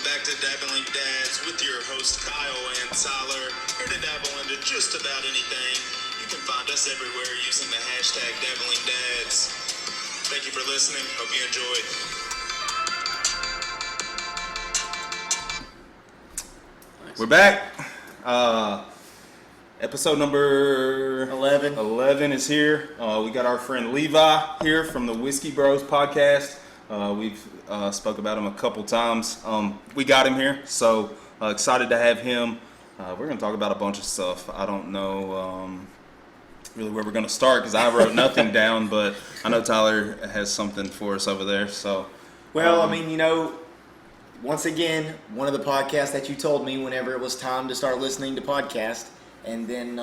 back to Dabbling Dads with your host Kyle and Tyler. Here to dabble into just about anything. You can find us everywhere using the hashtag Dabbling Dads. Thank you for listening. Hope you enjoyed. We're back. Episode number 11 is here. We got our friend Levi here from the Whiskey Bros podcast. We've spoke about him a couple times. We got him here, so excited to have him. We're going to talk about a bunch of stuff. I don't know really where we're going to start because I wrote nothing down, but I know Tyler has something for us over there. So, well, I mean, once again, one of the podcasts that you told me whenever it was time to start listening to podcasts, and then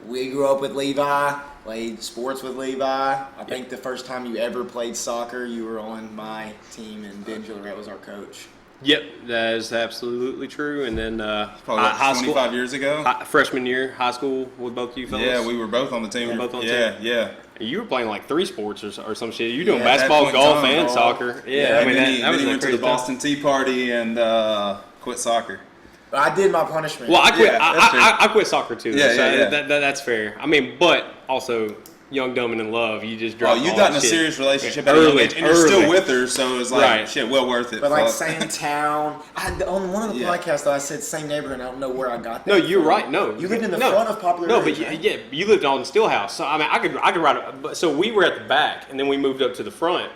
we grew up with Levi, played sports with Levi. I think the first time you ever played soccer, you were on my team, and Ben Gillette was our coach. Yep, that is absolutely true. And then probably high 25 school, years ago, freshman year, high school with both you fellas. Yeah, we were both on the team. Yeah. You were playing like 3 sports or some shit. You were doing basketball, golf, and soccer. Yeah, I mean, that was went to the Boston Tea Party and quit soccer. But I did my punishment. Well, I quit. Yeah, I quit soccer too. Yeah. That's fair. I mean, but also young, dumb, and in love. You just dropped. Oh, you got in a serious relationship at early, and you're still with her, so it's like right. Shit, well worth it. But like same town. On one of the podcasts, though, I said same neighborhood. I don't know where I got that. No, you're right. No, you lived in the front of Popular. No, Ridge, but right? you lived on Stillhouse. So I mean, I could ride it. So we were at the back, and then we moved up to the front.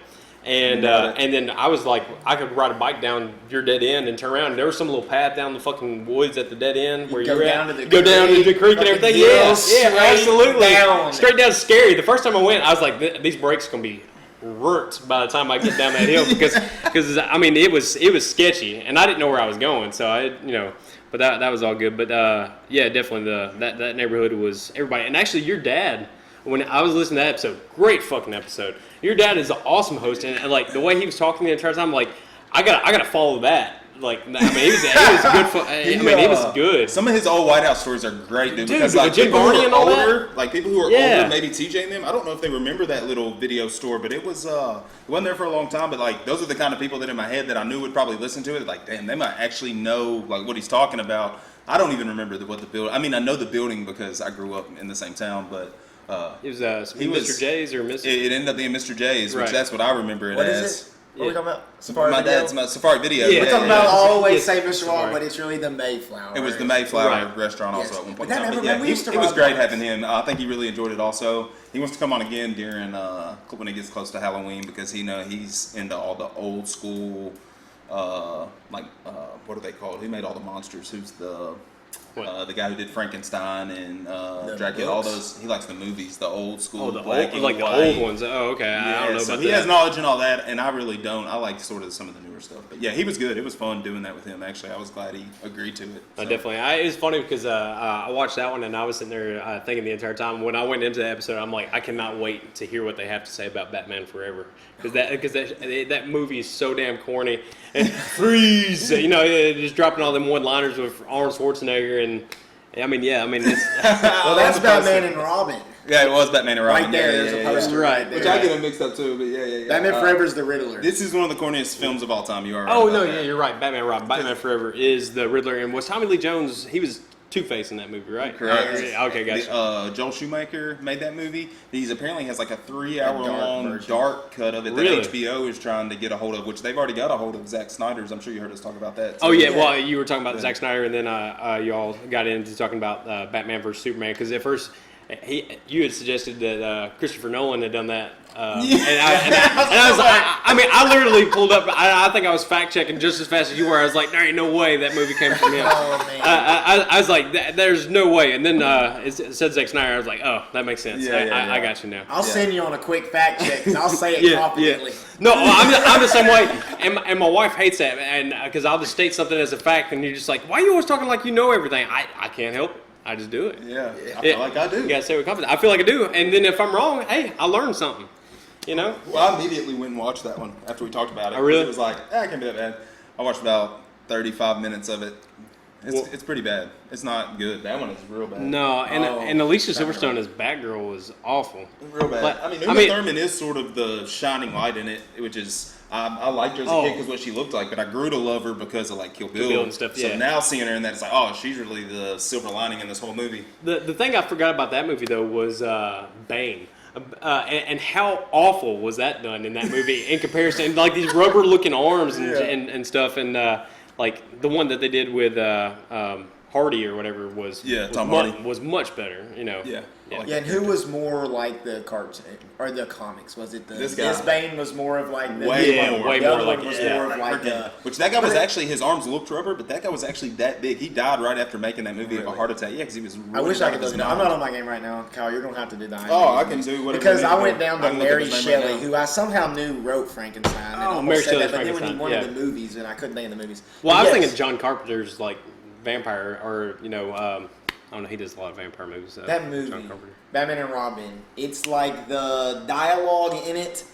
And then I was like, I could ride a bike down your dead end and turn around. And there was some little path down the fucking woods at the dead end where you were at. Go down to the creek and everything. Yeah, absolutely. Straight down, scary. The first time I went, I was like, these brakes are gonna be rurt by the time I get down that hill because I mean it was sketchy and I didn't know where I was going. So but that was all good. But yeah, definitely that neighborhood was everybody. And actually, your dad. When I was listening to that episode, great fucking episode. Your dad is an awesome host, and like the way he was talking the entire time, like I gotta follow that. Like I mean, he was good. He was good. Some of his old White House stories are great, dude. Because like Jim Barney and all older, like people who are older, maybe TJ and them. I don't know if they remember that little video store, but it wasn't there for a long time. But like those are the kind of people that in my head that I knew would probably listen to it. Like, damn, they might actually know like what he's talking about. I don't even remember what the building. I mean, I know the building because I grew up in the same town, but. It was Mr. J's or Mr. It ended up being Mr. J's, which that's what I remember it as. What is it? What are we talking about? Safari my Video? dad's Safari Video. We're talking about always say Mr. Wong, but it's really the Mayflower. It was the Mayflower restaurant also at one point in time. But it was great having him. I think he really enjoyed it also. He wants to come on again during when it gets close to Halloween because he's into all the old school what are they called? He made all the monsters. Who's the guy who did Frankenstein and Dracula, all those. He likes the movies, the old school, the old ones. Oh, okay. Yeah, I don't know so about he that. has knowledge and all that, and I really don't. I like sort of some of the newer stuff, but yeah, he was good. It was fun doing that with him. Actually, I was glad he agreed to it. So. Definitely. It was funny because I watched that one and I was sitting there thinking the entire time. When I went into the episode, I'm like, I cannot wait to hear what they have to say about Batman Forever because that movie is so damn corny and freeze. Just dropping all them one-liners with Arnold Schwarzenegger and. I mean, it's... well, that's Batman and Robin. Yeah, it was Batman and Robin. Right there, there's a poster right there. Which I get them mixed up too, but yeah. Batman Forever is the Riddler. This is one of the corniest films of all time. You are right. Oh, no, you're right. Batman and Robin. Batman Forever is the Riddler. And was Tommy Lee Jones, he was Two-Face in that movie, right? Correct. Okay, gotcha. Joel Schumacher made that movie. He apparently has like a 3-hour-long dark cut of it that HBO is trying to get a hold of, which they've already got a hold of Zack Snyder's. I'm sure you heard us talk about that. Oh, yeah. Well, you were talking about Zack Snyder, and then y'all got into talking about Batman vs. Superman, because at first you had suggested that Christopher Nolan had done that. And I was like, I literally pulled up. I think I was fact checking just as fast as you were. I was like, there ain't no way that movie came from him. Oh, man. I was like, there's no way. And then it said Zack Snyder. I was like, oh, that makes sense. I got you now. I'll send you on a quick fact check because I'll say it confidently. No, I'm the same way. And my wife hates that, and because I'll just state something as a fact, and you're just like, why are you always talking like you know everything? I can't help it. I just do it. Yeah, I feel like I do. You gotta say it with confidence. I feel like I do. And then if I'm wrong, hey, I learned something. Well, I immediately went and watched that one after we talked about it. Oh, really? It was like, it can't be that bad. I watched about 35 minutes of it. It's pretty bad. It's not good. That one is real bad. No, and Alicia Silverstone as Batgirl was awful. Real bad. Uma Thurman is sort of the shining light in it, which is, I liked her as a kid because what she looked like, but I grew to love her because of like Kill Bill and stuff. So now seeing her in that, it's like, oh, she's really the silver lining in this whole movie. The thing I forgot about that movie though was Bane. And how awful was that done in that movie in comparison? Like these rubber looking arms and stuff, and like the one that they did with Hardy or whatever was Tom Hardy was much better, Yeah. And who was more like the cartoon or the comics? Was it this guy? This Bane was more of like the way more like like was more of like which that guy was actually, his arms looked rubber, but that guy was actually that big. He died right after making that movie of a heart attack. Yeah, because he was. Really I wish I could do it. I'm not on my game right now, Kyle. You're gonna have to do that. Oh, I can do whatever. Because I went down to Mary Shelley, who I somehow knew wrote Frankenstein. Oh, Mary Shelley's but then when he Frankenstein. wanted the movies, and I couldn't name the movies. Well, I was thinking John Carpenter's like vampire, or I don't know. He does a lot of vampire movies. That movie, John Carpenter. Batman and Robin. It's like the dialogue in it.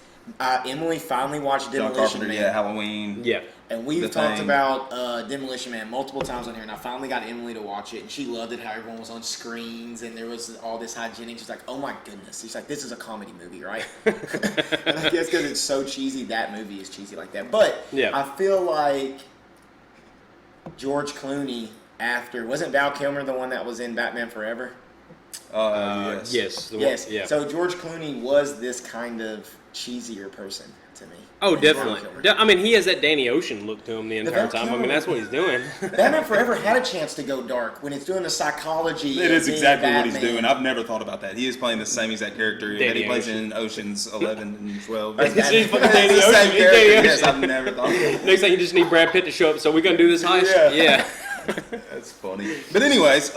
Emily finally watched Demolition Man. Yeah, Halloween. Yeah. And we've talked about Demolition Man multiple times on here, and I finally got Emily to watch it, and she loved it how everyone was on screens, and there was all this hygienic. She's like, oh my goodness. She's like, this is a comedy movie, right? And I guess because it's so cheesy, that movie is cheesy like that. But I feel like George Clooney, wasn't Val Kilmer the one that was in Batman Forever? Yes. Yes. So George Clooney was this kind of cheesier person to me. Oh, definitely. I mean, he has that Danny Ocean look to him the entire time. I mean, that's what he's doing. Batman Forever had a chance to go dark when it's doing the psychology. It is exactly what he's doing. I've never thought about that. He is playing the same exact character that he plays in Ocean's 11 and 12. He's fucking Danny Ocean. Yes, I've never thought of that. Next thing, you just need Brad Pitt to show up. So we're gonna do this heist? Yeah. That's funny. But anyways,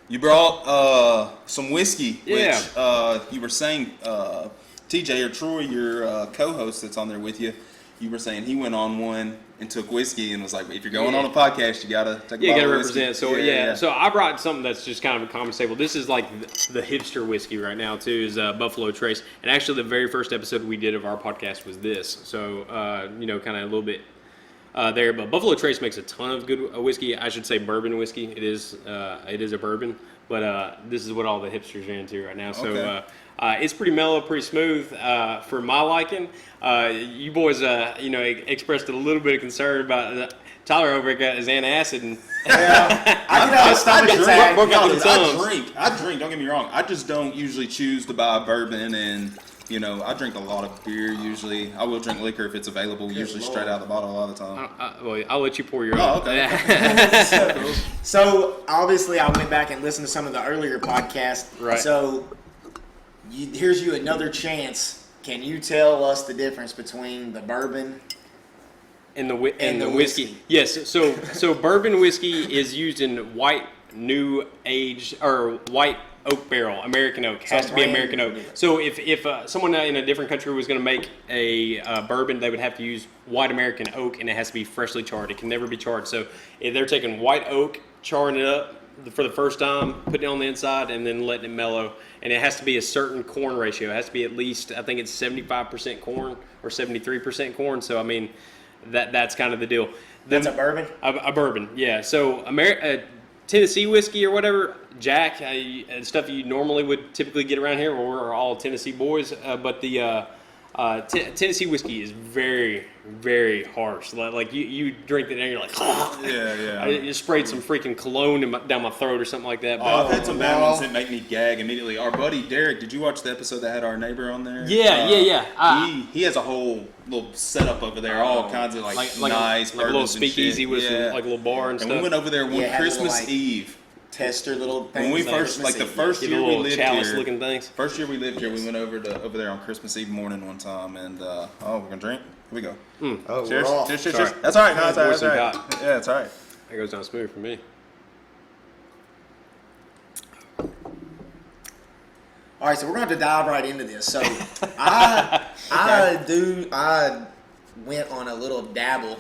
you brought some whiskey, which you were saying, TJ or Troy, your co-host that's on there with you, you were saying he went on one and took whiskey and was like, if you're going on a podcast, you gotta take a bottle of whiskey. You gotta represent. So so I brought something that's just kind of a common staple. This is like the hipster whiskey right now too, is Buffalo Trace. And actually the very first episode we did of our podcast was this. So kind of a little bit there, but Buffalo Trace makes a ton of good whiskey. I should say bourbon whiskey. It is a bourbon, but this is what all the hipsters are into right now. So it's pretty mellow, pretty smooth for my liking. You boys, expressed a little bit of concern about Tyler over here got his antacid and I drink. Don't get me wrong. I just don't usually choose to buy bourbon and. I drink a lot of beer usually. I will drink liquor if it's available, usually straight out of the bottle a lot of the time. I'll let you pour your own. Oh, okay. So, obviously, I went back and listened to some of the earlier podcasts. Right. So, here's another chance. Can you tell us the difference between the bourbon and the whiskey? Yes. So bourbon whiskey is used in white new age or white oak barrel, American oak. Has to be American oak. So if someone in a different country was going to make a bourbon, they would have to use white American oak, and it has to be freshly charred. It can never be charred. So if they're taking white oak, charring it up for the first time, putting it on the inside, and then letting it mellow. And it has to be a certain corn ratio. It has to be at least, I think it's 75% corn or 73% corn. So I mean, that's kind of the deal. That's a bourbon? A bourbon, yeah. So Tennessee whiskey or whatever, Jack, stuff you normally would typically get around here, we're all Tennessee boys, but the Tennessee whiskey is very, very harsh. Like you drink it and you're like, I just sprayed some freaking cologne down my throat or something like that. I've had some bad ones that make me gag immediately. Our buddy Derek, did you watch the episode that had our neighbor on there? Yeah. He has a whole little setup over there, all kinds of like nice, like a little speakeasy with some, like a little bar and stuff. And we went over there one Christmas Eve. Tester little things. When we first, the first year we lived here, looking things. First year we lived here, we went over there on Christmas Eve morning one time, and we're gonna drink. Here we go. Oh, cheers! we're off. Cheers! That's all right. No, that's all right. Yeah, it's all right. That goes down smooth for me. All right, so we're going to have to dive right into this. So I went on a little dabble.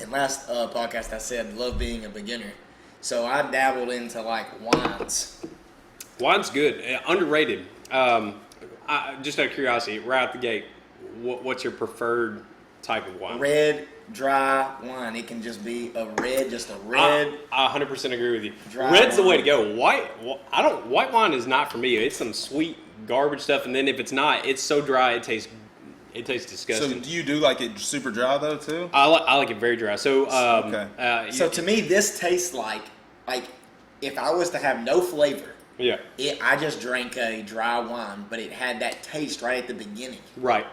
And last podcast I said love being a beginner. So I dabbled into like wines. Wine's good, underrated. Just out of curiosity, right out the gate, what's your preferred type of wine? Red, dry wine. It can just be a red. I 100% agree with you. Dry Red's the way to wine. go. White wine is not for me. It's some sweet garbage stuff, and then if it's not, it's so dry it tastes It tastes So disgusting. do you do like it super dry though too? I like it very dry. So Okay. So to me, this tastes like if I was to have no flavor, yeah, I just drank a dry wine, but it had that taste right at the beginning. right.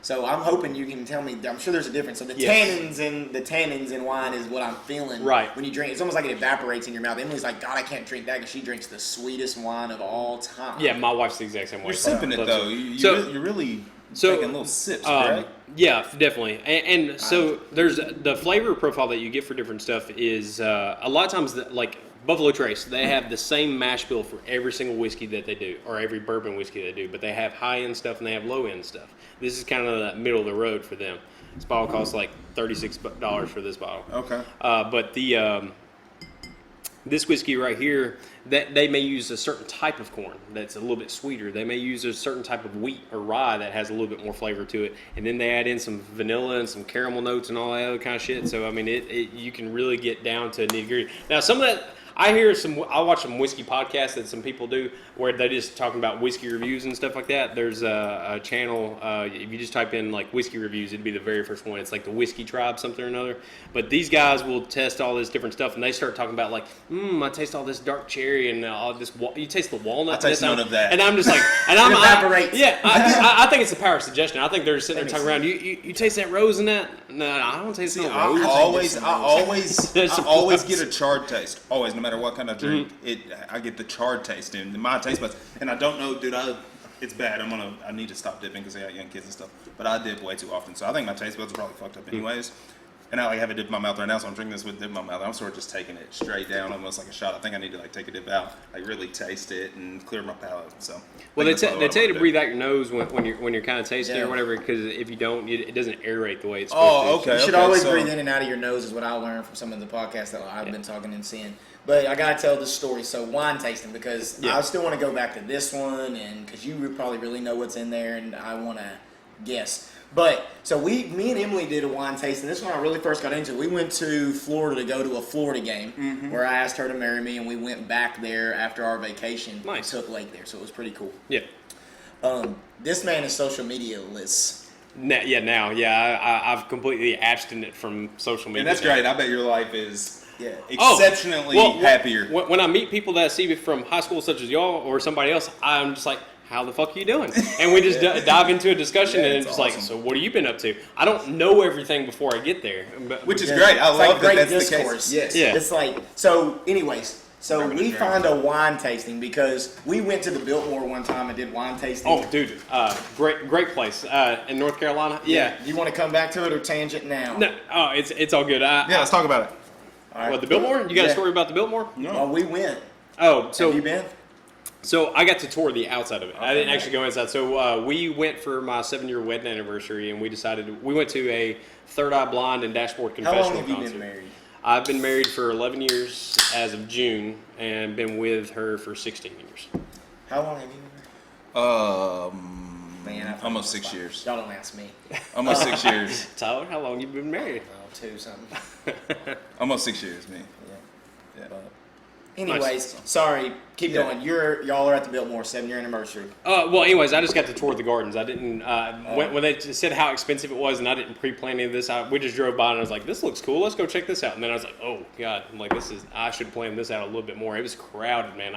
So I'm hoping you can tell me. I'm sure there's a difference. So the tannins in wine is what I'm feeling. Right. When you drink, it's almost like it evaporates in your mouth. Emily's like, God, I can't drink that because she drinks the sweetest wine of all time. Yeah, my wife's the exact same way. You're sipping it Loves though. You're really taking little sips, right? Yeah, definitely. And so there's the flavor profile that you get for different stuff is a lot of times like Buffalo Trace, they have the same mash bill for every single whiskey that they do, or every bourbon whiskey they do, but they have high-end stuff and they have low-end stuff. This is kind of the middle of the road for them. This bottle costs like $36 for this bottle. Okay. But the this whiskey right here, that they may use a certain type of corn that's a little bit sweeter. They may use a certain type of wheat or rye that has a little bit more flavor to it, and then they add in some vanilla and some caramel notes and all that other kind of shit. So I mean, you can really get down to nitty-gritty. Now, some of that. I watch some whiskey podcasts that some people do where they just talking about whiskey reviews and stuff like that. There's a channel, if you just type in like whiskey reviews, it'd be the very first one. It's like the Whiskey Tribe, something or another. But these guys will test all this different stuff and they start talking about like, I taste all this dark cherry and all this, you taste the walnut. I taste none of that. And I'm just like, and I'm evaporates. I think it's the power of suggestion. I think they're sitting there talking around, you taste that rose in that? No, I don't taste no rose. I always get a charred taste. Always, no matter what kind of drink, I get the charred taste in my taste buds. And I don't know, dude. It's bad. I need to stop dipping because I got young kids and stuff. But I dip way too often, so I think my taste buds are probably fucked up anyways. And I like have a dip in my mouth right now, so I'm drinking this with dip in my mouth. I'm sort of just taking it straight down, almost like a shot. I think I need to like take a dip out, like really taste it and clear my palate. So. Well, they tell you to breathe out your nose when you're kind of tasting Yeah. or whatever, because if you don't, it doesn't aerate the way it's supposed to. Oh, okay. You should always breathe in and out of your nose is what I learned from some of the podcasts that I've been talking and seeing. But I gotta tell this story. So wine tasting, because I still want to go back to this one, and because you probably really know what's in there, and I want to guess. But so me and Emily did a wine tasting. This one I really first got into. We went to Florida to go to a Florida game where I asked her to marry me, and we went back there after our vacation. Nice. And took Lake there, so it was pretty cool. Yeah. This man is social media-less. I've completely abstinent from social media. And that's great. I bet your life is Yeah. exceptionally happier. When I meet people that I see from high school, such as y'all or somebody else, I'm just like, how the fuck are you doing? And we just dive into a discussion, and it's just awesome. like, so what have you been up to? I don't know everything before I get there. Which is great. I love like that great that's discourse. the case. Yes. Yeah. It's like, so anyways, so we find a wine tasting because we went to the Biltmore one time and did wine tasting. Oh, dude, great place in North Carolina. Yeah. Do you want to come back to it or tangent now? No, it's all good. Yeah, let's talk about it. All right. What, the Biltmore? You got a Yeah. story about the Biltmore? No. Oh, we went. Oh, so Have you been? So I got to tour the outside of it. I didn't right. actually go inside. So we went for my 7-year wedding anniversary, and we went to a Third Eye Blind and Dashboard How Confessional long have you concert. been married? I've been married for 11 years as of June, and been with her for 16 years. How long have you been married? Man, I Almost 6 years. Y'all don't ask me. Almost 6 years. Tyler, how long you been married? Oh, 2 something. Almost 6 years, me. Yeah. Yeah. Anyways, Nice. sorry. Keep Yeah. going. Y'all are at the Biltmore 7-year anniversary. Well, anyways, I just got to tour the gardens. I didn't when they said how expensive it was, and I didn't pre-plan any of this. We just drove by, and I was like, "This looks cool. Let's go check this out." And then I was like, "Oh God!" I'm like, I should plan this out a little bit more. It was crowded, man.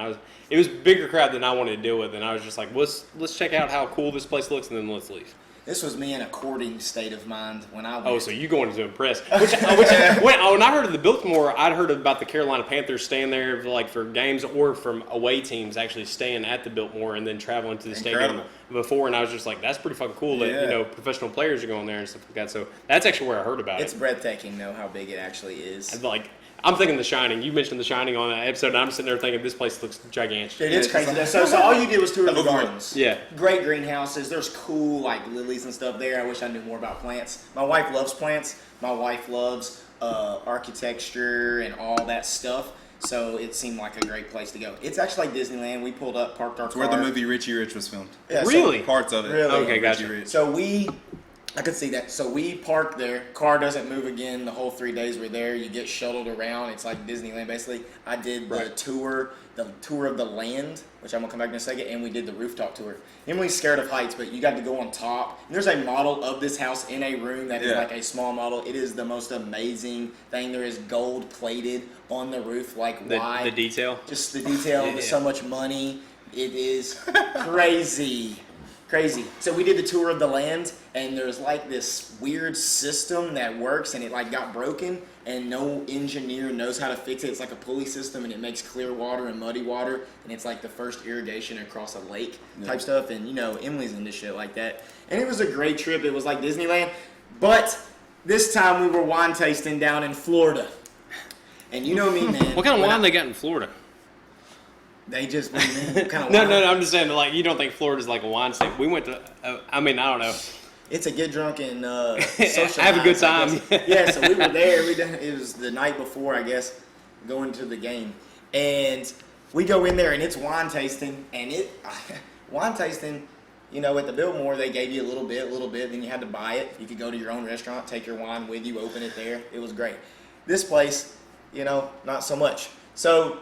It was a bigger crowd than I wanted to deal with, and I was just like, "Let's check out how cool this place looks, and then let's leave." This was me in a courting state of mind when I went. Oh, so you going to impress? When I heard of the Biltmore, I'd heard about the Carolina Panthers staying there like for games, or from away teams actually staying at the Biltmore and then traveling to the stadium Incredible. before. And I was just like, that's pretty fucking cool that Yeah. professional players are going there and stuff like that. So that's actually where I heard about It's it. breathtaking, though, how big it actually is. And, like, I'm thinking The Shining. You mentioned The Shining on that episode, and I'm sitting there thinking this place looks gigantic. Dude, it's Yeah, crazy. it's So all you did was tour the gardens. Yeah. Great greenhouses. There's cool like lilies and stuff there. I wish I knew more about plants. My wife loves plants. My wife loves architecture and all that stuff. So it seemed like a great place to go. It's actually like Disneyland. We pulled up, parked our It's car. where the movie Richie Rich was filmed. Yeah, so- Really? Parts of it. Really? Okay, gotcha. Richie Rich. So we I could see that. So we parked there. Car doesn't move again the whole 3 days we're there. You get shuttled around. It's like Disneyland, basically. I did the tour of the land, which I'm going to come back in a second, and we did the rooftop tour. Emily's scared of heights, but you got to go on top. And there's a model of this house in a room that is like a small model. It is the most amazing thing. There is gold plated on the roof. Like, why? The detail? Just the detail. There's so much money. It is crazy. Crazy. So we did the tour of the land, and there's like this weird system that works, and it like got broken, and no engineer knows how to fix it. It's like a pulley system, and it makes clear water and muddy water, and it's like the first irrigation across a lake type stuff. And you know, Emily's into shit like that. And it was a great trip. It was like Disneyland, but this time we were wine tasting down in Florida. And you know me, man. What kind of wine they got in Florida? They just what kind of No, wine? no, I'm just saying, like, you don't think Florida's like a wine state. We went to, I mean, I don't know. It's a get drunk and socialize. Have a good I time. guess. Yeah, so we were there. It was the night before, I guess, going to the game. And we go in there, and it's wine tasting. And wine tasting, you know, at the Biltmore, they gave you a little bit. Then you had to buy it. You could go to your own restaurant, take your wine with you, open it there. It was great. This place, you know, not so much. So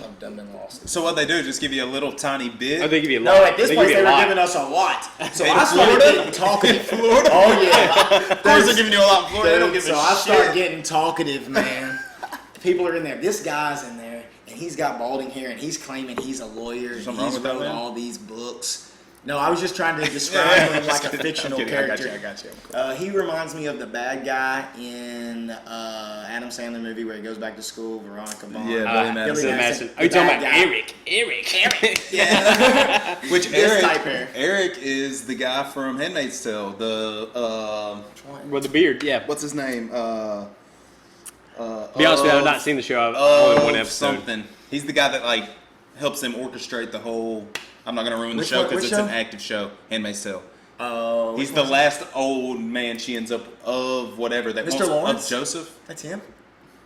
I've done been lost. So what they do? Just give you a little tiny bit? Oh, they give you a No, lot. at this They place give they you a were lot. giving us a lot. So In I started Florida? getting talkative. Florida? Oh yeah. Of course they're giving you a lot more. They don't give So a I shit. start getting talkative, man. People are in there. This guy's in there, and he's got balding hair, and he's claiming he's a lawyer. And something wrong he's with that, wrote man? all these books. No, I was just trying to describe him like a fictional I'm kidding. character. I got you. He reminds me of the bad guy in Adam Sandler movie where he goes back to school, Veronica Vaughn. Yeah, Billy Madison. Billy Madison. Are you The talking bad about guy. Eric? Yeah. Which This type hair. Eric is the guy from Handmaid's Tale. With the beard, yeah. What's his name? Be honest with you, I've not seen the show. I've only one episode. Something. He's the guy that like helps them orchestrate the whole. I'm not gonna ruin the Which show one- because which it's show? an active show. Handmaid's Tale. Oh, He's the last old man she ends up of whatever that Mr. wants- Lawrence? of Joseph. That's him.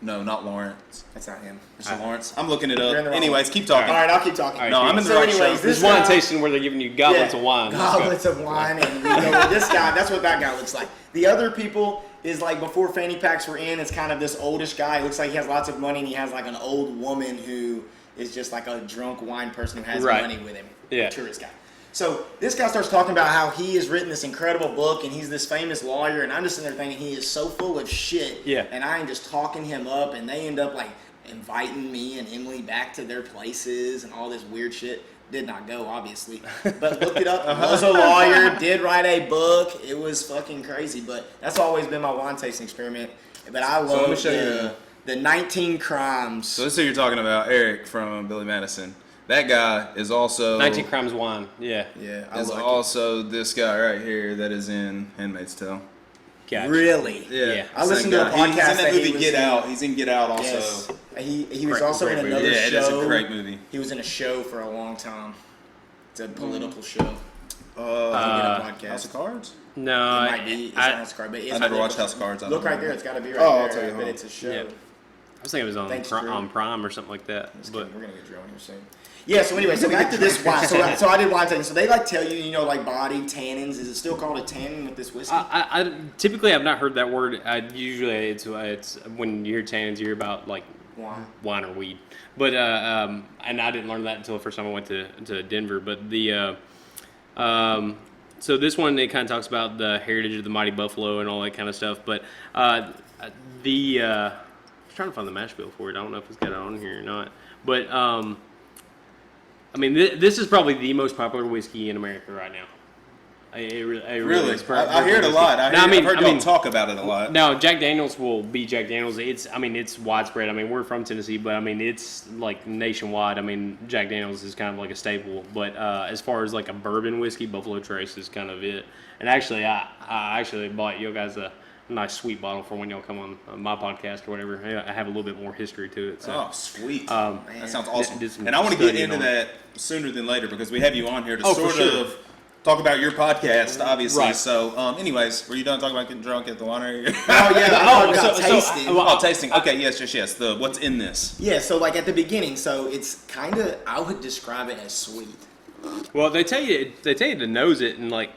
No, not Lawrence. That's not him. Mr. Lawrence. I'm looking it You're in up. the wrong Anyways, one. keep talking. All right, I'll keep talking. All right, No, I'm in So the right anyways, show. this There's wine guy- tasting where they're giving you goblets of wine. Goblets of wine, and we go with this guy. That's what that guy looks like. The other people is like before fanny packs were in. It's kind of this oldish guy. It looks like he has lots of money, and he has like an old woman who is just like a drunk wine person who has Right. money with him. Yeah. A tourist guy. So this guy starts talking about how he has written this incredible book, and he's this famous lawyer, and I'm just sitting there thinking he is so full of shit. Yeah. And I am just talking him up, and they end up like inviting me and Emily back to their places and all this weird shit. Did not go, obviously, but looked it up. Was a lawyer, did write a book. It was fucking crazy, but that's always been my wine tasting experiment. But I let me love show you. the 19 crimes. So this is who you're talking about, Eric from Billy Madison. That guy is also 19 Crimes Wine, yeah. Yeah, I is like also this guy right here that is in Handmaid's Tale. it. Gotcha. Really? Yeah. I listened to a podcast He's in that that he movie was Get in. Out. He's in Get Out also. Yes. He was Great- also great in movie. another Yeah, it show. is a great movie. He was in a show for a long time. It's a political show. He did a podcast. House of Cards? No, It might be. It's not House of Cards, but it's I never not- watched House of Cards. I Look don't right there. know. It's got to be right Oh, there. I'll tell you, but hold it's a show. Yeah. I was thinking it was on, Thanks, Drew. on Prime or something like that. Just But kidding, we're gonna get Drew on here soon. Yeah. So anyway, so back to this wine. So I did wine tasting. So they like tell you, you know, like body tannins. Is it still called a tannin with this whiskey? I typically have not heard that word. Usually it's when you hear tannins, you hear about like wine or weed. But and I didn't learn that until the first time I went to Denver. But the so this one, it kind of talks about the heritage of the mighty buffalo and all that kind of stuff. But I was trying to find the mash bill for it. I don't know if it's got it on here or not. But I mean, this is probably the most popular whiskey in America right now. It really is. I hear it a lot. I've heard y'all talk about it a lot. Now, Jack Daniels will be Jack Daniels. It's widespread. I mean, we're from Tennessee, but I mean, it's like nationwide. I mean, Jack Daniels is kind of like a staple. But as far as like a bourbon whiskey, Buffalo Trace is kind of it. And actually, I actually bought you guys a nice sweet bottle for when y'all come on my podcast or whatever. I have a little bit more history to it. So. Oh, sweet. Man. That sounds awesome. Did some And I want to get studying into on that sooner than later because we have you on here to Oh, for sort sure. of talk about your podcast, obviously. Right. So, anyways, were you done talking about getting drunk at the winery? Oh yeah, Oh, about so- tasting. Oh, tasting. Okay, yes. The what's in this? Yeah, so like at the beginning, so it's kind of, I would describe it as sweet. Well, they tell you to nose it and like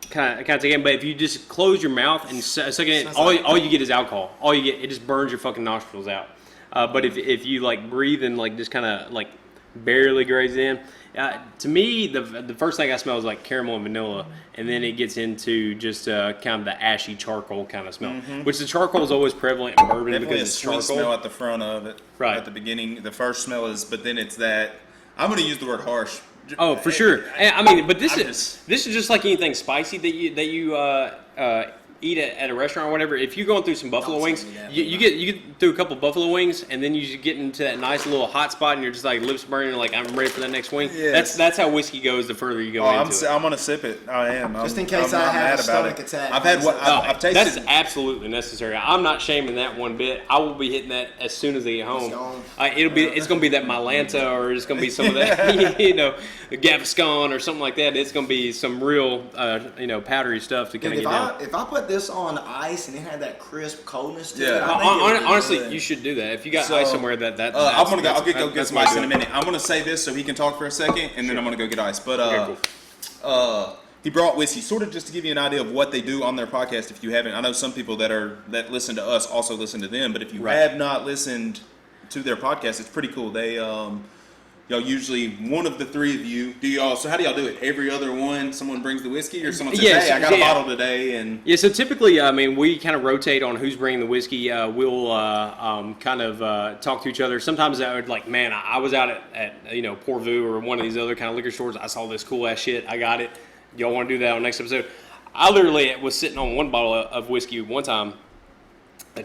kind of take in. But if you just close your mouth and suck it in, all you get is alcohol. All you get, it just burns your fucking nostrils out. But if you like breathe and like just kind of like barely graze in, to me the first thing I smell is like caramel and vanilla, and then it gets into just kind of the ashy charcoal kind of smell, which the charcoal is always prevalent in bourbon Definitely because a it's sweet charcoal. smell at the front of it. Right. At the beginning, the first smell is, but then it's that. I'm going to use the word harsh. Oh, for sure. I mean, but this I'm is just like anything spicy that you eat at a restaurant or whatever. If you're going through some buffalo wings, you get through a couple buffalo wings, and then you just get into that nice little hot spot, and you're just like lips burning, like I'm ready for that next wing. Yes. That's how whiskey goes the further you go into it. I'm gonna sip it. I am. Just in case I'm I not have mad a about stomach it. attack. I've had what I've tasted. That's absolutely necessary. I'm not shaming that one bit. I will be hitting that as soon as I get home. It's gonna be that Mylanta, or it's gonna be some of that, the Gaviscon or something like that. It's gonna be some real, powdery stuff to kind of Dude, get down. if I put this on ice and it had that crisp coldness to it, Yeah. I think it would be Honestly, good. you should do that. If you got So, ice somewhere, that's I'll go that's get some my ice in a deal. minute. I'm gonna say this so he can talk for a second, and then I'm gonna go get ice. But Okay, cool. he brought whiskey, sort of just to give you an idea of what they do on their podcast. If you haven't, I know some people that listen to us also listen to them. But if you Right. have not listened to their podcast, it's pretty cool. They y'all usually one of the three of you do y'all. So how do y'all do it? Every other one, someone brings the whiskey, or someone says, Yes, "Hey, I got a yeah. bottle today," and Yeah, so typically, we kind of rotate on who's bringing the whiskey. We'll kind of talk to each other. Sometimes I would like, man, I was out at Port Vu or one of these other kind of liquor stores. I saw this cool ass shit. I got it. Y'all want to do that on next episode? I literally was sitting on one bottle of whiskey one time.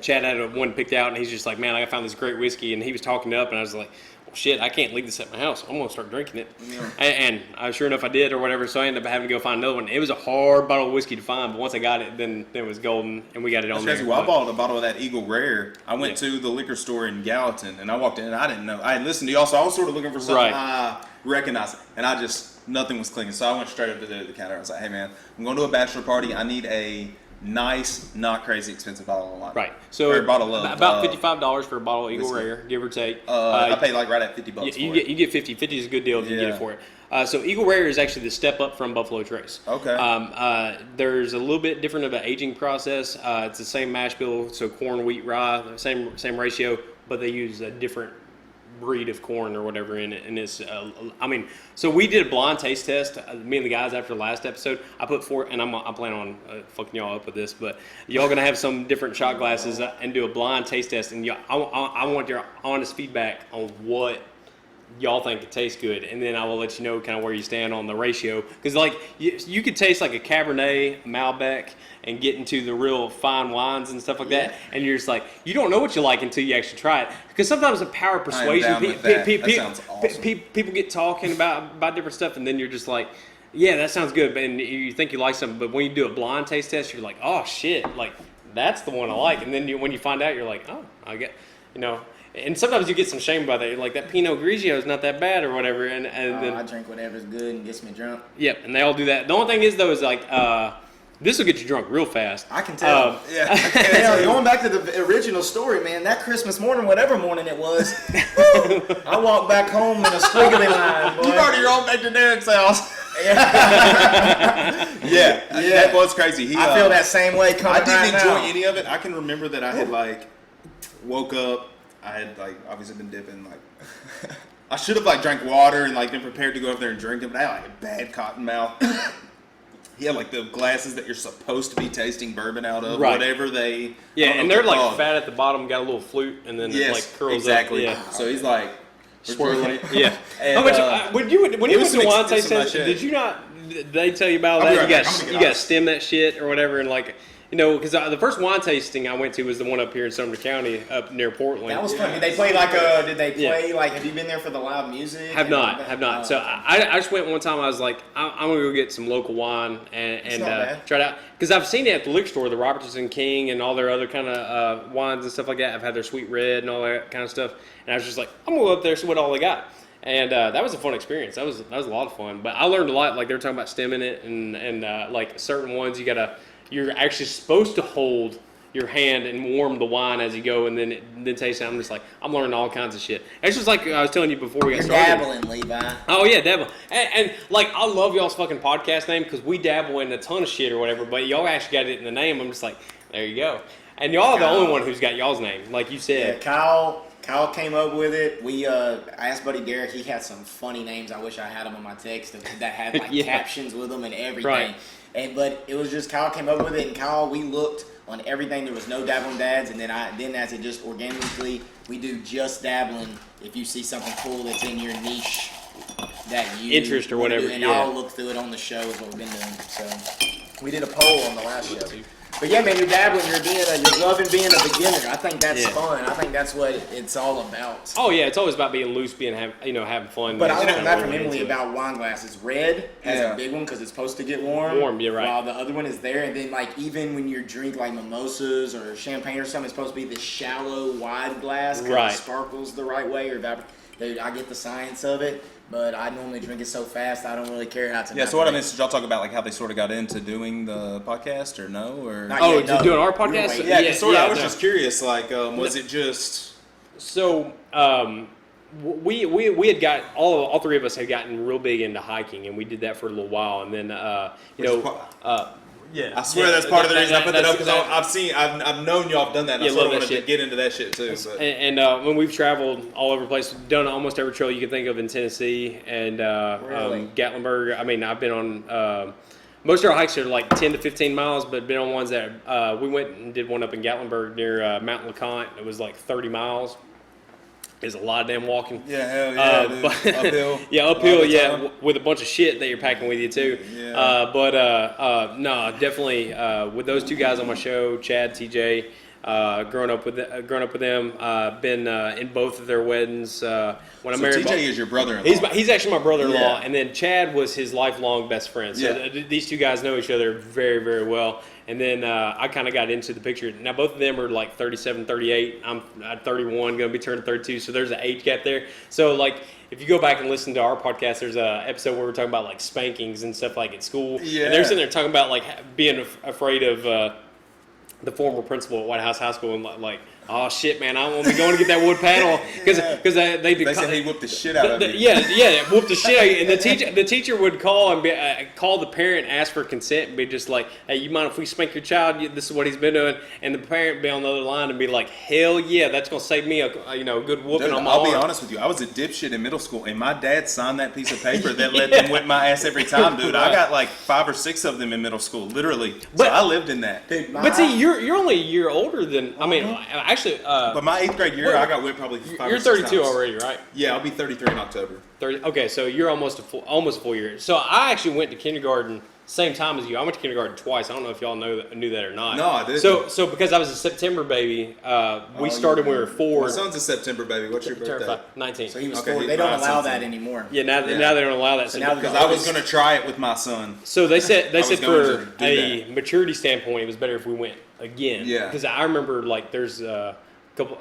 Chad had one picked out, and he's just like, man, I found this great whiskey, and he was talking up, and I was like, well, shit, I can't leave this at my house. I'm going to start drinking it. Yeah. And sure enough, I did or whatever, so I ended up having to go find another one. It was a hard bottle of whiskey to find, but once I got it, then it was golden, and we got it on there. crazy. Well, I bought a bottle of that Eagle Rare. I went to the liquor store in Gallatin, and I walked in, and I didn't know. I had listened to y'all, so I was sort of looking for something I recognized, and nothing was clicking. So I went straight up to the counter. I was like, hey, man, I'm going to a bachelor party. I need a nice, not crazy expensive bottle of wine. Right. So bottle of, about $55 for a bottle of Eagle whiskey. Rare, give or take. I paid like right at $50. You get 50. 50 is a good deal if you get it for it. So Eagle Rare is actually the step up from Buffalo Trace. Okay. There's a little bit different of an aging process. It's the same mash bill, so corn, wheat, rye, same ratio, but they use a different breed of corn or whatever in it. And it's, so we did a blind taste test. Me and the guys after the last episode, I put four, and I'm planning on fucking y'all up with this, but y'all gonna have some different shot glasses and do a blind taste test, and I want your honest feedback on what y'all think it tastes good, and then I will let you know kind of where you stand on the ratio, because like you could taste like a Cabernet, Malbec, and get into the real fine wines and stuff like that, and you're just like, you don't know what you like until you actually try it, because sometimes the power of persuasion, that sounds awesome. people get talking about different stuff, and then you're just like, yeah, that sounds good, and you think you like something, but when you do a blind taste test, you're like, oh shit, like that's the one I like, and then when you find out, you're like, oh, I get, and sometimes you get some shame about that. You're like, that Pinot Grigio is not that bad or whatever. And then I drink whatever's good and gets me drunk. Yep, and they all do that. The only thing is, though, is like, this will get you drunk real fast. I can tell. Going back to the original story, man, that Christmas morning, whatever morning it was, I walked back home in a squiggly line, boy. You already rolled back to Derek's house. That was crazy. I feel that same way coming I didn't enjoy now. any of it. I can remember that I had like woke up. I had like obviously been dipping. Like I should have like drank water and like been prepared to go up there and drink it, but I had like a bad cotton mouth. He had like the glasses that you're supposed to be tasting bourbon out of, whatever they. Yeah, and they're like fat at the bottom, got a little flute, and then it like curls exactly. up. Yeah. So he's like swirling. Yeah. And, How much? When you went to wine tasting, shit. did you not? Did they tell you about I'll that? be right back. You got to stem that shit or whatever, and like. Because the first wine tasting I went to was the one up here in Sumner County, up near Portland. That was fun. Did they play like a? Did they play like? Have you been there for the live music? Have not. So I just went one time. I was like, I'm gonna go get some local wine and try it out, because I've seen it at the liquor store, the Robertson King and all their other kind of wines and stuff like that. I've had their Sweet Red and all that kind of stuff, and I was just like, I'm gonna go up there see what all they got. And that was a fun experience. That was a lot of fun. But I learned a lot. Like they were talking about stemming it and like certain ones you're actually supposed to hold your hand and warm the wine as you go, and then taste it. I'm just like, I'm learning all kinds of shit. It's just like I was telling you before we got You're started. dabbling, Levi. Oh yeah, Dabble. And like, I love y'all's fucking podcast name because we dabble in a ton of shit or whatever, but y'all actually got it in the name. I'm just like, there you go. And y'all are the only one who's got y'all's name, like you said. Yeah, Kyle came up with it. We asked Buddy Derek. He had some funny names. I wish I had them in my text that had like Yeah. captions with them and everything. Right. But it was just Kyle came up with it, and Kyle, we looked on everything. There was no Dabbling Dads, and then as it just organically, we do just dabbling. If you see something cool that's in your niche that you Interest or wanna whatever, do, and yeah. I'll look through it on the show is what we've been doing. So we did a poll on the last show. But yeah, man, you're dabbling. You're loving being a beginner. I think that's fun. I think that's what it's all about. Oh yeah, it's always about being loose, having fun. But I Just learned kinda that from rolling Emily into it. about wine glasses. Red has Yeah. a big one because it's supposed to get warm. Warm, yeah, right. While the other one is there, and then like even when you drink like mimosas or champagne or something, it's supposed to be this shallow, wide glass because Right. it sparkles the right way. Dude, I get the science of it, but I normally drink it so fast I don't really care how it's. Yeah, so what I missed, did y'all talk about like how they sort of got into doing the podcast or no? Or Not Oh, yet, no. doing our We're podcast? waiting. yeah, 'cause sort of, I was no. just curious, like, was it just... So, we had got all three of us had gotten real big into hiking, and we did that for a little while, and then yeah, I swear that's part of the reason I put that up, because that's- I've known y'all have done that, and I Yeah, sort love of that wanted to shit. get into that shit too. But. And when we've traveled all over the place, done almost every trail you can think of in Tennessee and Really? Gatlinburg. I mean, I've been on most of our hikes are like 10 to 15 miles, but been on ones that we went and did one up in Gatlinburg near Mount LeConte. It was like 30 miles. It's a lot of damn walking. Yeah, hell yeah, dude. but- Uphill. Yeah, all uphill, the yeah, time. with a bunch of shit that you're packing with you too. Yeah. No, definitely with those two guys on my show, Chad, TJ, grown up with them, been in both of their weddings. When I So married, TJ is your brother-in-law. he's actually my brother-in-law, Yeah. and then Chad was his lifelong best friend. So Yeah. these two guys know each other very, very well. And then I kind of got into the picture. Now, both of them are like 37, 38. I'm 31, going to be turning 32. So there's an age gap there. So, like, if you go back and listen to our podcast, there's an episode where we're talking about, like, spankings and stuff like at school. Yeah. And they're sitting there talking about, like, being afraid of the former principal at White House High School and, like, oh, shit, man, I won't be going to get that wood paddle. Because They said he whooped the shit out of you. Yeah, whooped the shit out of you. And the teacher would call and call the parent, ask for consent, and be just like, "Hey, you mind if we spank your child? This is what he's been doing." And the parent would be on the other line and be like, "Hell yeah, that's gonna save me a good whooping Dude, on my I'll be arm." honest with you. I was a dipshit in middle school, and my dad signed that piece of paper that let them whip my ass every time, dude. I Right. got like 5 or 6 of them in middle school, literally. But- so I lived in that. Dude, But see, you're only a year older than I mean, actually. But my 8th grade year, I got whipped probably 5 You're or 6 32 times. already, right? Yeah, I'll be 33 in October. 30. Okay, so you're almost a full year. So I actually went to kindergarten same time as you. I went to kindergarten twice. I don't know if y'all knew that or not. No, I didn't. So because I was a September baby, we started when we were 4. My son's a September baby. What's your birthday? 19. So he was Okay, 4. he- They don't my allow son's that in- anymore. Yeah, now Yeah. they don't allow that. So now Because I was going to try it with my son. So they said was for going to do a maturity standpoint, it was better if we went again. Yeah. Because I remember like there's a couple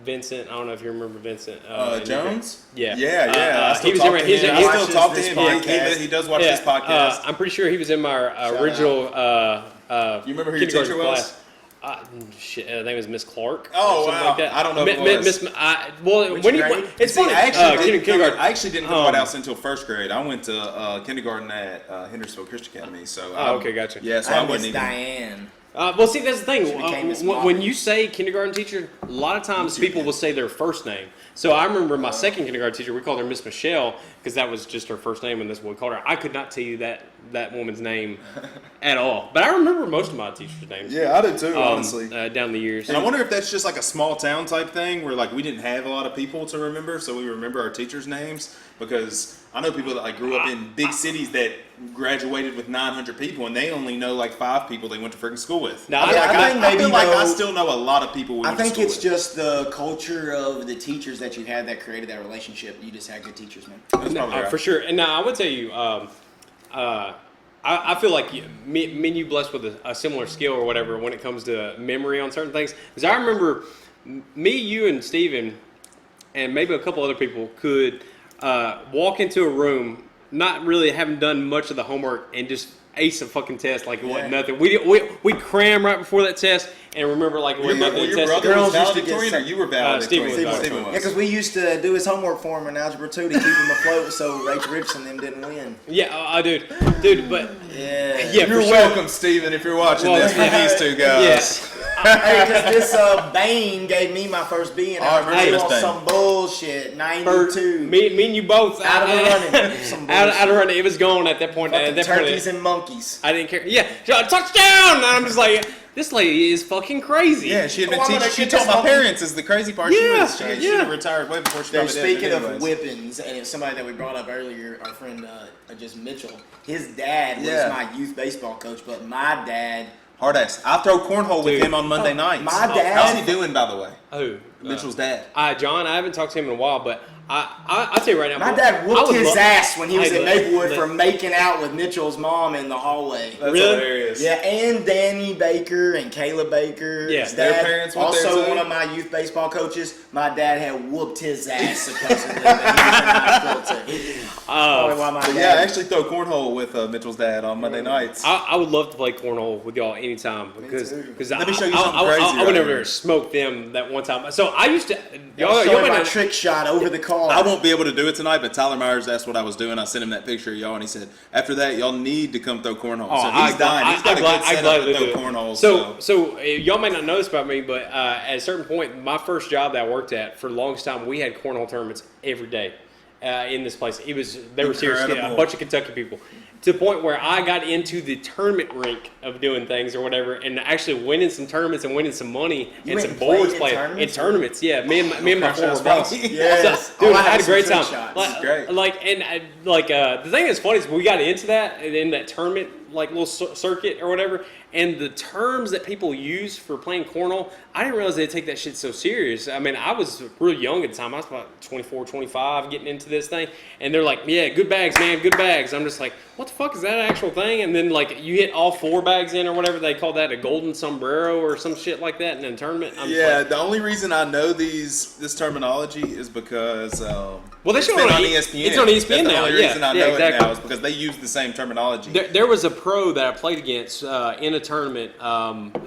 Vincent. I don't know if you remember Vincent Jones? Yeah. Yeah. I he was still in. talk to He's him. in- I he still watches talk to this him. podcast. He does watch yeah, this podcast. I'm pretty sure he was in my original. You remember who your kindergarten teacher was? class. Shit, I think it was Miss Clark. Oh, or something wow. Like that. I don't know who it was. Which grade? It's See, funny. I actually, kindergarten. I actually didn't go to White House until 1st grade. I went to kindergarten at Hendersonville Christian Academy. So Okay, gotcha. Yeah, so I I miss wasn't even. Diane. Well, see, that's the thing. She became Miss When Motley. you say kindergarten teacher, a lot of times people will say their first name. So I remember my second kindergarten teacher, we called her Miss Michelle because that was just her first name, and that's what we called her. I could not tell you that woman's name at all, but I remember most of my teachers' names. Yeah, I did too, honestly. Down the years. And I wonder if that's just like a small town type thing where like we didn't have a lot of people to remember, so we remember our teachers' names. Because I know people that like grew up in big cities that graduated with 900 people, and they only know like 5 people they went to freaking school with. Now, I think I maybe feel like I though- still know a lot of people. We I went to think school it's with. just the culture of the teachers that you had that created that relationship. You just had good teachers, man. That's probably right. for sure. And now I would tell you, I feel like me and you blessed with a similar skill or whatever when it comes to memory on certain things. Because I remember me, you, and Steven, and maybe a couple other people could walk into a room, not really having done much of the homework, and just ace a fucking test like it wasn't Yeah. nothing. We cram right before that test, And remember, like when Your the brother Girls was used to get valedictorian, or you were Steven valedictorian? was Steven Yeah, because we used to do his homework for him in algebra 2 to keep him afloat, so Rachel Richardson and them didn't win. Yeah, dude, but Yeah. yeah, You're for sure. welcome, Steven, if you're watching Well, this for yeah. these two guys. Yes. Hey, because this Bane gave me my first B in I algebra remember 2 this on Bane. some bullshit. For 92. me and you both Out of the running. Some out of running. It was gone at that point. Fucking At that turkeys point, and monkeys. I didn't care. Yeah, touchdown! And I'm just like, this lady is fucking crazy. Yeah, she had been Oh, I'm teaching. gonna She get taught this my monkey. parents is the crazy part. Yeah, She yeah. had retired way before she Dude, probably did. speaking but of anyways. whippings, and it's somebody that we brought up earlier, our friend just Mitchell, his dad was Yeah. my youth baseball coach, but my dad, Hard ass. I throw cornhole with Dude. him on Monday nights. my dad- How's he doing, by the way? Oh, Mitchell's dad. John, I haven't talked to him in a while, but I'll tell you right now. my dad I whooped would his love- ass when he was Hey, in look, Maplewood look. for making out with Mitchell's mom in the hallway. That's Really? hilarious. Yeah, and Danny Baker and Kayla Baker. Yeah, his their dad, parents went there also too? one of my youth baseball coaches. My dad had whooped his ass supposedly. But he was in high school too. Probably why my So dad. yeah, I actually throw cornhole with Mitchell's dad on Monday nights. I would love to play cornhole with y'all anytime because too. Let me show you something I crazy went right over here. there and smoked them that one time. So I used to Y'all y'all showing might my not- trick shot over the car. I won't be able to do it tonight, but Tyler Myers asked what I was doing. I sent him that picture of y'all, and he said, after that, y'all need to come throw cornhole. Oh, so he's dying. He's got a good setup to throw cornhole. So y'all may not know this about me, but at a certain point, my first job that I worked at, for the longest time, we had cornhole tournaments every day in this place. They were serious, Incredible. a bunch of Kentucky people. To the point where I got into the tournament rink of doing things or whatever, and actually winning some tournaments and winning some money You and went some and played boards in played tournaments? in tournaments. Yeah, me and my Crash former House boss. Racing. Yes. Dude, Oh, I I had a some great trick time. shots. This is great. The thing that's funny is we got into that in that tournament little circuit or whatever, and the terms that people use for playing cornhole, I didn't realize they'd take that shit so serious. I mean, I was real young at the time. I was about 24, 25 getting into this thing, and they're like, yeah, good bags, man, good bags. I'm just like, what the fuck is that an actual thing? And then you hit all 4 bags in or whatever, they call that a golden sombrero or some shit like that in a tournament. I'm just Yeah, like, the only reason I know this terminology is because they it's show been it on on ESPN. it's on ESPN That's now, The only yeah, reason I yeah, know exactly. it now is because they use the same terminology. There was a pro that I played against in a tournament.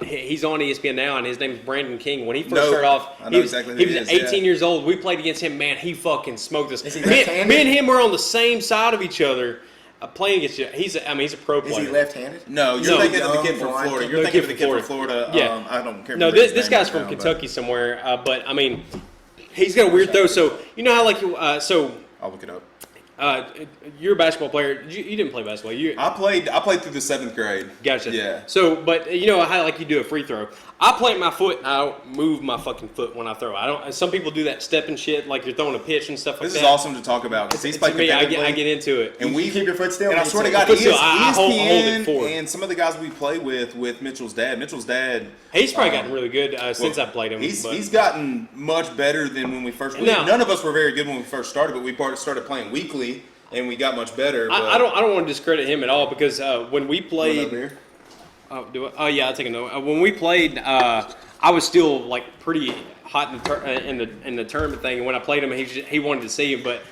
He's on ESPN now, and his name is Brandon King. When he first started off, I know he was, exactly who he he was is, 18 yeah. years old. We played against him. Man, he fucking smoked us. Is he Me left-handed? and him were on the same side of each other playing against you. He's a pro Is player. he left-handed? No, you're No. thinking of the Young, kid from blonde Florida. kid. You're No, thinking of kid the kid from from Florida. Yeah. I don't care. No, this guy's from Kentucky somewhere. But I mean, he's got a weird throw. So you know how I'll look it up. you're a basketball player. You didn't play basketball. I played through the 7th grade. Gotcha. Yeah. So, but you know how you do a free throw. I plant my foot and I don't move my fucking foot when I throw. I don't. Some people do that stepping shit like you're throwing a pitch and stuff like This that. is awesome to talk about because he's To played me, I competitively. get into it. And we keep your foot still. And I Me swear to too. God, But still, I hold ESPN it forward. and some of the guys we play with Mitchell's dad. Mitchell's dad. He's probably gotten really good since I played him. He's but- gotten much better than when we first. No. None of us were very good when we first started, but we started playing weekly and we got much better. But I don't want to discredit him at all because when we One played. over here. Oh, do I? Oh yeah, I'll take a note. When we played, I was still pretty hot in the tournament thing, and when I played him, he wanted to see him. But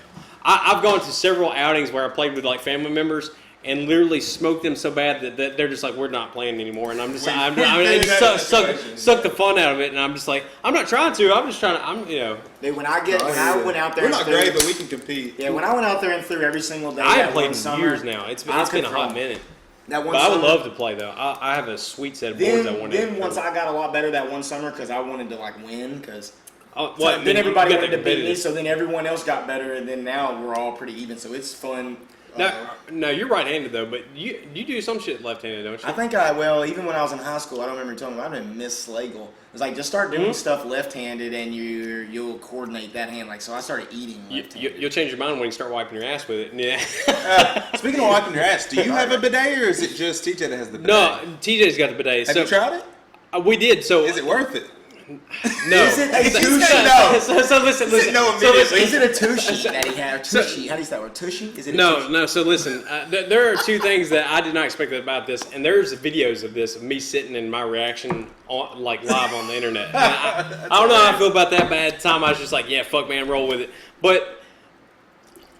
I've gone to several outings where I played with family members and literally smoked them so bad that they're just like, we're not playing anymore. And I'm just suck the fun out of it, and I'm just like, I'm not trying to. I'm just trying to. Dude, when I went out there, We're and not threw- great, but we can compete. Yeah, when I went out there and threw every single day. I haven't that played one in summer, years now. It's been a hot minute. That one But I would summer, love to play though. I have a sweet set of boards I want to. Then once I got a lot better that one summer because I wanted to win because. Oh, So what, then everybody you got wanted the to beat me, competitive- so then everyone else got better, and then now we're all pretty even. So it's fun. No, you're right-handed though, but you do some shit left-handed, don't you? I think even when I was in high school, I don't remember you telling me, I didn't miss Slagle. It's like just start doing stuff left-handed, and you'll coordinate that hand. Like so, I started eating left-handed. You'll change your mind when you start wiping your ass with it. Yeah. Speaking of wiping your ass, do you have a bidet or is it just TJ that has the bidet? No, TJ's got the bidet. Have you tried it? We did. So Is it worth it? no. Is it a He tushy? said no. So listen. no So listen. Is it a tushy that he had? Tushy? How do you say that word? Tushy? Is it a tushy? No. So listen, there are two things that I did not expect about this, and there's videos of this of me sitting in my reaction on live on the internet. And I don't know how I feel about that, but at the time I was just like, yeah, fuck man, roll with it. But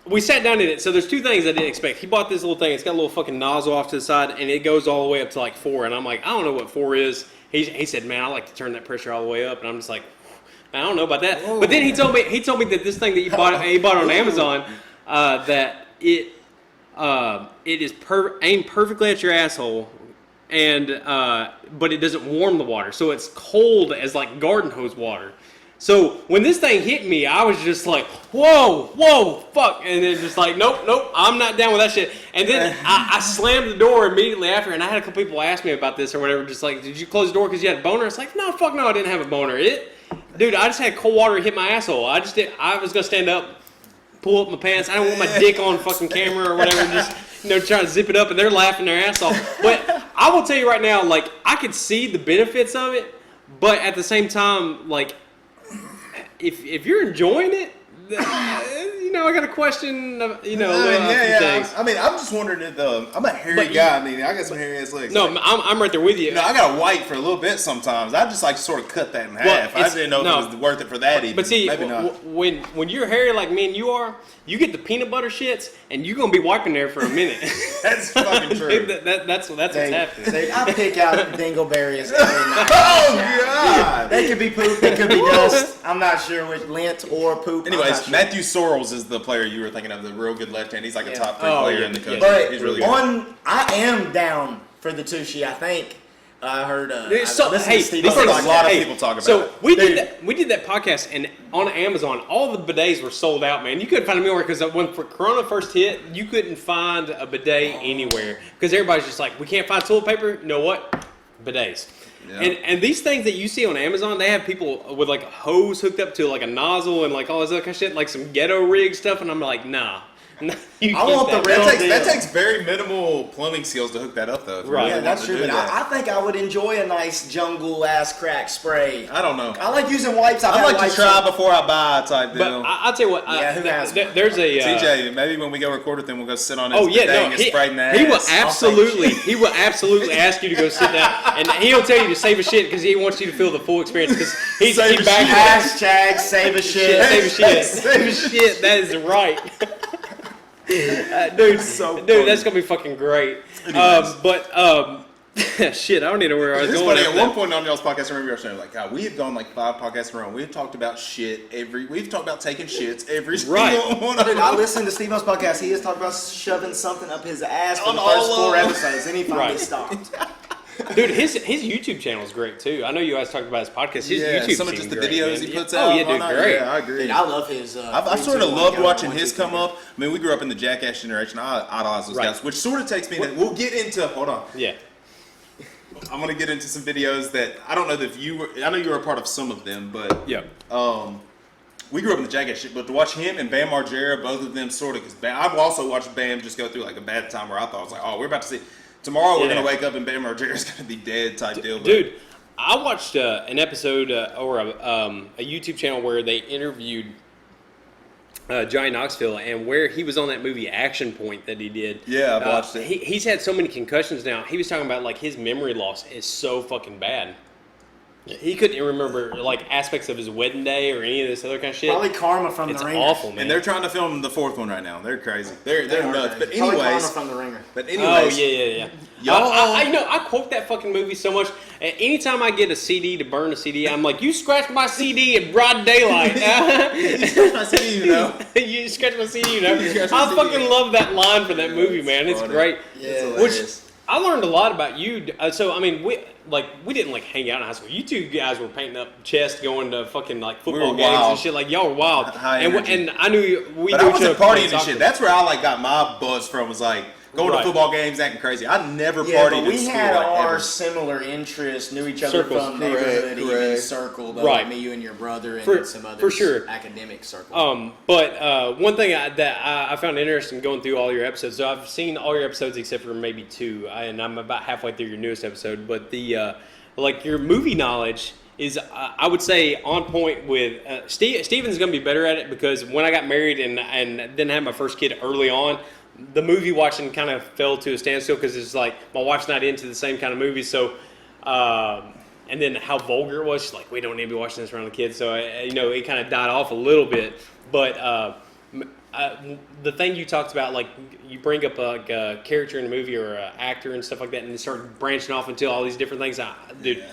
we sat down in it. So there's two things I didn't expect. He bought this little thing. It's got a little fucking nozzle off to the side, and it goes all the way up to 4. And I'm like, I don't know what 4 is. he said, man, I like to turn that pressure all the way up, and I'm just like, I don't know about that. Whoa. But then he told me that this thing that he bought on Amazon, that it is aimed perfectly at your asshole, and but it doesn't warm the water, so it's cold as like garden hose water. So when this thing hit me, I was just like, whoa, fuck. And then just like, nope, I'm not down with that shit. And then I slammed the door immediately after, and I had a couple people ask me about this or whatever, just like, did you close the door because you had a boner? It's like, no, fuck no, I didn't have a boner. Dude, I just had cold water hit my asshole. I was going to stand up, pull up my pants. I don't want my dick on fucking camera or whatever, just, trying to zip it up, and they're laughing their ass off. But I will tell you right now, like, I could see the benefits of it, but at the same time, like, if you're enjoying it, I got a question. Things. I mean, I'm just wondering if I'm a hairy guy. I mean, I got some hairy ass legs. No, I'm right there with you. I got a white for a little bit sometimes. I just like to sort of cut that in half. I didn't know if it was worth it for that even. But see, maybe not. When you're hairy like me and you are, you get the peanut butter shits, and you're gonna be wiping there for a minute. That's fucking true. That's what's happening. I pick out dingleberries every night. Oh God! They could be poop, they could be dust. I'm not sure which lint or poop. Anyways, sure. Matthew Sorrells is the player you were thinking of, the real good left hand. He's like a top 3 player in the country. But he's really good. I am down for the Tushy. I think I heard. I've heard a lot of people talk about it. So we did that podcast, and on Amazon, all the bidets were sold out, man. You couldn't find them anywhere because when Corona first hit, you couldn't find a bidet anywhere because everybody's just like, we can't find toilet paper. You know what? Bidets. Yeah. And these things that you see on Amazon, they have people with like a hose hooked up to like a nozzle and like all this other kind of shit, like some ghetto rig stuff, and I'm like, nah. I want the real deal. That takes very minimal plumbing skills to hook that up, though. Right. Yeah, that's true. But I think I would enjoy a nice jungle ass crack spray. I don't know. I like using wipes. I like to try before I buy type deal. But I'll tell you what. There's a TJ. Maybe when we go record with him, we'll go sit on his and spray in the ass. He will absolutely ask you to go sit down, and he'll tell you to save a shit because he wants you to feel the full experience. Because he hashtag save a shit. Save a shit. That is right. Dude, that's gonna be fucking great. Shit, I don't even know where I was going. Funny, at one point on y'all's podcast, I remember you were saying, like, God, we have gone like 5 podcasts in a row. We've talked about shit we've talked about taking shits every single one of them. I listened to Steve-O's podcast. He has talked about shoving something up his ass for the first 4 episodes, and he finally stopped. Dude, his YouTube channel is great too. I know you guys talked about his podcast. His YouTube some of just the videos he puts out. Oh yeah, dude, great. Yeah, I agree. Dude, I love his. I've sort of loved watching his come up. I mean, we grew up in the Jackass generation. I idolize those guys, which sort of takes me. We'll get into. Hold on. Yeah. I'm gonna get into some videos that I don't know that you were. I know you were a part of some of them, but yeah. We grew up in the Jackass shit, but to watch him and Bam Margera, both of them sort of, because I've also watched Bam just go through like a bad time where I thought, I was like, oh, we're about to see. Tomorrow we're going to wake up and Bam Margera's going to be dead type deal. Dude, I watched an episode or a YouTube channel where they interviewed Johnny Knoxville and where he was on that movie Action Point that he did. Yeah, I've watched it. He's had so many concussions now. He was talking about like his memory loss is so fucking bad. He couldn't even remember like aspects of his wedding day or any of this other kind of shit. Probably karma from it's the Ringer. Awful, man. And they're trying to film the 4th one right now. They're crazy. They're nuts. Crazy. But Probably karma anyways, from the Ringer. Oh yeah. I quote that fucking movie so much. Anytime I get a CD to burn a CD, I'm like, you scratched my CD in broad daylight. You scratched my CD, you know. You scratched my CD, you know. I fucking love that line for that movie, man. It's great. Yeah. Which I learned a lot about you. So I mean, we didn't like hang out in high school. You two guys were painting up chests, going to fucking like football games wild. and shit. Like y'all were wild. And I knew we. But I wasn't partying and shit. That's where I like got my buzz from. Was like going to football games, acting crazy. I never partied but in school. We had our ever. similar interests, knew each other Circles. from neighborhood, even circle, though, Right. me, you, and your brother, and some other for sure. academic circle. But one thing that I found interesting going through all your episodes, so I've seen all your episodes except for maybe 2, and I'm about halfway through your newest episode, but the like your movie knowledge is, I would say, on point with Steven's going to be better at it because when I got married and then had my first kid early on, the movie watching kind of fell to a standstill because it's like my wife's not into the same kind of movies. So, and then how vulgar it was. She's like, we don't need to be watching this around the kids. So, it kind of died off a little bit. But the thing you talked about, like you bring up like a character in a movie or an actor and stuff like that, and they start branching off into all these different things. Dude,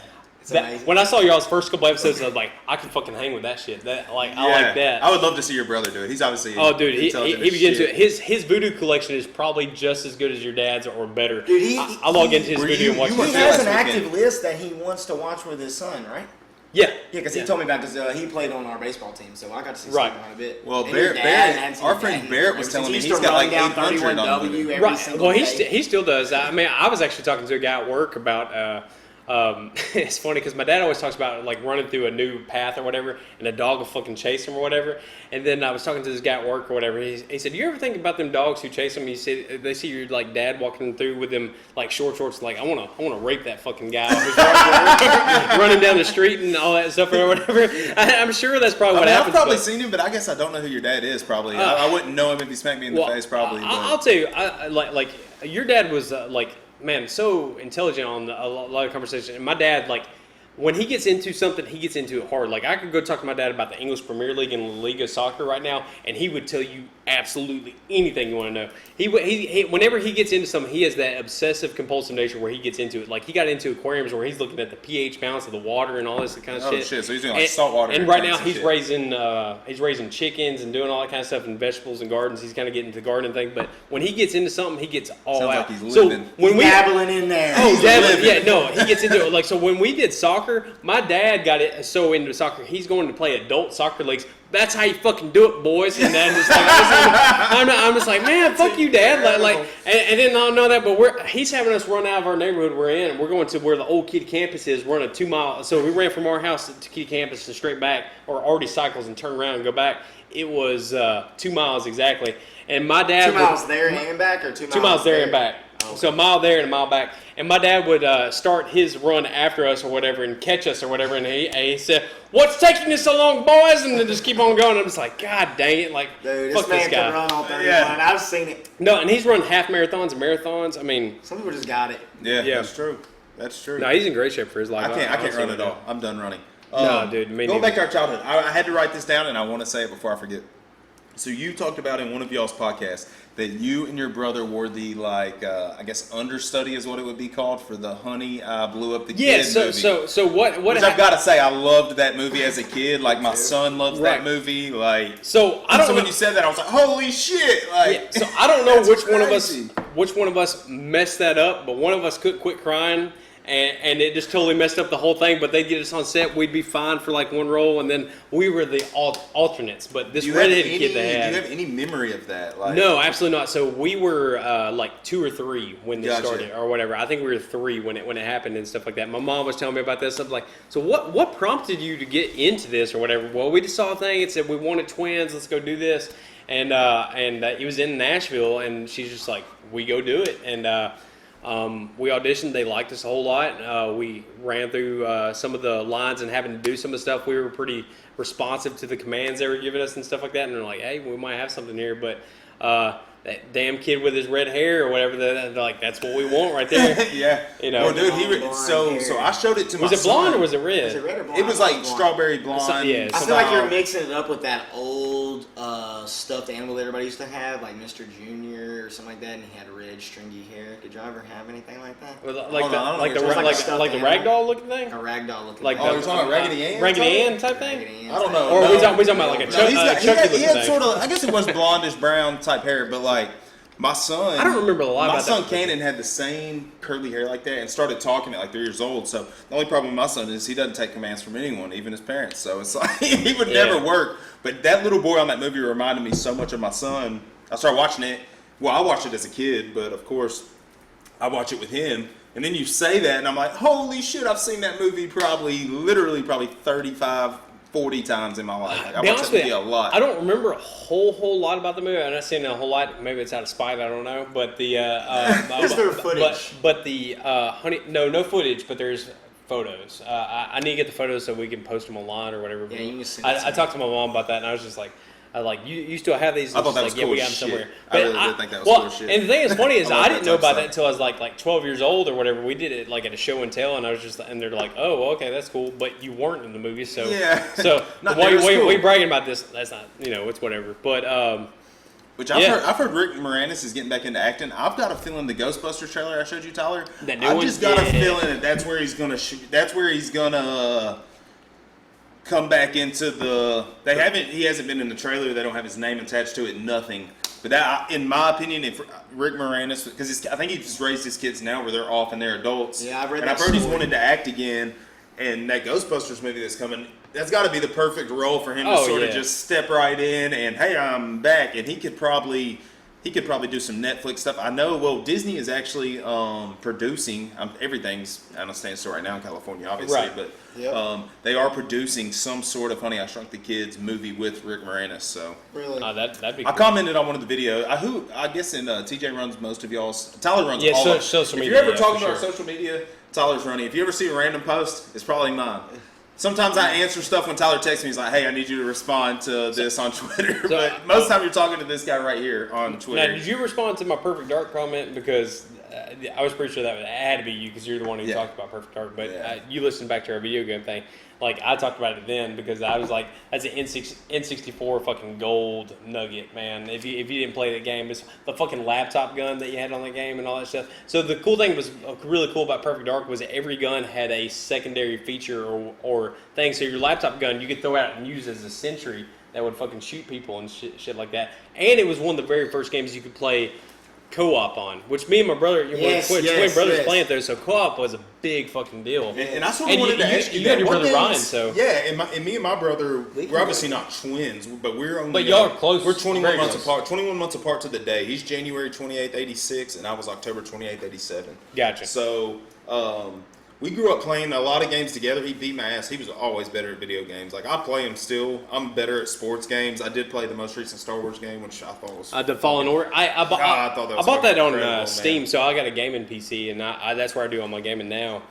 amazing. When I saw y'all's first couple episodes, I was like, I can fucking hang with that shit. I like that. I would love to see your brother do it. He's obviously He intelligent as begins to shit. it. His voodoo collection is probably just as good as your dad's or better. Dude, I log into his voodoo and watch you He were it. there has last an active weekend. list that he wants to watch with his son, right? Yeah. Yeah, because he told me about because he played on our baseball team, so I got to see Right. something a bit. Well, And your Barrett, dad, I hadn't seen our your friend dad Barrett ever was since telling he me used he's to got run like down 800 on 31W voodoo. every Right. single Well, day. he still does. I mean, I was actually talking to a guy at work about. It's funny because my dad always talks about like running through a new path or whatever, and a dog will fucking chase him or whatever. And then I was talking to this guy at work or whatever. He said, "You ever think about them dogs who chase them? He said they see your like dad walking through with them like short shorts. Like I want to rape that fucking guy who's running down the street and all that stuff or whatever." I'm sure that's probably what I've happens. probably but- seen him, but I guess I don't know who your dad is. Probably, I wouldn't know him if he smacked me in the face. Probably, but. I'll tell you, like your dad was man, so intelligent on a lot of conversation. And my dad, like, when he gets into something, he gets into it hard. Like, I could go talk to my dad about the English Premier League and La Liga soccer right now, and he would tell you absolutely anything you want to know. He whenever he gets into something, he has that obsessive compulsive nature where he gets into it. Like, he got into aquariums where he's looking at the pH balance of the water and all this kind of Oh, shit. shit, so he's doing, like, saltwater And right now tanks and he's shit. raising chickens and doing all that kind of stuff and vegetables and gardens. He's kind of getting into the gardening thing. But when he gets into something, he gets all Sounds out. like he's So living. when we dabbling in there. Oh, dabbling. living. Yeah, no, he gets into it. Like, so when we did soccer, my dad got it so into soccer, he's going to play adult soccer leagues. That's how you fucking do it, boys. And then just like, I'm just like, man, fuck you, Dad. Like, and then I know that, but he's having us run out of our neighborhood we're in, and we're going to where the old Kitty campus is, run a 2 mile. So we ran from our house to Kitty campus and straight back, or already cycles and turn around and go back. It was 2 miles exactly. And my dad 2 miles there and back, or 2 miles 2 miles there and back. Oh. So a mile there and a mile back. And my dad would start his run after us or whatever and catch us or whatever. And he said, "What's taking you so long, boys?" And then just keep on going. I'm just like, God dang it. Like, Dude, fuck this man this guy. can run all 31. Yeah. I've seen it. No, and he's run half marathons and marathons. I mean, Some people just got it. Yeah, Yeah. that's true. That's true. no, he's in great shape for his life. I can't honestly run at don't. all. I'm done running. No, dude, me Going neither. back to our childhood, I had to write this down, and I want to say it before I forget. So you talked about in one of y'all's podcasts that you and your brother wore the I guess understudy is what it would be called for the Honey I Blew Up the Yeah, Kid movie. so what Which I've got to say, I loved that movie as a kid. Like my son loves Right. that movie. Like So I don't so know. when you said that, I was like, holy shit! Like Yeah, so I don't know that's which crazy. one of us messed that up, but one of us couldn't quit crying, and it just totally messed up the whole thing. But they'd get us on set, we'd be fine for like one role, and then we were the alternates. But this Do you have redheaded any? kid they Do had. you have any memory of that? Like No, absolutely not. So we were like 2 or 3 when this Gotcha. started, or whatever. I think we were 3 when it happened and stuff like that. My mom was telling me about this. I'm like, so what prompted you to get into this or whatever? Well, we just saw a thing. It said we wanted twins. Let's go do this, and it was in Nashville, and she's just like, we go do it, and we auditioned. They liked us a whole lot. We ran through some of the lines and having to do some of the stuff. We were pretty responsive to the commands they were giving us and stuff like that. And they're like, hey, we might have something here. But that damn kid with his red hair or whatever, they're like, that's what we want right there. yeah. You know. Well, dude, Blonde so hair. I showed it to my Was it blonde son. or was it red? Is it red or blonde? It was like Blonde. strawberry blonde. Yeah, I feel like somehow. you're mixing it up with that old stuffed animal that everybody used to have, like Mr. Junior or something like that, and he had red stringy hair. Did y'all ever have anything like that? Like Hold on, I don't know what you're talking the about. ragdoll looking thing? A ragdoll looking Like Oh, you're talking about Raggedy Ann? Raggedy Ann type Raggedy thing? Ann I don't type. know. Or No. we talking about like a No, Chucky he looking had thing? sort of. I guess it was blondish brown type hair, but like my son. I don't remember a lot My about son that. Cannon had the same curly hair like that and started talking at like 3 years old. So the only problem with my son is he doesn't take commands from anyone, even his parents. So it's like he would Yeah. never work. But that little boy on that movie reminded me so much of my son. I started watching it. Well, I watched it as a kid, but of course I watch it with him. And then you say that, and I'm like, holy shit! I've seen that movie literally 35, 40 times in my life. Like, I Be watched honest that with movie you, a lot. I don't remember a whole lot about the movie. I'm not saying a whole lot. Maybe it's out of spite. I don't know. But the Is there footage? But the no footage. But there's photos. I need to get the photos so we can post them online or whatever. Yeah, you can send it to I me. talked to my mom about that, and I was just like. You still have these? I thought She's that like, was yeah, cool we as got them shit. somewhere. I really But did think that was cool as shit. And the thing is funny is I love I that didn't know type of about stuff. that until I was like 12 years old or whatever. We did it like at a show and tell, and I was just and they're like, oh, well, okay, that's cool, but you weren't in the movie, so Yeah. So Not why near as cool. we bragging about this? That's not it's whatever. But Which I've heard Rick Moranis is getting back into acting. I've got a feeling the Ghostbusters trailer I showed you, Tyler. I've just got a feeling that that's where he's gonna shoot. That's where he's gonna come back into the. He hasn't been in the trailer. They don't have his name attached to it. Nothing. But that, in my opinion, if Rick Moranis, because I think he's just raised his kids now where they're off and they're adults. Yeah, I've read and that I've heard he's story. wanted to act again. And that Ghostbusters movie that's coming, that's got to be the perfect role for him to sort of just step right in and, hey, I'm back. And he could probably do some Netflix stuff. I know, well, Disney is actually producing, everything's at a standstill right now in California, obviously. Right. But Yep. they are producing some sort of Honey, I Shrunk the Kids movie with Rick Moranis. So Really? That'd be I cool. commented on one of the videos. I guess TJ runs most of y'all's. Tyler runs all of social If media. you're ever yeah, talking for about sure. social media, Tyler's running. If you ever see a random post, it's probably mine. Sometimes I answer stuff when Tyler texts me. He's like, "Hey, I need you to respond to this on Twitter." But most of the time, you're talking to this guy right here on Twitter. Now, did you respond to my Perfect Dark comment? Because I was pretty sure that had to be you because you're the one who talked about Perfect Dark. But you listened back to our video game thing. Like, I talked about it then because I was like, that's an N64 fucking gold nugget, man. If you didn't play that game, it's the fucking laptop gun that you had on the game and all that stuff. So the cool thing was really cool about Perfect Dark was every gun had a secondary feature or thing. So your laptop gun you could throw out and use as a sentry that would fucking shoot people and shit like that. And it was one of the very first games you could play co-op on, which me and my brother, twin brothers playing through, so co-op was a big fucking deal. And I sort of wanted to ask you had that. your What brother games- Ryan, so yeah, and me and my brother, we're obviously not twins, but we're only. But y'all are close. We're 21 Very months close. apart. 21 months apart to the day. He's January 28th, 86, and I was October 28th, 87. Gotcha. So we grew up playing a lot of games together. He beat my ass. He was always better at video games. Like, I play him still. I'm better at sports games. I did play the most recent Star Wars game, which I thought was The Fallen Order. I bought that on incredible, Steam, man. so I got a gaming PC, and that's where I do all my gaming now.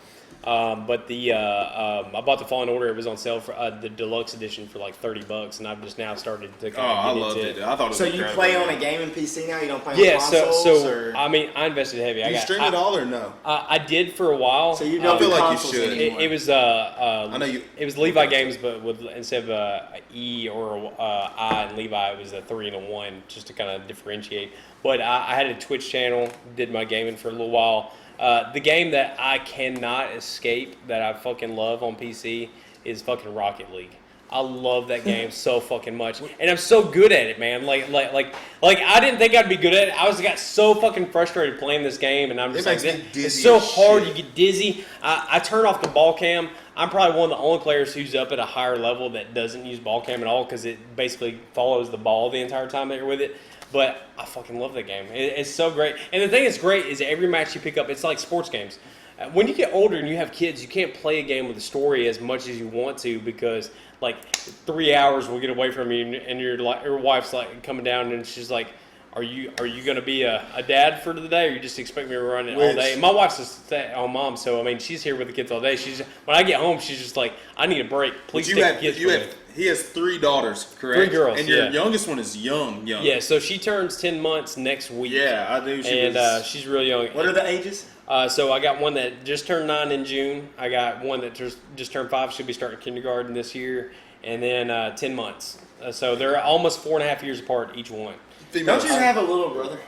But I bought the Fallen Order. It was on sale for the deluxe edition for like $30, and I've just now started to kind I of get loved into it. I thought it was So you incredible. play on a gaming PC now? You don't play on Yeah, consoles? or? I mean, I invested heavy. Do you stream it all or no? I did for a while. So you I don't feel do like you consoles should. anymore? It was I know you. It was Levi Games, but with instead of a E or I and Levi, it was a 3 and a 1, just to kind of differentiate. But I had a Twitch channel, did my gaming for a little while. The game that I cannot escape that I fucking love on PC is fucking Rocket League. I love that game so fucking much, and I'm so good at it, man. Like I didn't think I'd be good at it. I got so fucking frustrated playing this game, and I'm just It makes like, me dizzy it's so as hard. shit. You get dizzy. I turn off the ball cam. I'm probably one of the only players who's up at a higher level that doesn't use ball cam at all because it basically follows the ball the entire time that you're with it. But I fucking love that game. It's so great. And the thing that's great is every match you pick up, it's like sports games. When you get older and you have kids, you can't play a game with a story as much as you want to because like 3 hours will get away from you and your wife's like coming down and she's like, Are you going to be a dad for the day, or you just expect me to run it all day? And my wife's a stay-at-home mom, so I mean, she's here with the kids all day. When I get home, she's just like, I need a break. Please take the kids. He has 3 daughters, correct? 3 girls, and your youngest one is young. Yeah, so she turns 10 months next week. Yeah, I knew she was. She's real young. What are the ages? So I got one that just turned 9 in June. I got one that just turned 5. She'll be starting kindergarten this year, and then 10 months. So they're almost 4.5 years apart each one. Don't you have a little brother?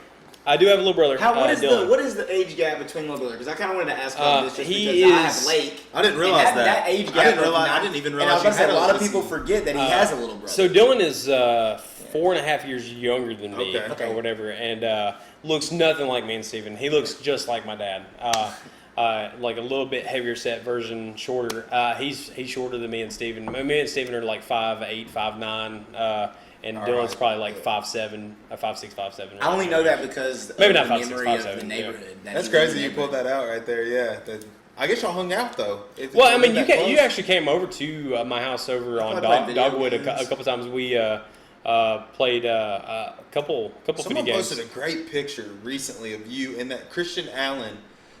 I do have a little brother. Dylan. What is the age gap between little brother? Because I kind of wanted to ask about this just he because I have is- Lake. I didn't realize and that age gap. I didn't even realize. And I was you gonna say, had a lot of listen. people forget that he has a little brother. So Dylan is 4.5 years younger than me, Okay. or whatever, and looks nothing like me and Steven. He looks just like my dad. Like a little bit heavier set version, shorter. He's shorter than me and Steven. Me and Steven are like 5'8", 5'9", and Dylan's probably like 5'7", 5'6", 5'7". I only know that because Maybe of not the 5'6", memory 5'7", of the yeah. neighborhood. That's crazy. You pulled that out right there. Yeah. I guess y'all hung out though. Well, I mean, you actually came over to my house over on played video Dogwood a games. couple times. We played a couple Someone video games. posted a great picture recently of you and that Christian Allen.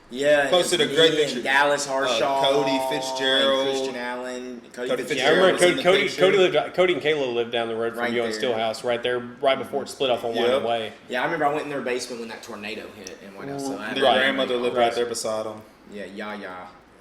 Yeah, Posted a me great and picture. Dallas Harshaw, Cody Fitzgerald, and Christian Allen, Cody Yeah, I Fitzgerald. remember was in the picture. Cody and Kayla lived down the road from Right you on there. Stillhouse, right there, right before it split off on Winding Way. Yeah, I remember I went in their basement when that tornado hit and went out. So I Their Right. grandmother lived right there beside them. Yeah. Yeah,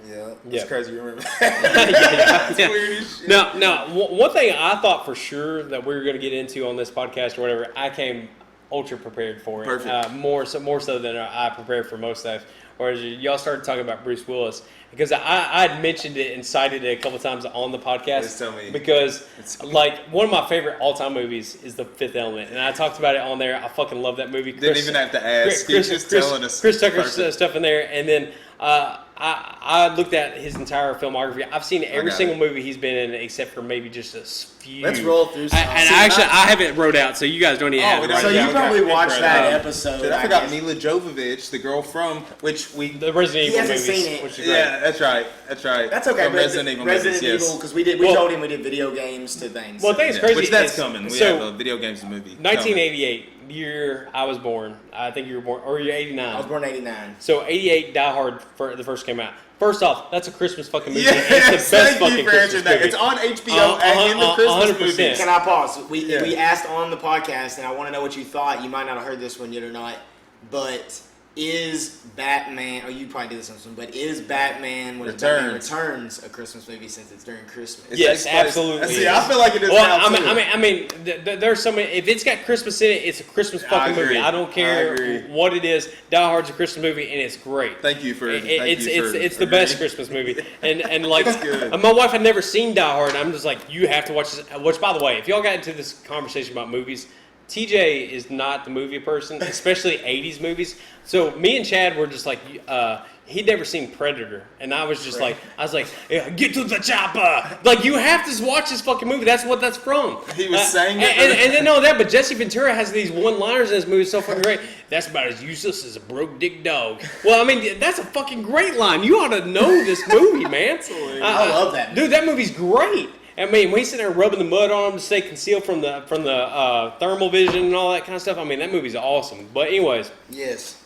it's Yeah. crazy. You remember? Yeah. Weird as shit. Now, one thing I thought for sure that we were going to get into on this podcast or whatever, I came ultra prepared for it. Perfect. More so than I prepared for most stuff. Whereas y'all started talking about Bruce Willis because I had mentioned it and cited it a couple times on the podcast. Please tell me. Because like one of my favorite all-time movies is The Fifth Element, and I talked about it on there. I fucking love that movie. Didn't even have to ask. He's just telling us. Chris Tucker's Perfect. stuff in there, and then I looked at his entire filmography. I've seen every single movie he's been in except for maybe just a few. Let's roll through some. I have it wrote out, so you guys don't even have it. So you probably watched that episode. Dude, I forgot Mila Jovovich, the girl from the Resident Evil movies. Seen it. Which is great. Yeah, that's right. That's okay. From Resident Evil movies, yes. because we told him we did video games to things. Well, I think it's crazy. Which that's coming. We have a video games movie. 1988, year I was born. I think you were born, or you're 89. I was born in 89. So 88, Die Hard, the first came out. First off, that's a Christmas fucking movie. Yes, It's the best thank you fucking for Christmas answering that. movie. It's on HBO and in the Christmas 100%. movies. Can I pause? We asked on the podcast, and I want to know what you thought. You might not have heard this one yet or not, but is Batman? Oh, you probably did this one, but is Batman Batman Returns a Christmas movie since it's during Christmas? Yes, absolutely. See, I feel like it is Well, now too. I mean, there's so many. If it's got Christmas in it, it's a Christmas fucking movie. I don't care what it is. Die Hard's a Christmas movie, and it's great. Thank you for. It's the best Christmas movie, and like good. my wife had never seen Die Hard, and I'm just like, you have to watch this. Which, by the way, if y'all got into this conversation about movies, TJ is not the movie person, especially 80s movies. So me and Chad were just like, he'd never seen Predator, and I was just like, yeah, get to the chopper. Like, you have to watch this fucking movie. That's what that's from. He was saying it. And then know that, but Jesse Ventura has these one-liners in this movie. It's so fucking great. That's about as useless as a broke dick dog. Well, I mean, that's a fucking great line. You ought to know this movie, man. I love that movie. Dude, that movie's great. I mean, when he's sitting there rubbing the mud on him to stay concealed from the thermal vision and all that kind of stuff, I mean, that movie's awesome. But anyways, Yes.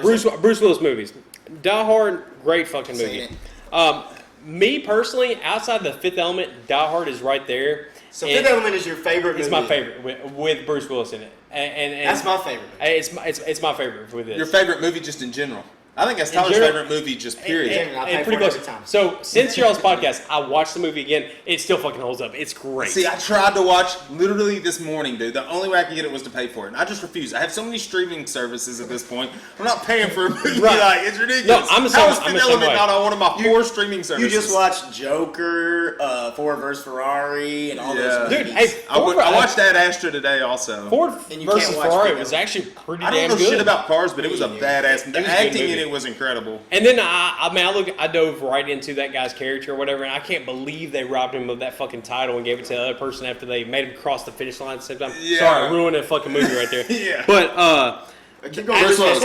Bruce Willis movies. Die Hard, great fucking Seen movie. Me personally, outside the Fifth Element, Die Hard is right there. So Fifth Element is your favorite movie? It's my favorite with Bruce Willis in it. And that's my favorite movie. It's my favorite with this. Your favorite movie just in general? I think that's Tyler's favorite movie, just period. And pretty close. So since y'all's podcast, I watched the movie again. It still fucking holds up. It's great. See, I tried to watch literally this morning, dude. The only way I could get it was to pay for it, and I just refused. I have so many streaming services at this point. I'm not paying for a movie. Right. Like, it's ridiculous. No, I'm the same- How is I'm Fifth the same Element way. not on one of my 4 streaming services? You just watched Joker, Ford vs. Ferrari, and all those Dude, movies. hey, I watched Ad Astra today also. Ford And you versus can't watch Ferrari Fifth was Element. actually pretty I don't damn know good. shit about cars, but it was a Me badass. It The was a good acting in movie. it was incredible. And then I dove right into that guy's character or whatever, and I can't believe they robbed him of that fucking title and gave it to the other person after they made him cross the finish line at the same time. Yeah. Sorry, I ruined that fucking movie right there. Yeah. But Keep going. Bruce Willis.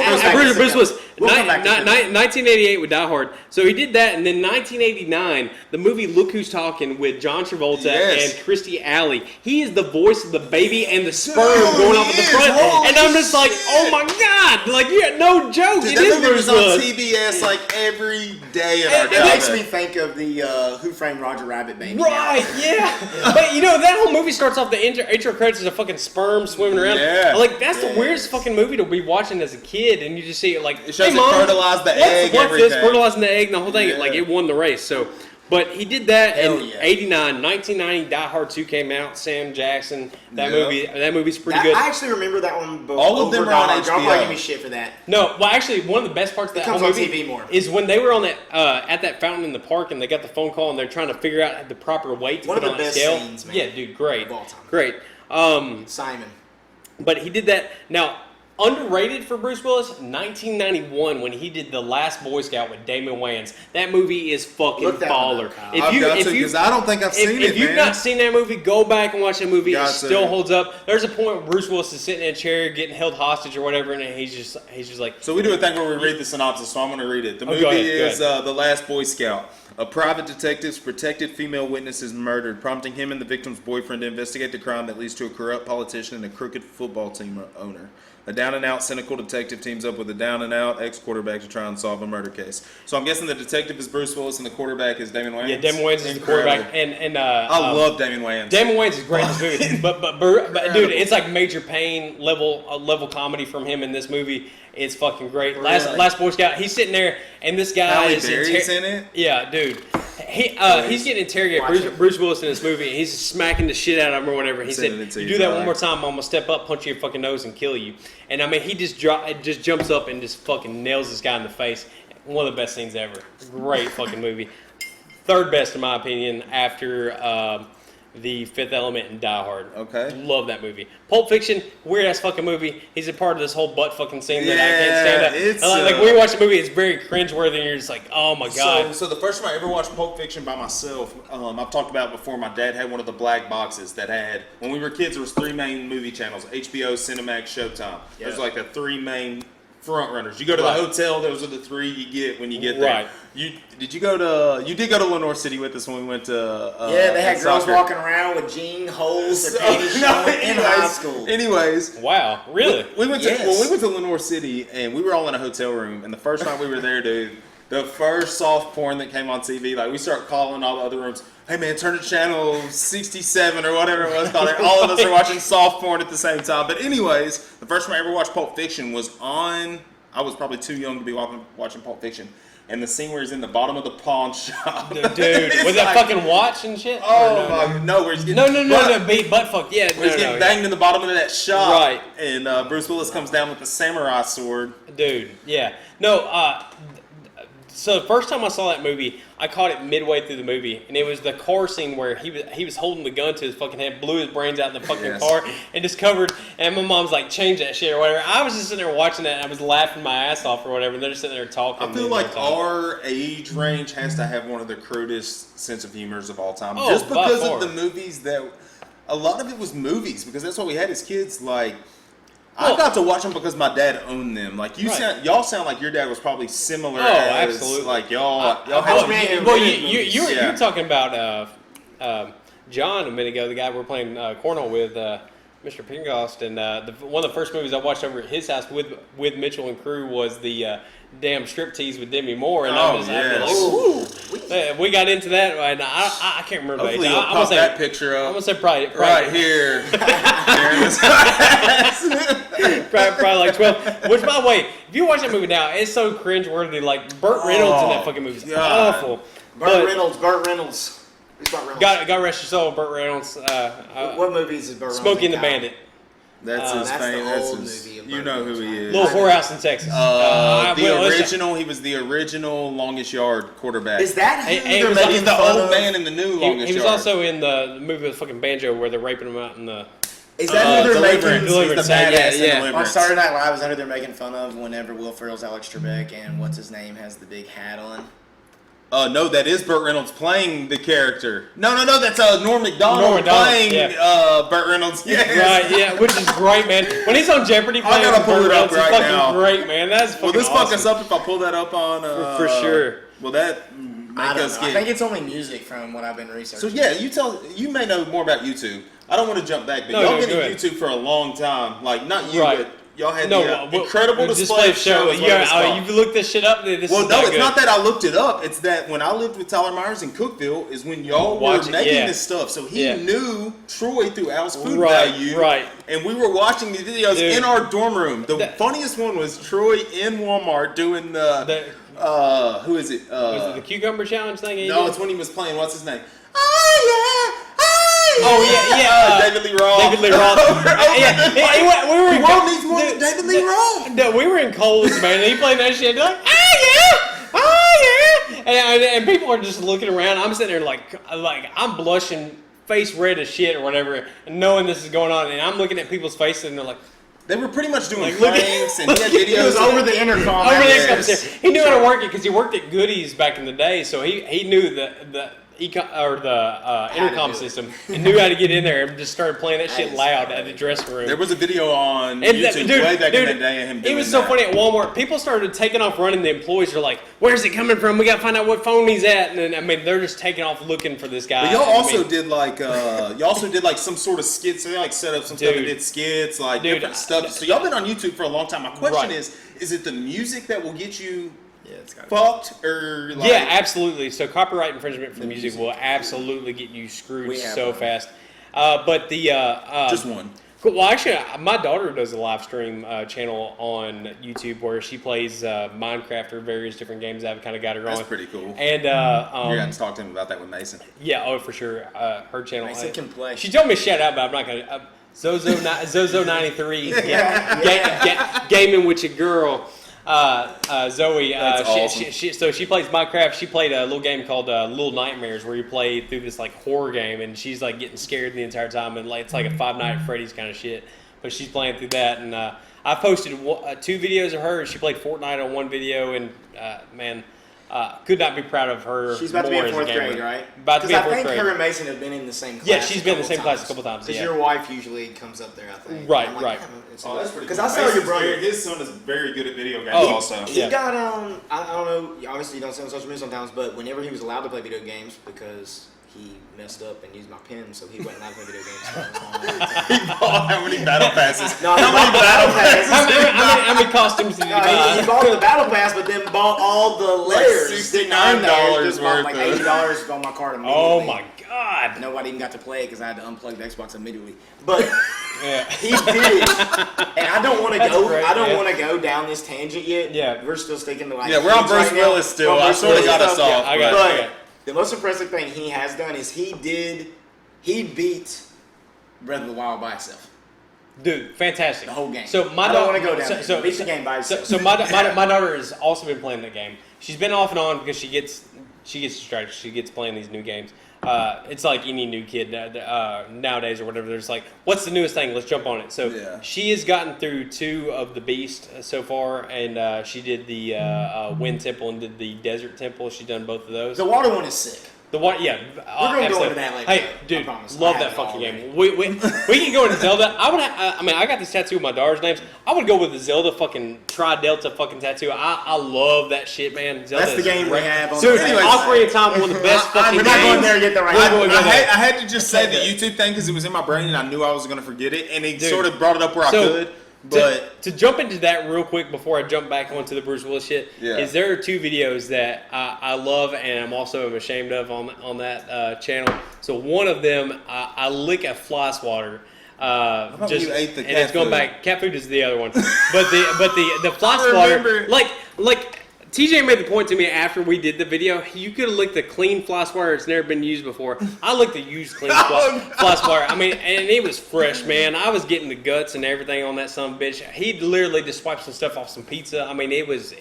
Bruce Willis. We'll come back to that. 1988 with Die Hard. So he did that, and then 1989, the movie Look Who's Talking with John Travolta Yes. and Christy Alley. He is the voice of the baby and the sperm Dude, going off he at the is. front, Holy and I'm just like, oh shit. my god, like yeah, no joke, Dude, it that is movie Bruce was on Willis. TBS like every day in our It makes childhood. me think of the Who Framed Roger Rabbit baby. Right, yeah. But you know, that whole movie starts off, the intro credits is a fucking sperm swimming around. Yeah. Like, that's the weirdest fucking movie to be watching as a kid, and you just see it like, It shows hey, it Mom, fertilized the egg, what's this? everything. Fertilizing the egg and the whole thing. Yeah. Like, it won the race. So, but he did that Hell in yeah. 89. 1990, Die Hard 2 came out. Sam Jackson. That Yeah. movie's pretty good. I actually remember that one. All of them over are on Die Hard. Y'all probably HBO. give me shit for that. No, well, actually, one of the best parts of that comes whole on movie TV more. is when they were on that at that fountain in the park, and they got the phone call, and they're trying to figure out the proper weight to One put of on the that best scale. scenes, man. Yeah, dude, great, Of all time. great. Simon. But he did that. Now, underrated for Bruce Willis, 1991 when he did The Last Boy Scout with Damon Wayans. That movie is fucking Look that one baller. up, Kyle. I've got to, because I don't think I've seen if it, you've man. not seen that movie, go back and watch that movie. Got It still to. holds up. There's a point where Bruce Willis is sitting in a chair getting held hostage or whatever, and he's just like. So we do a thing where we read the synopsis, so I'm going to read it. The movie go ahead, is go ahead. The Last Boy Scout. A private detective's protected female witness is murdered, prompting him and the victim's boyfriend to investigate the crime that leads to a corrupt politician and a crooked football team owner. A down-and-out cynical detective teams up with a down-and-out ex-quarterback to try and solve a murder case. So I'm guessing the detective is Bruce Willis and the quarterback is Damon Wayans? Yeah, Damon Wayans is the quarterback. And I love Damon Wayans. Damon Wayans is great in this movie. but dude, it's like Major Payne level comedy from him in this movie. It's fucking great. Last Boy Scout, he's sitting there, and this guy Halle is Berry's in it? Yeah, dude. He's getting interrogated. Bruce Willis in this movie, and he's smacking the shit out of him or whatever. He said, "You do that one more time, I'm gonna step up, punch you in your fucking nose, and kill you." And I mean, he just jumps up and just fucking nails this guy in the face. One of the best scenes ever. Great fucking movie. Third best in my opinion after The Fifth Element and Die Hard. Okay. Love that movie. Pulp Fiction, weird ass fucking movie. He's a part of this whole butt fucking scene that I can't stand up. It's like when you watch the movie, it's very cringeworthy, and you're just like, oh my god. So the first time I ever watched Pulp Fiction by myself, I've talked about it before. My dad had one of the black boxes that had, when we were kids, there was 3 main movie channels: HBO, Cinemax, Showtime. Yeah. There's like the 3 main front runners. You go to the hotel; those are the 3 you get when you get there. Right. You did go to Lenore City with us when we went to? They had girls soccer. walking around with jean holes, their panties showing in high school. Anyways, Wow, really? we went to Lenore City and we were all in a hotel room. And the first time we were there, dude, the first soft porn that came on TV, like we start calling all the other rooms. Hey man, turn to channel 67 or whatever it was called. All of us are watching soft porn at the same time. But anyways, the first time I ever watched Pulp Fiction was on. I was probably too young to be watching Pulp Fiction. And the scene where he's in the bottom of the pawn shop. Dude, with that fucking watch and shit? Oh my, no, where he's getting butt fuck, yeah. where he's getting banged in the bottom of that shop. Right. And Bruce Willis comes down with the samurai sword. Dude, yeah. No, so the first time I saw that movie, I caught it midway through the movie, and it was the car scene where he was holding the gun to his fucking head, blew his brains out in the fucking car, and just covered. And my mom's like, "Change that shit" or whatever. I was just sitting there watching that, and I was laughing my ass off or whatever. And they're just sitting there talking. I feel like our age range has to have one of the crudest sense of humors of all time, Oh, just because by of the far. movies that. A lot of it was movies because that's what we had as kids. Like. I got to watch them because my dad owned them. Like y'all sound like your dad was probably similar. Oh, as, absolutely. Like y'all had you were talking about John a minute ago, the guy we were playing cornhole with, Mr. Pingost, and one of the first movies I watched over at his house with Mitchell and crew was the damn striptease with Demi Moore, and we got into that, and I can't remember. Hopefully the age. you'll I'm pop gonna say, that picture up. I'm gonna say probably right here. probably like 12. Which, by the way, if you watch that movie now, it's so cringe-worthy. Like Burt Reynolds in that fucking movie is awful. Burt Reynolds. Who's Burt Reynolds? God rest your soul, Burt Reynolds. What movies is Burt Reynolds? Smokey and the in, Kyle? Bandit. That's his that's fame. the That's old his. movie of You Burt know who he Reynolds. is. Little whorehouse in Texas. He was the original Longest Yard quarterback. Is that who Hey, they're was making He's the fun old of? man in the new Longest Yard. He was also in the movie with fucking Banjo where they're raping him out in the... Is that who they're making? Deliverance. He's the badass in Yeah. On Deliverance. Saturday Night Live, is that who they're making fun of whenever Will Ferrell's Alex Trebek and what's his name has the big hat on? No, that is Burt Reynolds playing the character. No, that's Norm Macdonald playing Burt Reynolds. Yes. Right, yeah, which is great, man. When he's on Jeopardy playing gotta pull Burt it up Reynolds, right it's fucking now. great, man. That's fucking Will this awesome. fuck us up if I pull that up on? For sure. Will that make I don't us know. I get? think it's only music from what I've been researching. So yeah, you may know more about YouTube. I don't want to jump back, but No, y'all no, been go on ahead. YouTube for a long time. Like not you, Right. but y'all had No, the incredible display of show. is what it was called. You've looked this shit up. This Well, is no, not it's good. not that I looked it up. It's that when I lived with Tyler Myers in Cookville is when y'all were making this stuff. So he knew Troy through Al's Food Value. Right. And we were watching these videos in our dorm room. The funniest one was Troy in Walmart doing who is it? Was it the cucumber challenge thing? No, it's when he was playing. What's his name? Oh yeah. Oh yeah. David Lee Roth. David Lee Roth. We were The in world needs more than David Lee Roth. No, we were in Coles, man. And he played that shit. They're like, oh yeah. And people are just looking around. I'm sitting there like I'm blushing, face red as shit or whatever, and knowing this is going on. And I'm looking at people's faces, and they're like, They were pretty much doing Like, look at- pranks and he had videos. It was over the intercom. over Yes. the He knew how to work it because he worked at Goodies back in the day, so he knew the intercom system and knew how to get in there and just started playing that shit loud at the dressing room. There was a video on YouTube way back in the day of him doing It was so funny at Walmart. People started taking off running. The employees are like, "Where's it coming from? We got to find out what phone he's at." And then, I mean, they're just taking off looking for this guy. But y'all also did like some sort of skits. So they like set up some stuff and did skits, like different stuff. So y'all been on YouTube for a long time. My question is it the music that will get you fucked or like? Yeah, absolutely. So copyright infringement for music will absolutely get you screwed so fast. But the just one. Well, actually, my daughter does a live stream channel on YouTube where she plays Minecraft or various different games. I've kind of got her on. That's pretty cool. And you're going to talk to him about that with Mason. Yeah, for sure. Her channel. Mason can play. She told me to shout out, but I'm not going to. Zozo93, gaming with your girl. Zoe, awesome. she plays Minecraft. She played a little game called Little Nightmares, where you play through this like horror game, and she's like getting scared the entire time, and like it's like a Five Nights at Freddy's kind of shit. But she's playing through that, and I posted 2 videos of her. She played Fortnite on one video, and could not be proud of her. She's about to be in 4th grade, right? About to be in 4th grade. Because I think her and Mason have been in the same class. Yeah, she's been in the same class a couple times. Because your wife usually comes up there, I think. Right. Oh, that's pretty cool. Because I saw your brother. His son is very good at video games also. He got, I don't know, obviously you don't see on social media sometimes, but whenever he was allowed to play video games, because he messed up and used my pen, so he wasn't allowed to play video games. He bought how many battle passes? No, he bought the battle passes. How many costumes did you buy? He bought the battle pass, but then bought all the layers. $69 worth. Like $80 on my card immediately. Oh my god! Nobody even got to play it because I had to unplug the Xbox immediately. But he did it, and I don't want to go. Great, I don't want to go down this tangent yet. Yeah, we're still sticking to like. Yeah, we're on Bruce Willis still. I sort of got us off. But the most impressive thing he has done is he beat Breath of the Wild by himself. Dude, fantastic. The whole game. So I don't want to go down there. Beat the game by himself. So my daughter has also been playing the game. She's been off and on because she gets distracted. She gets playing these new games. It's like any new kid nowadays or whatever. There's like, what's the newest thing? Let's jump on it. So she has gotten through 2 of the Beast so far, and she did the Wind Temple and did the Desert Temple. She's done both of those. The water one is sick. The one, yeah. We're gonna go into that later. Hey, dude, love that fucking game. We can go into Zelda. I got this tattoo with my daughter's names. I would go with the Zelda fucking Tri-Delta fucking tattoo. I love that shit, man. Zelda That's the game we have on the anyways, Ocarina of Time, one of the best fucking games. We're not going there yet, though, right now. I had to just say the YouTube thing because it was in my brain and I knew I was going to forget it, and he sort of brought it up where I could. But to jump into that real quick before I jump back onto the Bruce Willis shit, is there are 2 videos that I love and I'm also ashamed of on that channel. So one of them, I lick a fly swatter. You ate the cat it's going food? back. Cat food is the other one, but the fly swatter, like TJ made the point to me after we did the video. You could have licked a clean fly swatter. It's never been used before. I licked a used clean fly swatter. I mean, and it was fresh, man. I was getting the guts and everything on that son of a bitch. He literally just swiped some stuff off some pizza. I mean, it was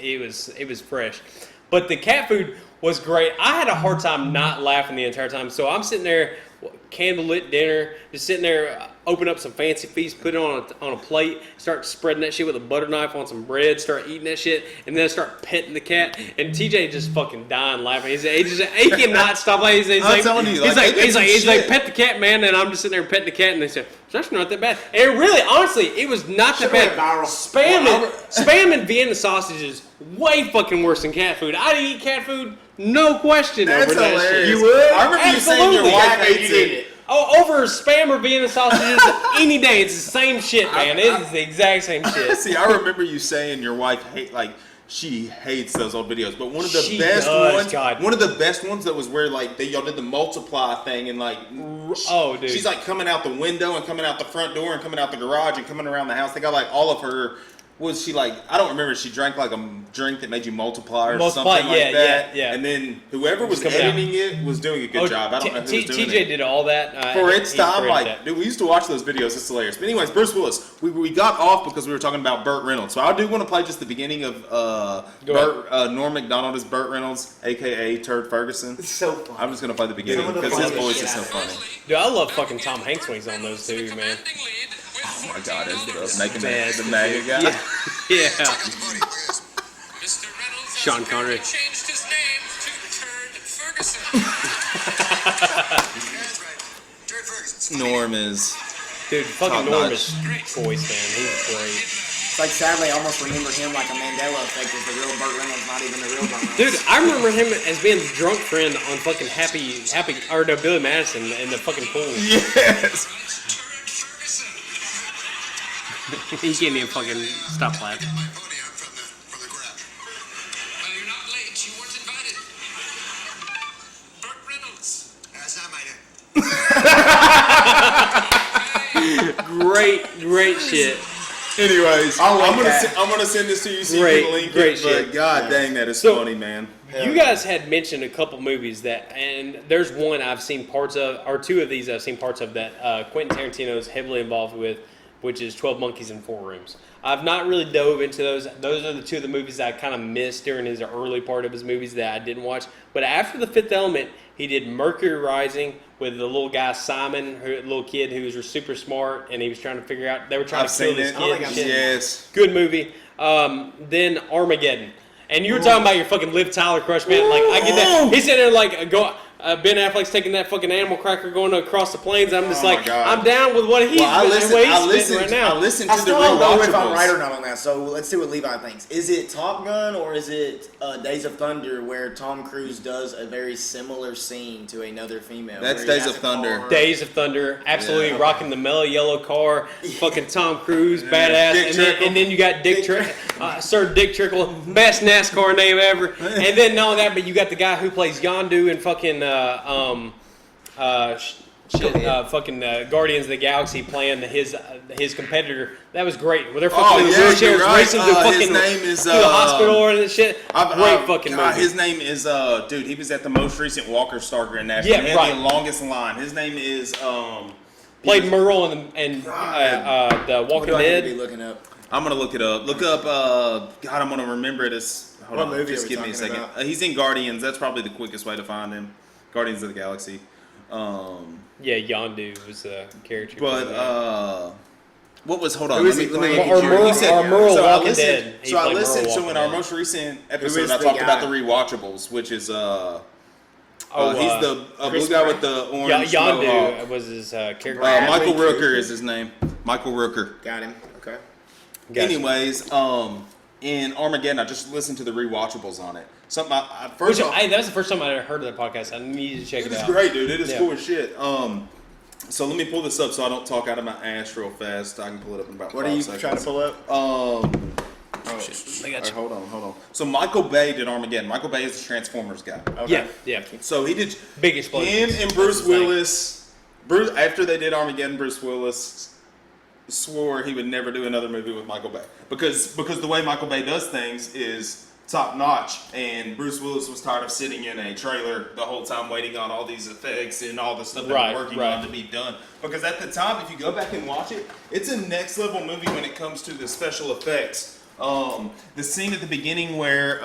fresh. But the cat food was great. I had a hard time not laughing the entire time. So I'm sitting there, candlelit dinner, just sitting there, open up some fancy feast, put it on a plate, start spreading that shit with a butter knife on some bread, start eating that shit, and then start petting the cat. And TJ just fucking dying laughing. He cannot stop laughing. He's like, pet the cat, man. And I'm just sitting there petting the cat, and they said, it's actually not that bad. And really, honestly, it was not that bad. Spam and Vienna sausage is way fucking worse than cat food. I'd eat cat food, no question. That's over that hilarious. shit. You would? I remember you saying your wife hates it. Oh, over Spam or Vienna sausages any day. It's the same shit, man. It is the exact same shit. See, I remember you saying your wife she hates those old videos. But one of the one of the best ones that was where y'all did the multiply thing and dude, she's like coming out the window and coming out the front door and coming out the garage and coming around the house. They got like all of her. Was she like? I don't remember. She drank like a drink that made you multiply or something like that. Yeah. And then whoever was editing it was doing a good job. I don't know who was doing TJ did all that. For its time, dude, we used to watch those videos. It's hilarious. But anyways, Bruce Willis. We got off because we were talking about Burt Reynolds. So I do want to play just the beginning of Norm Macdonald as Burt Reynolds, a.k.a. Turd Ferguson. It's so funny. I'm just going to play the beginning because his voice is so funny. Dude, I love fucking Tom Hanks when he's on those too, man. Oh my God, it's making the MAGA guy. Yeah. Sean Connery. Changed his name to Turd Ferguson. Jerry Ferguson. Norm is. Dude, fucking Top Norm notch. is choice, man. He's great. It's like, sadly, I almost remember him like a Mandela effect as the real Burt Reynolds, not even the real Burt Reynolds. Dude, I remember him as being the drunk friend on fucking or no, Billy Madison in the fucking pool. Yes. He can't even fucking stop laughing. My podium from the garage. Well, you're not late. You weren't invited. Burt Reynolds. That's not my name. Great shit. Anyways, I like I'm gonna send this to you so Great, you can link great it. shit. But god dang, that is So- funny, man. You guys had mentioned a couple movies that, and there's one I've seen parts of, or two of these I've seen parts of that Quentin Tarantino is heavily involved with, which is 12 Monkeys in 4 Rooms. I've not really dove into those. Those are the two of the movies that I kind of missed during his early part of his movies that I didn't watch. But after The Fifth Element, he did Mercury Rising with the little guy Simon, little kid who was super smart, and he was trying to figure out, they were trying I've to kill seen this it. kid. and shit. Yes. Good movie. Then Armageddon. And you were talking about your fucking Liv Tyler crush, man. Like, I get that. He's sitting there like, Ben Affleck's taking that fucking animal cracker going across the plains. I'm just Oh my like, God. I'm down with what he's Well, I spitting right now. listened I to the still don't know if I'm rewatchables. right or not on that, so let's see what Levi thinks. Is it Top Gun or is it Days of Thunder where Tom Cruise does a very similar scene to another female? That's where he Days has of a Thunder. car? Days of Thunder, absolutely Yeah. rocking the mellow yellow car, fucking Tom Cruise, badass, Dick and then you got Dick Sir Dick Trickle, best NASCAR name ever, and then not only that, but you got the guy who plays Yondu in fucking Guardians of the Galaxy playing his competitor. That was great. With their fucking yeah, wheelchairs you're right. racing through His fucking name is, to the hospital and shit. Great fucking God, movie. his name is dude. He was at the most recent Walker Star Grand National. Yeah, he had right. the longest line. His name is Played Merle and the What Walking do I need to be Dead. looking up? I'm gonna look it up. Look up. God, I'm gonna remember it as. Hold What on, movie just are we give me a talking second. about? He's in Guardians. That's probably the quickest way to find him. Guardians of the Galaxy. Yeah, Yondu was the character. But what was? Hold on. Who is let he me look playing? at Or you. Merle- He said- or Merle so I Walking listened- Dead. He So I played listened. Merle So in Walking our Dead. most recent Who episode, is I the talked guy? about the rewatchables, which is he's the blue Chris guy Pratt? with the orange mohawk. Yondu was his character. Michael Bradley Rooker is his name. Michael Rooker. Got him. Okay. Gotcha. Anyways, in Armageddon, I just listened to the rewatchables on it. Something I Which, first off, hey, that's the first time I heard of that podcast. I need to check it it is out. great, dude. It is Yeah. cool as shit. So let me pull this up so I don't talk out of my ass real fast. I can pull it up in about What 5 are you seconds. trying to pull up? Oh, I got alright, you. hold on. So Michael Bay did Armageddon. Michael Bay is the Transformers guy. Okay. Yeah. So he did Big explosion. him and Bruce Willis. After they did Armageddon, Bruce Willis swore he would never do another movie with Michael Bay because the way Michael Bay does things is top notch, and Bruce Willis was tired of sitting in a trailer the whole time waiting on all these effects and all the stuff that Right, we're working right. on to be done. Because at the time, if you go back and watch it, it's a next level movie when it comes to the special effects. The scene at the beginning where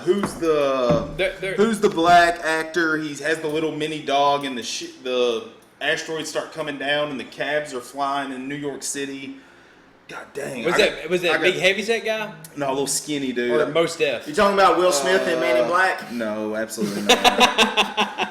who's the black actor? He has the little mini dog, and the asteroids start coming down, and the cabs are flying in New York City. God dang! Was that I big got- heavyset guy No, a little skinny dude. or Most Def? You talking about Will Smith and Man in Black? No, absolutely not.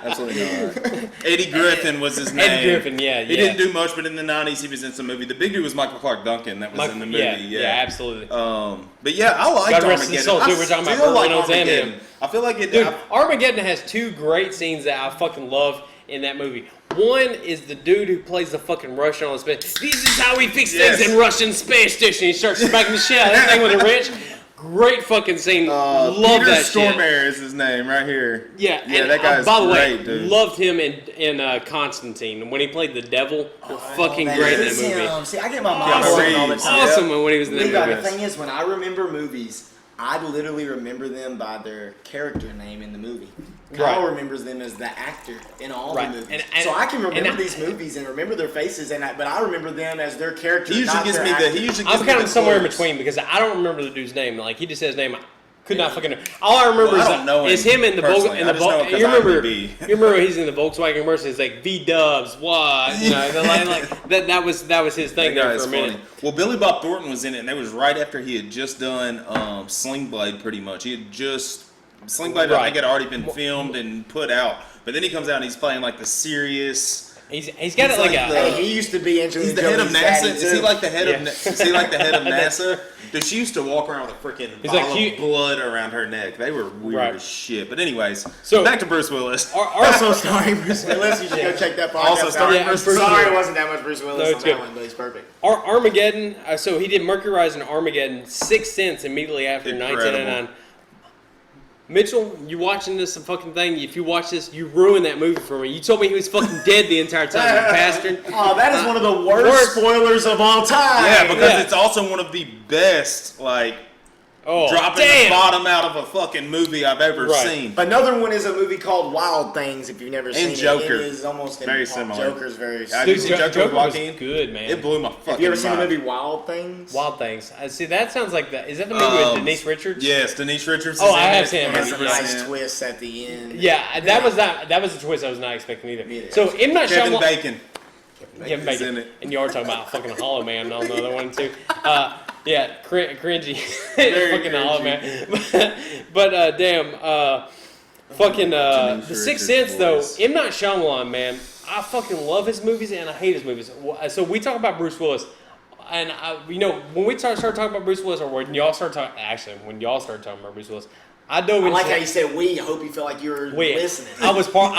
Absolutely not. Eddie Griffin was his name. Eddie Griffin, yeah. He didn't do much, but in the 90s he was in some movie. The big dude was Michael Clark Duncan that was in the movie. Yeah, absolutely. But yeah, I liked God rest his Armageddon. soul, too. I We're talking about still Burt like Reynolds and Armageddon. him. I feel like it. Dude, Armageddon has two great scenes that I fucking love in that movie. One is the dude who plays the fucking Russian on the space. This is how we fix Yes. things in Russian space station. He starts smacking the shit out of that thing with a wrench. Great fucking scene. Love Peter that shit. Stormare is his name right here. Yeah, and, that guy's by the great, way, dude. loved him in Constantine when he played the devil. Fucking Man, great in it's that movie. him. See, I get my Keanu mind wrong all the Reeves. time. Awesome when he was in that Levi, movie. the thing is, when I remember movies, I literally remember them by their character name in the movie. Kyle Right. remembers them as the actor in all Right. the movies. And- so I can remember and- these movies and remember their faces, but I remember them as their character. He usually not gives their me actor. the. He usually gives I'm me kind the of somewhere in clues. between because I don't remember the dude's name. Like he just said his name. I could not fucking. All I remember Well, I don't know is him him in the personally. in the I just know him 'cause you remember IMDb. you remember he's in the Volkswagen commercial. He's like V Dubs what you know like that was his thing That guy there is for a minute. funny. Well, Billy Bob Thornton was in it, and that was right after he had just done Sling Blade. Pretty much, he had just Sling Blade. I Right. think had already been filmed and put out, But then he comes out and he's playing like the serious. He's got it like a. Hey, he used to be Angelina He's the head of Jolie's NASA. daddy, Is he too. like the head of? Yeah. Is he like the head of NASA? Dude, she used to walk around with a freaking bottle of blood around her neck. They were weird as shit. But anyways, so back to Bruce Willis. Also starring Bruce Willis. You should go check that podcast Also starring out. Bruce Sorry, Willis. it wasn't that much Bruce Willis No, on good. that one, but he's perfect. Armageddon. So he did Mercury Rise and Armageddon. Sixth Sense immediately after Incredible. 1999. Mitchell, you watching this fucking thing? If you watch this, you ruined that movie for me. You told me he was fucking dead the entire time, you bastard. Oh, that is one of the worst spoilers of all time. Yeah, because Yeah. it's also one of the best, like, Oh, dropping damn. the bottom out of a fucking movie I've ever Right. seen. Another one is a movie called Wild Things. If you've never seen Joker. it, it is almost Very similar. Joker's very I similar. did Dude, see Joker, Joker with was Joaquin. good, man. It blew my fucking Have you ever seen the mind. movie Wild Things? Wild Things. See, that sounds like that. Is that the movie with Denise Richards? Yes, Denise Richards. Oh, is I in have it. seen it. It has a 100%. nice twist at the end. Yeah, that was a twist I was not expecting either. Me either. So M. Night Kevin Shyamalan. Bacon. Kevin Bacon's Bacon. in it. And you are talking about fucking Hollow Man on the other one too. Yeah, cringy. Very fucking Hollow cringy. Man. but damn, fucking Denise The Sixth Richards' Sense though. voice. M. Night Shyamalan, man. I fucking love his movies and I hate his movies. So we talk about Bruce Willis. And when we start talking about Bruce Willis, or when y'all start talking about Bruce Willis, I dove I into like how you said we. I hope you feel like you were listening. I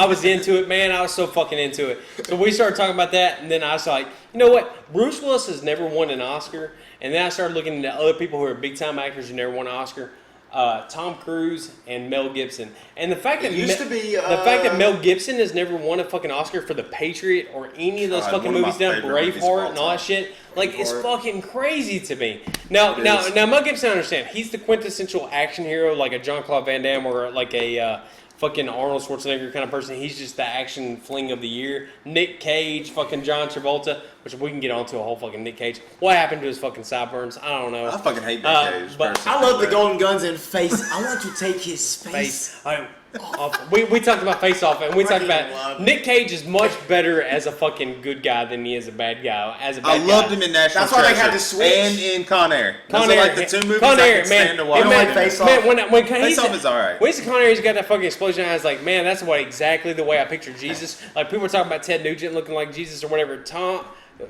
was into it, man. I was so fucking into it. So we started talking about that, and then I was like, you know what? Bruce Willis has never won an Oscar. And then I started looking into other people who are big time actors who never won an Oscar. Tom Cruise and Mel Gibson. And the fact that the fact that Mel Gibson has never won a fucking Oscar for The Patriot or any of those God, fucking one of my movies done, favorite movies of all Braveheart and all that time. shit, like it's Braveheart. fucking crazy to me. Now Mel Gibson, I understand. He's the quintessential action hero, like a Jean-Claude Van Damme or like a fucking Arnold Schwarzenegger kind of person. He's just the action fling of the year. Nick Cage, fucking John Travolta, which we can get onto a whole fucking Nick Cage. What happened to his fucking sideburns? I don't know. I fucking hate Nick Cage. but personally. I love the Golden Guns in Face. I want to take his face. We talked about Face Off, and we talked Fucking about love Nick Cage is much better as a fucking good guy than he is a bad guy. As a I bad loved guy. him in National That's why they Treasure had to switch. and in Con Air. Those Con are Air, like the two movies Con I Air, can stand man. to watch. You don't like Face Off? Man, when Face Off is alright. When he's in Con Air, he's got that fucking explosion. I was like, man, that's exactly the way I picture Jesus. Like people were talking about Ted Nugent looking like Jesus or whatever.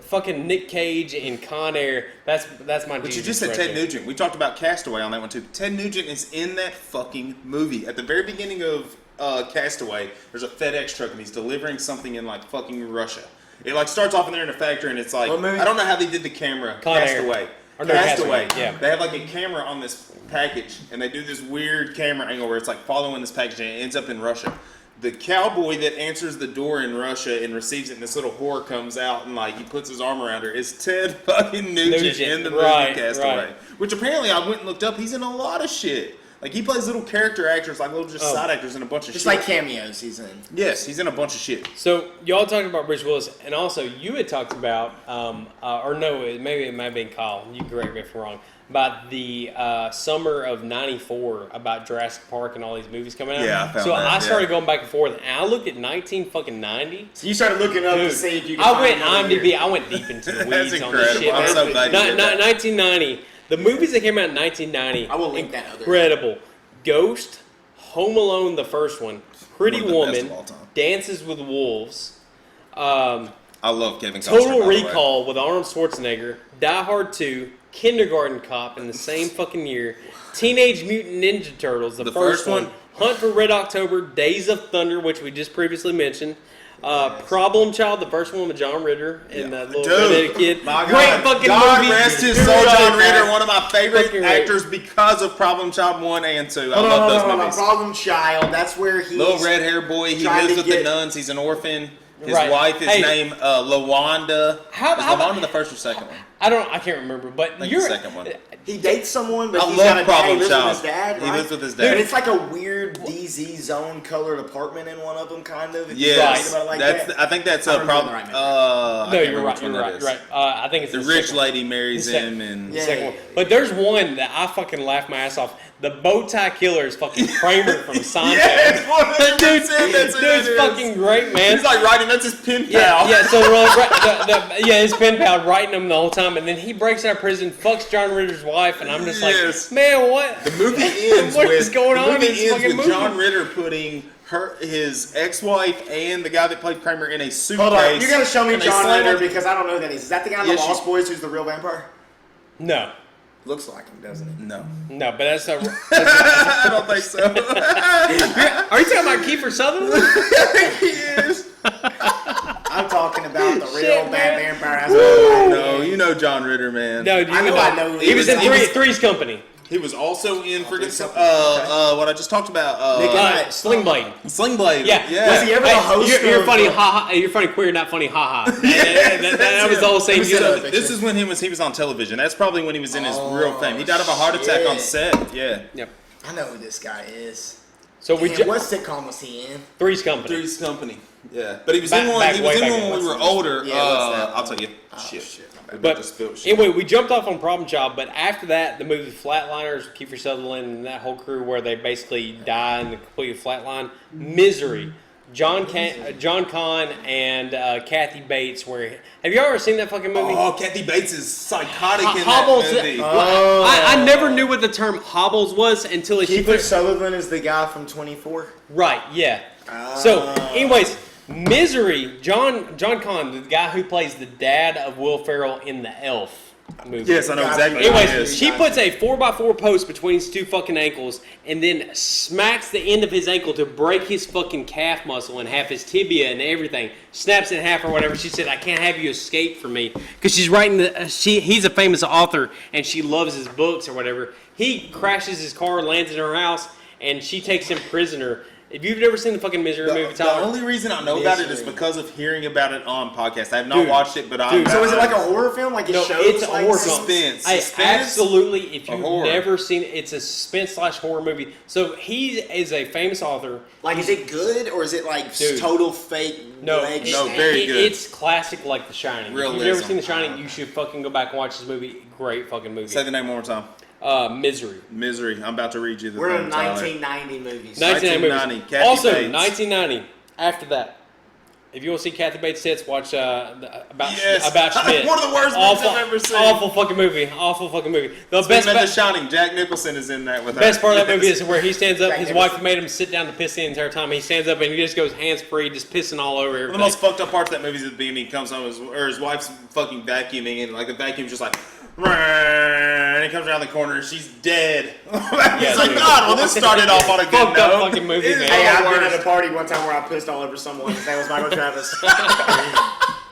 Fucking Nick Cage in Con Air. That's my. But Jesus you just said right Ted there. Nugent. We talked about Castaway on that one too. Ted Nugent is in that fucking movie. At the very beginning of Castaway, there's a FedEx truck and he's delivering something in like fucking Russia. It like starts off in there in a factory and it's like What movie? I don't know how they did the camera. Con Air. Castaway. Or no, Castaway. Castaway, yeah. They have like a camera on this package and they do this weird camera angle where it's like following this package and it ends up in Russia. The cowboy that answers the door in Russia and receives it, and this little whore comes out and like he puts his arm around her, is Ted fucking Nugent in the movie right, Castaway. right. Which apparently I went and looked up. He's in a lot of shit. Like he plays little character actors, like little just side actors in a bunch of Just shit. like cameos he's in. Yes, he's in a bunch of shit. So y'all talking about Bruce Willis, and also you had talked about, or no, maybe it might have been Kyle. You correct me if I'm wrong. About the summer of '94, about Jurassic Park and all these movies coming out. Yeah, I found so that, I started yeah. going back and forth, and I looked at 1990. So you started looking up to see if you could I find went another IMDb. year. I went deep into the That's weeds on this incredible. shit. I'm man. so glad you did that. 1990. The movies that came out in 1990. I will link that other. Incredible. Ghost, Home Alone, the first one, Pretty One of the best Woman, of all time. Dances with Wolves, I love Kevin Costner. Total by the way. Recall with Arnold Schwarzenegger, Die Hard 2, Kindergarten Cop in the same fucking year, Teenage Mutant Ninja Turtles, the first one, Hunt for Red October, Days of Thunder, which we just previously mentioned, Problem Child, the first one with John Ritter and that little redheaded kid. My Great God, fucking God movie. rest his Dude, soul, John right, Ritter, man. one of my favorite Fucking right. actors because of Problem Child 1 and 2. I Hold love on, those hold on, movies. Problem Child. That's where he's Little red hair boy, he trying lives to with the get- nuns, he's an orphan. His Right. wife is Hey. named LaWanda. How- is how LaWanda about- the first or second one? I can't remember, but I think you're the second one. He dates someone, but I he's love got a dad. He Problem lives Child. with his dad, He right? lives with his But dad. it's like a weird DZ zone colored apartment in one of them, kind of. If you Yes, think about it like that's. that. I think that's I a don't problem. remember the right No, you're right. You're right. I think it's The the rich second one. lady marries The sec- him, and Yeah. Second one. But there's one that I fucking laughed my ass off. The bow tie killer is fucking Kramer from Seinfeld. yes, 100%. That's who it Dude's is. fucking great, man. He's like writing. That's his pen pal. Yeah. So his pen pal writing him the whole time, and then he breaks out of prison, fucks John Ritter's wife, and I'm just Yes. like, man, what? The movie ends What with is going on in The this movie ends fucking with movie? John Ritter putting his ex-wife and the guy that played Kramer in a suitcase. Hold on, you gotta show me and they John slam Ritter him- because I don't know who that is. Is that the guy in Yes, the Lost Boys who's the real vampire? No. Looks like him, doesn't he? No, No, but that's a. I don't think so. Are you talking about Kiefer Sutherland? He is. I'm talking about the real Shit, bad man. vampire. That's what No, you know John Ritter, man. No, I know. He was in Three's Company. He was also in freaking something. what I just talked about. Nick and Sling Blade. Sling Blade. Yeah. Was he ever the host You're of- funny, ha ha. You're funny, queer, not funny, ha ha. That was the whole same So deal. this is when he was on television. That's probably when he was in his real fame. He died of a heart attack shit. on set. Yeah. Yep. I know who this guy is. So we Damn, what sitcom was he in? Three's Company. Three's Company. Yeah, but he was Back- in one. back- He way was in back one in. when we were What's the- older. Yeah, what's that? I'll tell you. Oh, shit. But But anyway, we jumped off on Problem Child, but after that, the movie Flatliners, Kiefer Sutherland, and that whole crew where they basically die and completely flatline. Misery. John Conn and Kathy Bates. Where have you ever seen that fucking movie? Oh, Kathy Bates is psychotic in Hobbles. that movie. I never knew what the term hobbles was until she Kiefer put Sutherland is the guy from 24. right. Yeah. So, anyways, Misery. John Conn, the guy who plays the dad of Will Ferrell in the Elf movie. Yes, I know exactly what it Anyways, is. she puts a 4x4 post between his two fucking ankles and then smacks the end of his ankle to break his fucking calf muscle and half his tibia and everything. Snaps it in half or whatever. She said, "I can't have you escape from me," because she's writing he's a famous author and she loves his books or whatever. He crashes his car, lands in her house, and she takes him prisoner. If you've never seen the fucking Misery movie, The Tyler, only reason I know about it is Misery. because of hearing about it on podcasts. I have not Dude. watched it, but I. Dude. So is it like a horror film? Like it No, shows it's a like horror film. suspense? Hey, Suspense? absolutely. If A you've horror. never seen it, it's a suspense / horror movie. So he is a famous author. Like, is it good or is it like Dude. total fake? No, leg No, shit? very good. It's classic like The Shining. If Realism. you've never seen The Shining, you should fucking go back and watch this movie. Great fucking movie. Say the name one more time. Misery. Misery. I'm about to read you the We're thing, in Tyler. 1990 movies. 1990, movies. Kathy Also, Bates. 1990. After that, if you want to see Kathy Bates tits, watch about Yes. Schmidt. One of the worst movies I've ever seen. Awful fucking movie. Awful fucking movie. The Speaking of The best. Shining, Jack Nicholson is in that with Best her. part of that movie is where he stands up. Jack His Nicholson. wife made him sit down to piss the entire time. He stands up and he just goes hands free, just pissing all over One of everything. the most fucked up parts of that movie is at the beginning. He comes home, his wife's fucking vacuuming, and like the vacuum's just like, and he comes around the corner, and she's dead. It's like, dude. God, well, this started off on a good Fucked up note. fucking movie, It is man. one Hey, of the I've been worst. at a party one time where I pissed all over someone. His name was Michael Travis.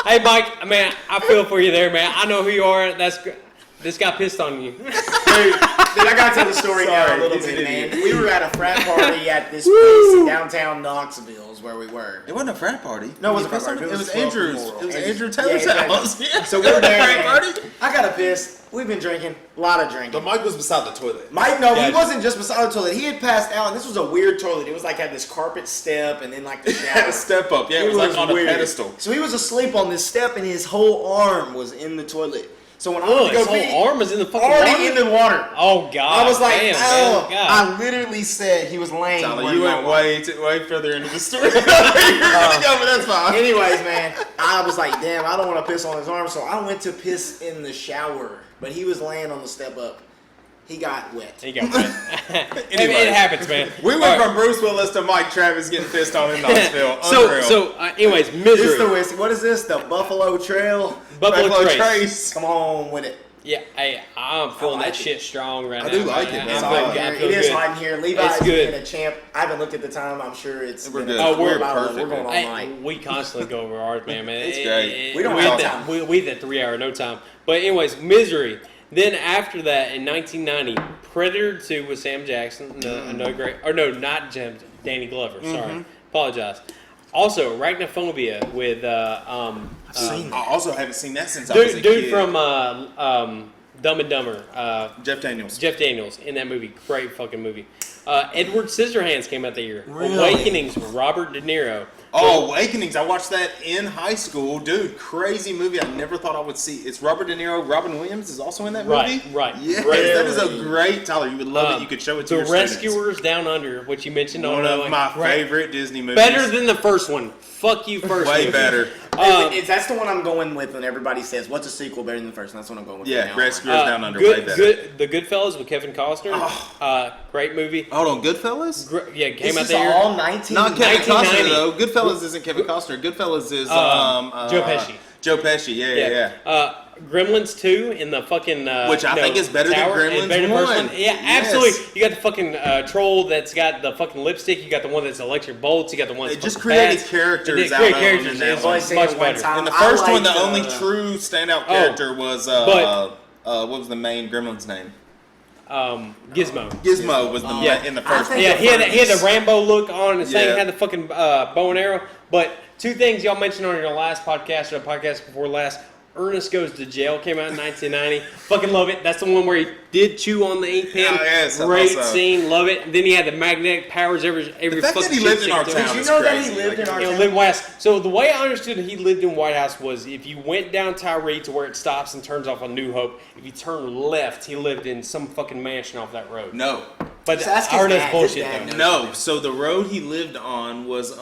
Hey, Mike, man, I feel for you there, man. I know who you are. This guy pissed on you. Dude, I gotta tell the story now Sorry, a little he's an bit, man. idiot. We were at a frat party at this place in downtown Knoxville, is where we were. It wasn't a frat party. No, it wasn't a frat party. It was 12 Andrew's. Memorial. It was Andrew- Andrew Taylor's yeah, house. Yeah. So we were It wasn't a there. frat man. party. I got a piss. We've been drinking, a lot of drinking. But Mike was beside the toilet. Mike, no, Yeah. he wasn't just beside the toilet. He had passed out, and this was a weird toilet. It was like had this carpet step, and then like the Had shower. a step up. Yeah, it was like on a weird. pedestal. So he was asleep on this step, and his whole arm was in the toilet. So when I Oh, went to his go pee, whole arm was in the fucking already water? in the water. Oh, God. I was like, damn, oh, man, God. I literally said he was laying. Tyler, where you he went was. way further into the story. You're gonna go, but that's fine. Anyways, man, I was like, damn, I don't want to piss on his arm, so I went to piss in the shower. But he was laying on the step up. He got wet. He got wet. Anyway. It happens, man. We went All right. from Bruce Willis to Mike Travis getting pissed on in Knoxville. Anyways, This Misery. is the whiskey. What is this? The Buffalo Trail? Buffalo Trace. Come on with it. Yeah, hey, I'm feeling like that it. shit strong right I now. do like man. it, man. It's I hot like in it. here. I feel It is good. hot in here. Levi's It's good. been a champ. I haven't looked at the time. I'm sure it's We're been good. a Oh, we're about- perfect, We're going all Hey, night. we constantly go over ours, man. It's great. We don't we have hit time. that. We hit that 3 hour no time. But anyways, Misery. Then after that, in 1990, Predator 2 with Sam Jackson, another great, or no, not Jim, Danny Glover. Sorry, apologize. Also, Arachnophobia with I also haven't seen that since I was a dude kid. from Dumb and Dumber. Jeff Daniels. Jeff Daniels in that movie. Great fucking movie. Edward Scissorhands came out that year. Really? Awakenings with Robert De Niro. Oh, Awakenings. I watched that in high school. Dude, crazy movie I never thought I would see. It's Robert De Niro. Robin Williams is also in that movie? Right. Yes, Really? that is a great, Tyler. You would love it. You could show it to The your students. Rescuers Down Under, which you mentioned on One of my favorite Disney movies. Better than the first one. Fuck you, first Way movie. better. That's the one I'm going with when everybody says, what's a sequel better than the first? And that's what I'm going with. Yeah, Rescuers Down Under way better. The Goodfellas with Kevin Costner. Great movie. Hold on, Goodfellas? This Came out is there. all 19. Not Kevin Costner 1990. though. Goodfellas isn't Kevin Costner. Goodfellas is Joe Pesci. Joe Pesci, yeah. Gremlins 2 in the fucking Which I think is better than tower, Gremlins better than the first 1. one. Yeah, Yes. absolutely. You got the fucking troll that's got the fucking lipstick. You got the one that's electric bolts. You got the one They that's just fucking created bats. characters They did out create of characters. them in that It's one. Only seen it much one better. time. In the I first one, liked, the only true standout character was what was the main Gremlin's name? Gizmo. Gizmo was the in the first one. Yeah, he had the Rambo look on. And thing Yeah. had the fucking bow and arrow. But two things y'all mentioned on your last podcast or the podcast before last. Ernest Goes to Jail came out in 1990. Fucking love it. That's the one where he did chew on the ink pen. Oh, yes, I Great thought so. scene. Love it. And then he had the magnetic powers every The fact fucking that he lived shit in our stick to him. town Did is you know that he crazy. lived in our You know, town? live White House. So the way I understood he lived in White House was if you went down Tyree to where it stops and turns off on New Hope, if you turn left, he lived in some fucking mansion off that road. No. But So that's I heard his that's dad. His bullshit dad though. knows. No. So the road he lived on was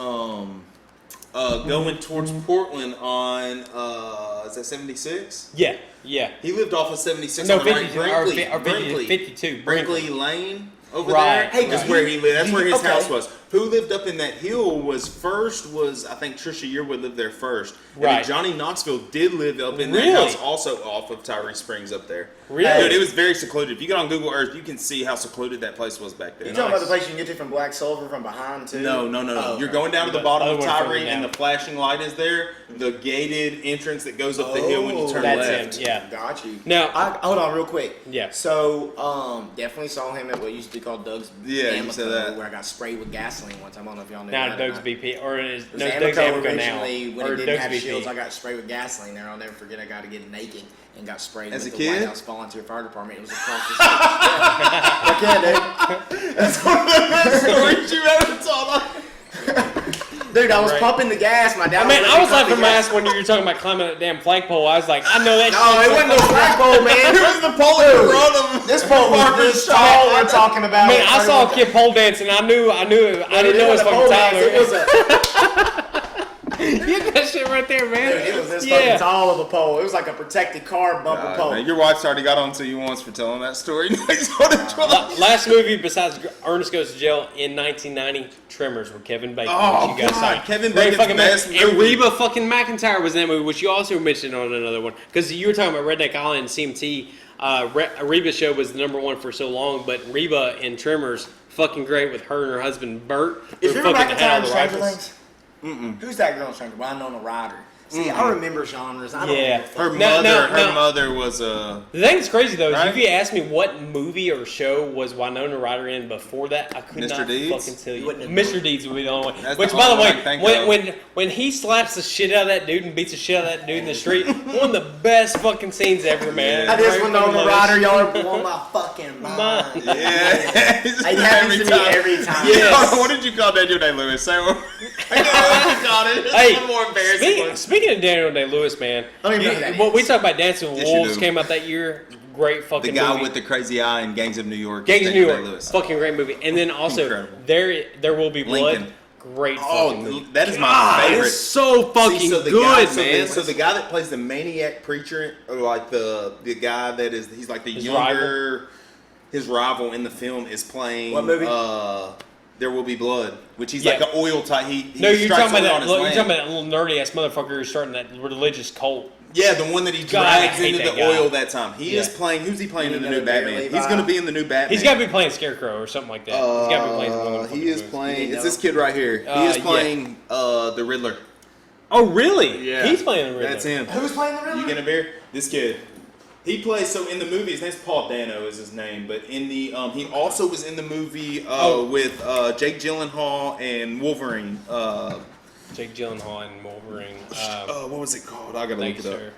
going towards Portland on is that 76? Yeah, yeah. He lived off of 76 No, on the right 52, or Brinkley. 52. Brinkley Lane over Right. there. Hey, Is where he lived. That's where his okay. house was. Who lived up in that hill was I think Trisha Yearwood lived there first. And Right. then Johnny Knoxville did live up in that Really? house also off of Tyree Springs up there. Really? Dude, it was very secluded. If you get on Google Earth, you can see how secluded that place was back then. You talking about the place you can get to from Black Silver from behind too? No. Oh, You're okay. going down to the The bottom other of one further Tyree, and down. the flashing light is there. The gated entrance that goes up the hill when you turn That's left. him, yeah. Got you. Now- hold on real quick. Yeah. So, definitely saw him at what used to be called Doug's Yeah, you Amoco, said that. where I got sprayed with gasoline one time. I don't know if y'all knew Now that. Doug's BP, or is It was no, Amoco Doug's Amoco now. originally, when Or it didn't Doug's have BP. shields, I got sprayed with gasoline there. I'll never forget. I got to get naked and got sprayed As with a the kid? White House Volunteer Fire Department. It was across the street. Yeah. Dude. That's one of the best stories you ever told. Dude, I was Right. pumping the gas. My dad. Man, I was laughing my gas. ass when you were talking about climbing that damn flagpole. I was like, I know that. No, shit. it wasn't no flagpole, man. It was the pole in front of him. This pole was this tall. We're talking about. Man, I saw a kid pole dancing. I knew. I didn't know it was fucking Tyler. It was a, You got that shit right there, man. dude, it was this Yeah. fucking tall of a pole. It was like a protected car bumper pole. Man, your wife's already got on to you once for telling that story. Last movie besides Ernest Goes to Jail in 1990, Tremors with Kevin Bacon. Oh, which you guys God, saw. Kevin Great Bacon's fucking best movie. And movie. Reba fucking McEntire was in that movie, which you also mentioned on another one. Because you were talking about Redneck Island and CMT. Reba's show was the #1 for so long, but Reba in Tremors, fucking great with her and her husband Bert. Is who Reba fucking had McEntire all in the Stranger rifles. Things? Who's that girl in Stranger Things? Winona Ryder. See, I remember genres. I don't Yeah. know. Her No, mother was a. The thing that's crazy though is Right? if you ask me what movie or show was Winona Ryder in before that, I could Mr. not Deeds? fucking tell you. wouldn't have Mr. Deeds would be the only one. That's Which, the by the only way, one I can think of. when he slaps the shit out of that dude and beats the shit out of that dude in the street, one of the best fucking scenes ever, man. I just Great Winona fucking Ryder, love y'all are blowing my fucking mind. Yeah. It happens to me every time. Yes. What did you call Daniel Day-Lewis? Say what? I can't remember what you called it. It's Hey, one more embarrassing one. speaking of Daniel Day-Lewis, man, I don't even know who that what we is. talk about Dancing with Yes, you Wolves do. came out that year. Great The fucking guy movie. with the crazy eye in Gangs of New York. Gangs of New Daniel York, Day-Lewis. fucking great movie. And then also Incredible. there Will Be Blood, Lincoln. great fucking movie. Oh, that is my God, favorite. it's so fucking See, so the good, guy, man. So the guy that plays the maniac preacher, or like the guy that is, he's like the His younger, his rival in the film is playing. What movie? There Will Be Blood, which he's Yeah. like an oil type. He No, you're strikes talking about oil that. on his You're land. talking about that little nerdy ass motherfucker who's starting that religious cult. Yeah, the one that he God, I drags hate into that the guy. oil that time. He is Yeah. playing. Who's he playing You in the know new the Batman? Levi? He's going to be in the new Batman. He's got to be playing Scarecrow or something like that. He's got to be playing one of the fucking He is movies. playing. You It's know. this kid right here. He is yeah. playing the Riddler. Oh, really? Yeah. He's playing the Riddler. That's him. Who's playing the You Riddler? get a beer? This kid. He plays, so in the movie, his name's Paul Dano is his name, but in the, he also was in the movie with Jake Gyllenhaal and Wolverine. Jake Gyllenhaal and Wolverine. What was it called? I gotta look Thanks, it up. sir.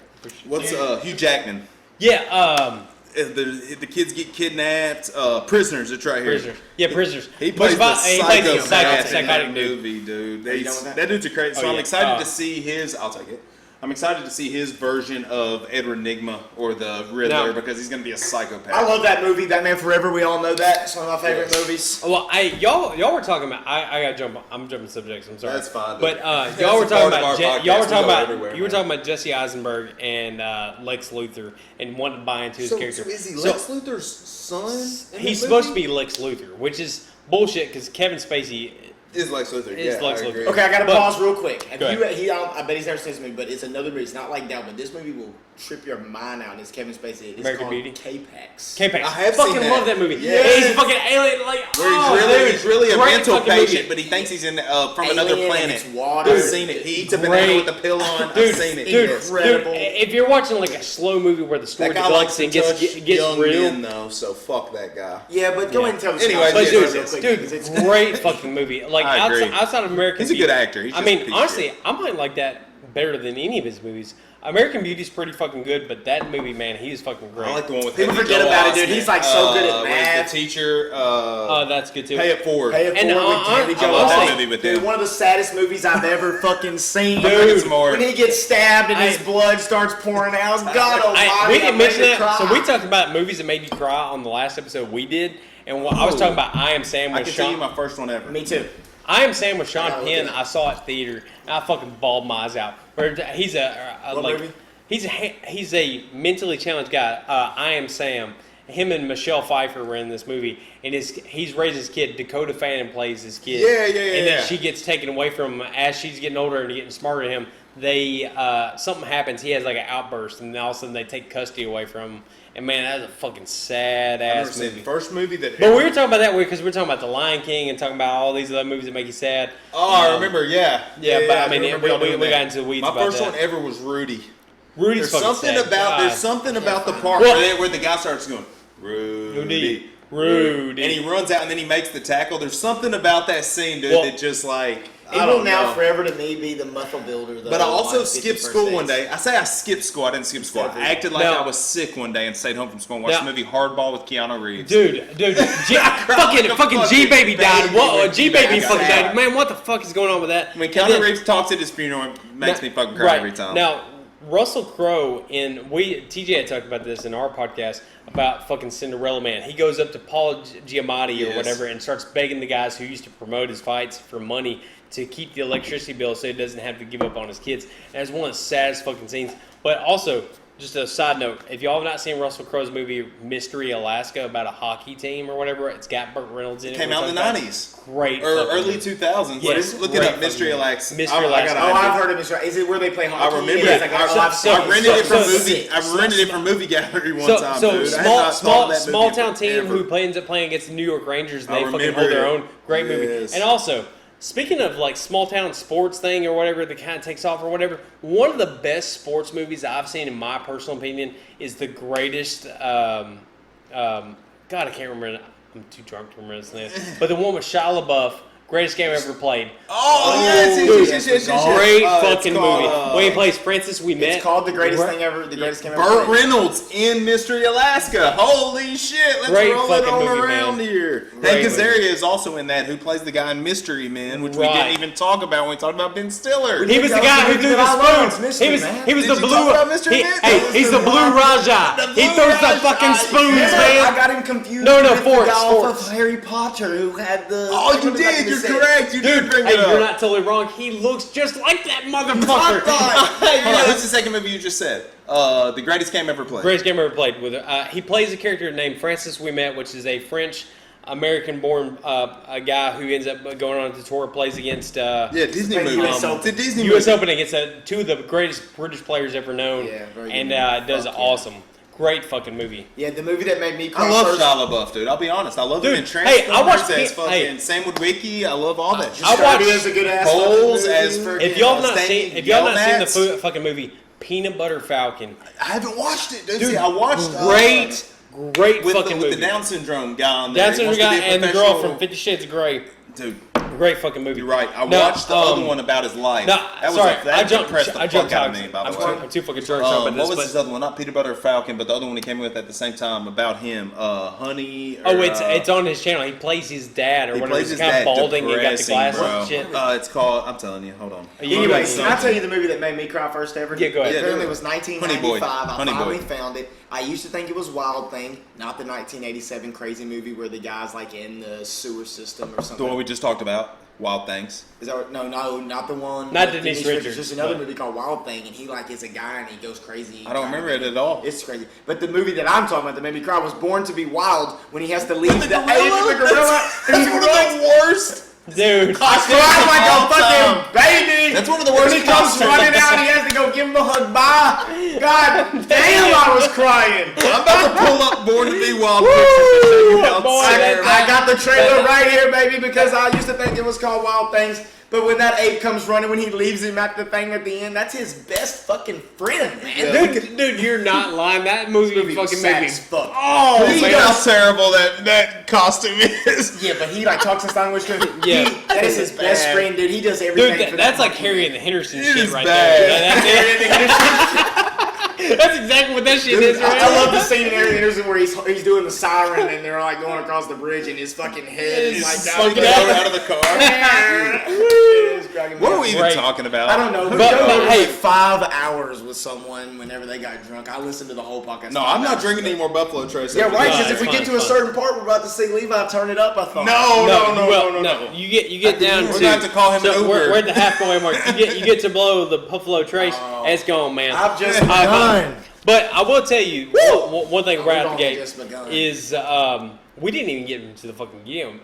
What's Hugh Jackman? Yeah, The kids get kidnapped. Prisoners, it's right here. Prisoners. Yeah, Prisoners. He plays Which the he plays the psychopath in that psychotic dude. movie, dude. Are you done with that? That dude's a crazy. So Oh, I'm yeah. excited to see his. I'll take it. I'm excited to see his version of Edward Nygma or the Riddler Now- because he's going to be a psychopath. I love that movie, Batman Forever. We all know that. It's one of my favorite movies. Well, y'all were talking about. I gotta jump. I'm jumping subjects. I'm sorry. That's fine, But dude. y'all were That's a talking part of about. our podcast. Y'all were We talking go about. everywhere, You were man. talking about Jesse Eisenberg and Lex Luthor and wanting to buy into his character. So is he So Lex Luthor's son? he's supposed to be Lex Luthor, which is bullshit because Kevin Spacey. Is Lex Luthor? Is Yeah, Lex I Luthor. agree. Okay, I gotta But- pause real quick. Have Go you, I bet he's never seen this movie, but it's another movie. It's not like Dabble, but this movie will trip your mind out. It's Kevin Spacey. It's American called Beauty? K-Pax. K-Pax. I have fucking seen that. love that movie. Yes. He's a fucking alien. Like, Where he's really a great mental fucking patient, movie. but he thinks he's in from another Alien and planet. it's water. I've seen it. He eats a banana Great. with a pill on. Dude, I've seen it. dude, Yes. incredible. if you're watching like a slow movie where the story That guy develops likes to and gets touch gets young real, men, though, so fuck that guy. Yeah, but go ahead and tell the Anyway, synopsis but real dude, quick, dude, because it's great fucking movie. Like I agree. outside of American He's a Beauty, good actor. He's I just a mean, piece of honestly, shit. I might like that better than any of his movies. American Beauty's pretty fucking good, but that movie, man, he is fucking great. I like the one with People Haley forget Joel about it, dude. Osment. He's, like, so good at where's math. The teacher. That's good too. Pay It Forward. Pay It And, Forward with I Haley Joel love that Osment. movie with Dude, him. one of the saddest movies I've ever fucking seen. Dude, some more. When he gets stabbed and his I- blood starts pouring out. God almighty, We didn't mention made me that. cry. So we talked about movies that made you cry on the last episode we did, and I was talking about I Am Sam I with can tell you Sean. my first one ever. Me too. I Am Sam with Sean Yeah, Penn. look at I saw at theater, and I fucking bawled my eyes out. Where he's What like movie? he's a mentally challenged guy. I Am Sam. Him and Michelle Pfeiffer were in this movie, and he's raised his kid. Dakota Fanning plays his kid. Yeah, And then yeah. she gets taken away from him as she's getting older and getting smarter than him. They something happens. He has like an outburst, and all of a sudden they take custody away from him. And man, that's a fucking sad I've never ass seen movie. the first movie that. But we were talking about that because we were talking about The Lion King and talking about all these other movies that make you sad. Oh, I remember. Yeah. Yeah, but I mean, remember y'all we doing got that. into the weeds My about first that. one ever was Rudy. Rudy's There's fucking something sad. about God. there's something about the part Well- where the guy starts going Rudy. Rudy. And he runs out and then he makes the tackle. There's something about that scene, dude, Well, that just like It I will don't now know. forever to me be the muscle builder. Though, But I also on skipped 51st school Dates. one day. I say I skipped school. I didn't skip school. I acted like Now- I was sick one day and stayed home from school and watched Now- the movie Hardball with Keanu Reeves. Dude, fucking G Baby died. What? G Baby G-Baby fucking died. died. Man, what the fuck is going on with that? When And Keanu then- Reeves talks at his funeral, it makes me fucking cry right. every time. Now, Russell Crowe TJ had talked about this in our podcast about fucking Cinderella Man. He goes up to Paul Giamatti or Yes. whatever and starts begging the guys who used to promote his fights for money to keep the electricity bill so he doesn't have to give up on his kids. And it's one of the saddest fucking scenes. But also, just a side note, if y'all have not seen Russell Crowe's movie Mystery Alaska about a hockey team or whatever, it's got Burt Reynolds in it. Came We're out in the talking about 90s. Great. Or fucking early movie. 2000s. Yes, What is it? Look it great up, Mystery fucking Alaska. Mystery I Alaska. gotta Oh, have I've it. heard of Mystery. Is it where they play hockey? I remember Yeah, it. it's like a live so- I rented it from so- movie. I rented it from Movie Gallery one time, So dude. I had small not thought of that small movie town team forever. who ends up playing against the New York Rangers and I they fucking remember hold their it. own great movie. Yes. And also, speaking of like small town sports thing or whatever that kind of takes off or whatever, one of the best sports movies I've seen in my personal opinion is the greatest. God, I can't remember. I'm too drunk to remember this name. But the one with Shia LaBeouf. Greatest game ever played. Oh, yes, dude, yes. Great It's fucking called, movie. When he plays Francis We Met. It's called the greatest Right. thing ever. The greatest game ever. Burt played. Reynolds in Mystery Alaska. Holy shit, let's Great roll it fucking on movie, around man. here. Great Hank movie. Azaria is also in that, who plays the guy in Mystery Men, which we Right. didn't even talk about when we talked about Ben Stiller. He was the That guy was who the threw movie the that I loved, spoons. Mystery, He was man. he was Did the you blue. talk about Mr. he- Mint? hey, That was he's the the blue blue Raja. The He blue throws the Raja. fucking spoons, Yeah, man. I got him confused. No, with Forrest, the guy Forrest. off of Harry Potter who had the. Oh, you did. You're correct. You did bring Hey, it up. you're not totally wrong. He looks just like that I motherfucker. thought. Hold on, what's the second movie you just said? The greatest game ever played. Greatest game ever played with. He plays a character named Francis We Met, which is a French American-born a guy who ends up going on the tour, plays against Yeah, Disney Like movie. US Open. It's a Disney U.S. movie. Open against two of the greatest British players ever known. Yeah, very good and movie. does Fuck yeah. awesome. Great fucking movie. Yeah, the movie that made me cry I love first. Shia LaBeouf, dude. I'll be honest. I love him Dude, in hey, I Transformers watched as it- fucking hey. Sam Witwicky. I love all that shit. I watched- He has a good ass. Bowles fucking as movie. for- If y'all have not Standing seen, if y'all have not seen the Yelnats. fucking movie Peanut Butter Falcon, I haven't watched it, dude. dude, See, I watched great with fucking the movie. Down syndrome guy on there. That's He the wants to guy be a and the girl professional- from 50 Shades of Grey. Dude, great fucking movie. You're right. I watched the other one about his life. No, that was sorry, that I impressed the fuck out of me, by the way. I'm too fucking drunk talking about this. What was his other one? Not Peanut Butter Falcon, but the other one he came with at the same time about him. Honey. It's on his channel. He plays his dad or whatever. He's kind of balding and got the glasses and shit. It's called. I'm telling you. Hold on. Anyways, can I tell you the movie that made me cry first ever? Yeah, go ahead. Apparently, it was 1995. I Honey finally Boy. found it. I used to think it was Wild Thing, not the 1987 crazy movie where the guy's like in the sewer system or something. The one we just talked about, Wild Things. Is that no, not the one. Not with Denise Richards. Just another movie called Wild Thing, and he like is a guy and he goes crazy. I don't remember it at all. It's crazy. But the movie that I'm talking about that made me cry was Born to Be Wild when he has to leave the gorilla? gorilla. That's one of the worst. Dude. I cried like a fucking baby. That's one of the worst. When he comes running out, he has to go give him a hug. Bye. God damn, I was crying. I'm about to pull up Born to Be Wild pictures to show you how Boy, terrible. I got the trailer right here, baby, because I used to think it was called Wild Things. But when that ape comes running, when he leaves him at the thing at the end, that's his best fucking friend, man. Dude, you're not lying. That movie fucking sad made me. as fuck. Oh, Look man. how terrible that costume is. Yeah, but he like talks in sign language. Yeah. That is his best bad. friend, dude. He does everything. Dude, for that's that like Harry and the Henderson It shit is right bad. there. That's exactly what that shit is, right? I love the scene in Harry Henderson where he's doing the siren and they're like going across the bridge and his fucking head is like Smoking down. out of the car. What are we even Right. talking about? I don't know. But Joe hey, was 5 hours with someone whenever they got drunk. I listened to the whole podcast. No, I'm not drinking any more Buffalo Trace. Yeah, right. No, Because if it's we fine, get to a it's certain part, we're about to see Levi turn it up. I thought. No. You get down We're to. gonna have to call him an Uber. We're at the halfway mark. You get to below the Buffalo Trace. It's gone, man. I've just I've- begun. But I will tell you one thing right out the We've gate just begun. is we didn't even get into the fucking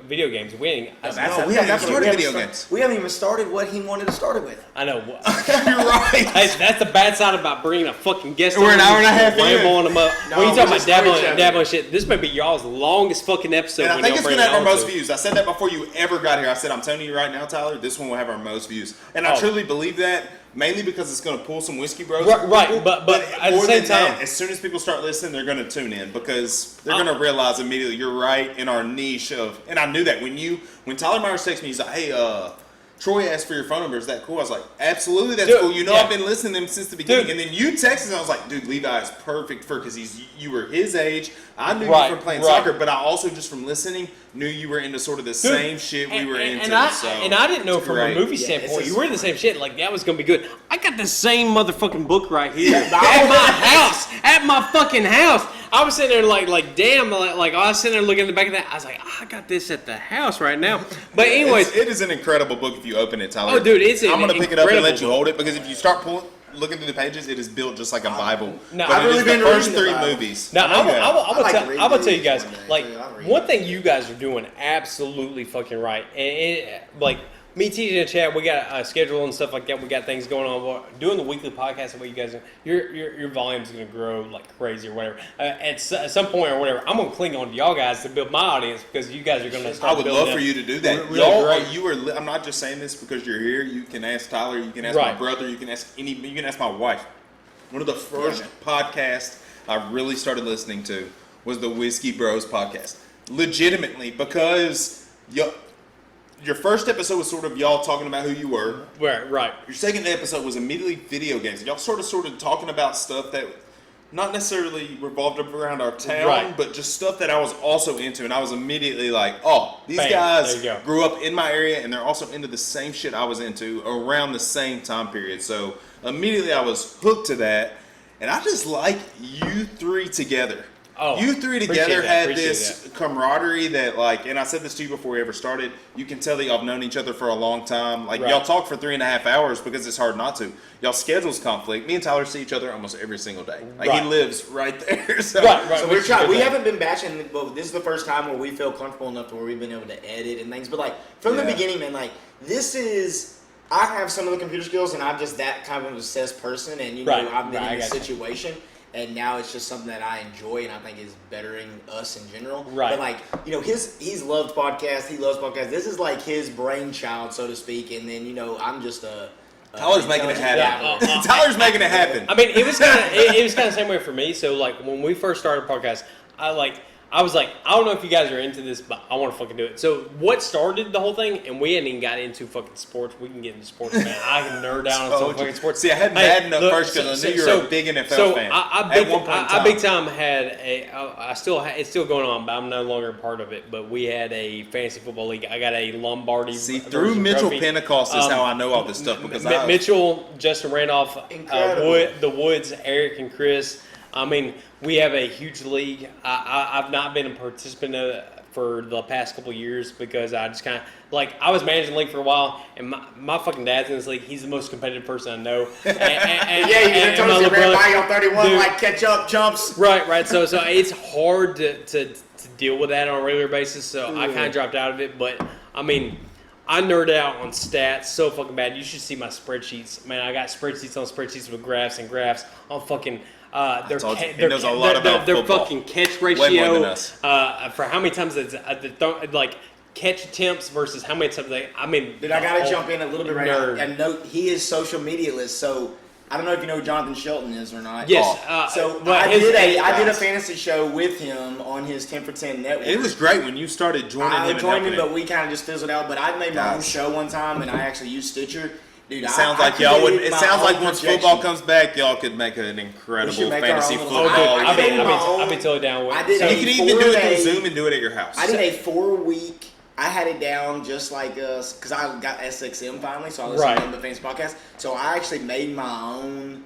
video games. We didn't. That's we haven't definitely- started video we games. We haven't even started what he wanted to start it with. I know. You're right. Hey, that's the bad side about bringing a fucking guest. We're an on. hour and a half in. Ramble on them up. No, when you we're talking about just preaching. dabbling shit, this may be y'all's longest fucking episode. And I when think y'all it's bring going to have it our on most to. views. I said that before you ever got here. I said, I'm telling you right now, Tyler, this one will have our most views. And I Oh. truly believe that, mainly because it's going to pull some Whiskey Bros. Right, but at the more same than that, time- as soon as people start listening, they're going to tune in because they're going to realize immediately you're right in our niche of, and I knew that when Tyler Myers texted me, he's like, hey, Troy asked for your phone number. Is that cool? I was like, absolutely, that's Dude, cool. You know, yeah. I've been listening to him since the beginning. Dude. And then you texted, and I was like, dude, Levi is perfect for because you were his age. I knew Right, you from playing right. soccer, but I also just from listening knew you were into sort of the same shit we were into. And I, so and I didn't know it's from great. a movie Yeah, standpoint, it's you a were the same shit. Like that was gonna be good. I got the same motherfucking book right here Yeah, at my house, at my fucking house. I was sitting there like damn, like I was sitting there looking at the back of that. I was like, I got this at the house right now. But anyways, it is an incredible book if you open it, Tyler. Oh, dude, it's I'm an gonna pick it up and let incredible you book. hold it because if you start looking through the pages, it is built just like a Bible. No, but I've it really is been the first reading the 3 Bible. movies. now I know that. I'm gonna tell you guys, one day, like too. I'll read one it. thing you guys are doing absolutely fucking right, and like me, TJ, and Chad, we got a schedule and stuff like that. We got things going on. We're doing the weekly podcast and what you guys, your volume's gonna grow like crazy or whatever. At some point or whatever, I'm gonna cling on to y'all guys to build my audience because you guys are gonna start. I would building love for up. you to do that. Really Y'all, great. I'm not just saying this because you're here. You can ask Tyler. You can ask Right. my brother. You can ask You can ask my wife. One of the first podcasts I really started listening to was the Whiskey Bros podcast. Legitimately, because your first episode was sort of y'all talking about who you were. Right. Your second episode was immediately video games. Y'all sort of talking about stuff that not necessarily revolved around our town, Right. but just stuff that I was also into. And I was immediately like, oh, these Bam, guys there you go. grew up in my area and they're also into the same shit I was into around the same time period. So immediately I was hooked to that. And I just like you three together. Oh, you three appreciate together that, had appreciate this camaraderie that, like, and I said this to you before we ever started, you can tell that y'all have known each other for a long time. Like, Right. y'all talk for 3.5 hours because it's hard not to. Y'all schedules conflict. Me and Tyler see each other almost every single day. Like, Right. he lives right there. So, Right. So which we're is trying. good We thing. haven't been bashing, but this is the first time where we feel comfortable enough to where we've been able to edit and things. But like from the Yeah. beginning, man, like this is. I have some of the computer skills, and I'm just that kind of obsessed person. And you know, Right. I've been Right, I in this got you. situation, and now it's just something that I enjoy, and I think is bettering us in general. Right. But like you know, he's loved podcasts. He loves podcasts. This is like his brainchild, so to speak. And then you know, I'm just a. Tyler's making it happen. Yeah, Tyler's making it happen. I mean, it was kind of the same way for me. So like when we first started podcast, I was like, I don't know if you guys are into this, but I want to fucking do it. So what started the whole thing, and we hadn't even got into fucking sports. We can get into sports, man. I can nerd out on some fucking sports. See, I had Madden up first because I knew you were a big NFL fan. I big time had it's still going on, but I'm no longer a part of it. But we had a fantasy football league. I got a Lombardi. See, through Mitchell trophy. Pentecost is how I know all this stuff because Mitchell, Justin Randolph, the Woods, Eric, and Chris. I mean, we have a huge league. I've not been a participant of it for the past couple of years because I just kind of, like, I was managing the league for a while, and my fucking dad's in this league. He's the most competitive person I know. You ran by on 31 dude, like Catchup jumps. Right. So it's hard to deal with that on a regular basis, so I kind of dropped out of it. But, I mean, I nerd out on stats so fucking bad. You should see my spreadsheets. Man, I got spreadsheets on spreadsheets with graphs and graphs on fucking... their fucking catch ratio for how many times like catch attempts versus how many times they. I mean, dude, I gotta jump in a little bit right now and note he is social media list. So I don't know if you know who Jonathan Shelton is or not. Yes. I did a fantasy show with him on his 10 for 10 network. It was great when you started joining him. I joined him, but we kind of just fizzled out. But I made my own show one time, and I actually used Stitcher. Dude, it sounds like y'all would. It sounds like once football comes back, y'all could make an incredible fantasy football. I'll be totally down with it. You can even do it through Zoom and do it at your house. I did a 4-week. I had it down just like us because I got SXM finally, so I listened to the fantasy podcast. So I actually made my own.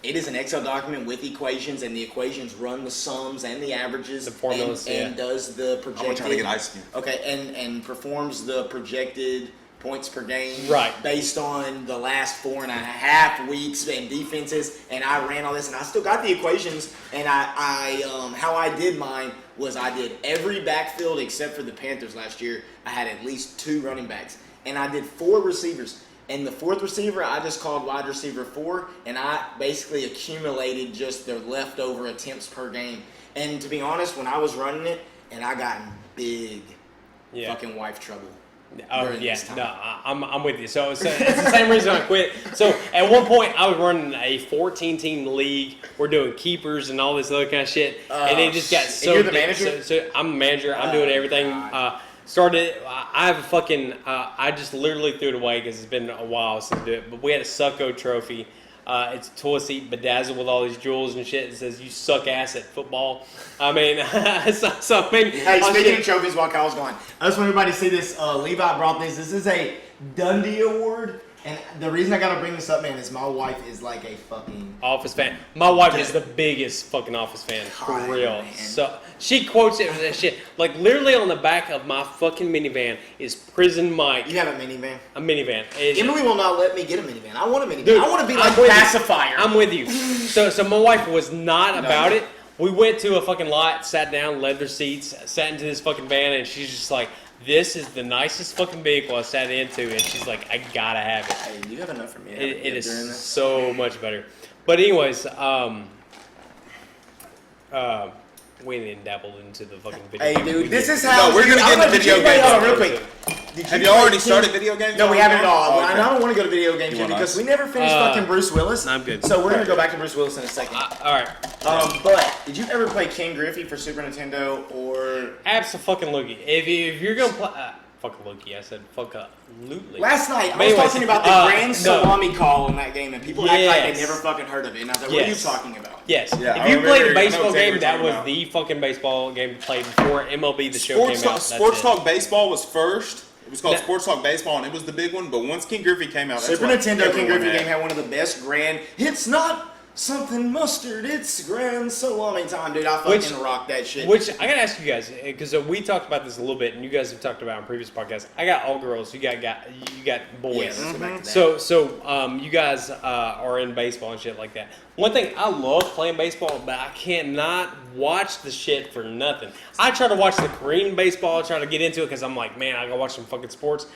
It is an Excel document with equations, and the equations run the sums and the averages, the formulas, and does the projected. I'm trying to get ice cream. Okay, and performs the projected points per game based on the last 4.5 weeks and defenses, and I ran all this, and I still got the equations, and I how I did mine was I did every backfield except for the Panthers last year. I had at least 2 running backs, and I did 4 receivers, and the 4th receiver I just called wide receiver 4, and I basically accumulated just their leftover attempts per game. And to be honest, when I was running it, and I got in big fucking wife trouble. Oh yeah, no, I'm with you. So it's the same reason I quit. So at one point I was running a 14-team league. We're doing keepers and all this other kind of shit, and it just got so. You're the manager. So I'm the manager. I'm doing everything. Started. I have a fucking. I just literally threw it away because it's been a while since I did it. But we had a Succo trophy. It's a toilet seat bedazzled with all these jewels and shit. It says you suck ass at football. I mean, Hey, speaking of trophies, while Kyle's gone, I just want everybody to see this. Levi brought this. This is a Dundee Award. And the reason I gotta bring this up, man, is my wife is like a fucking Office fan. My wife is the biggest fucking Office fan, for real. Man. So she quotes it with that shit. Like literally on the back of my fucking minivan is Prison Mike. You have a minivan? A minivan. Emily will not let me get a minivan. I want a minivan. Dude, I want to be like pacifier. I'm with you. So my wife was not about it. We went to a fucking lot, sat down, leather seats, sat into this fucking van, and she's just like, this is the nicest fucking vehicle I sat into, and she's like, I gotta have it. Hey, you have enough for me. It is so much better. But anyways, we didn't dabble into the fucking video. Hey, dude, this is how we're gonna get into video games. Real quick. Have you already started video games? No, we haven't at all. I don't want to go to video games yet because we never finished fucking Bruce Willis. I'm good. So we're gonna go back to Bruce Willis in a second. All right. But did you ever play King Griffey for Super Nintendo or? Absolutely. If you're gonna play, fuck-a-lookie. I said fuck-a-lootly. Last night I was talking about the grand salami call in that game, and people act like they never fucking heard of it. And I was like, what are you talking about? Yes. Yeah, if you played a baseball game, that was the fucking baseball game played before MLB The Show came out. Sports Talk Baseball was first. It was called Sports Talk Baseball, and it was the big one. But once King Griffey came out, Super Nintendo King Griffey game had one of the best grand. It's not something mustard, it's grand salami time, dude. I fucking rock that shit. Which I gotta ask you guys, because we talked about this a little bit, and you guys have talked about it on previous podcasts. I got all girls. You got boys. Yeah, let's go back to that. So you guys are in baseball and shit like that. One thing, I love playing baseball, but I cannot watch the shit for nothing. I try to watch the Korean baseball, try to get into it because I'm like, man, I gotta watch some fucking sports.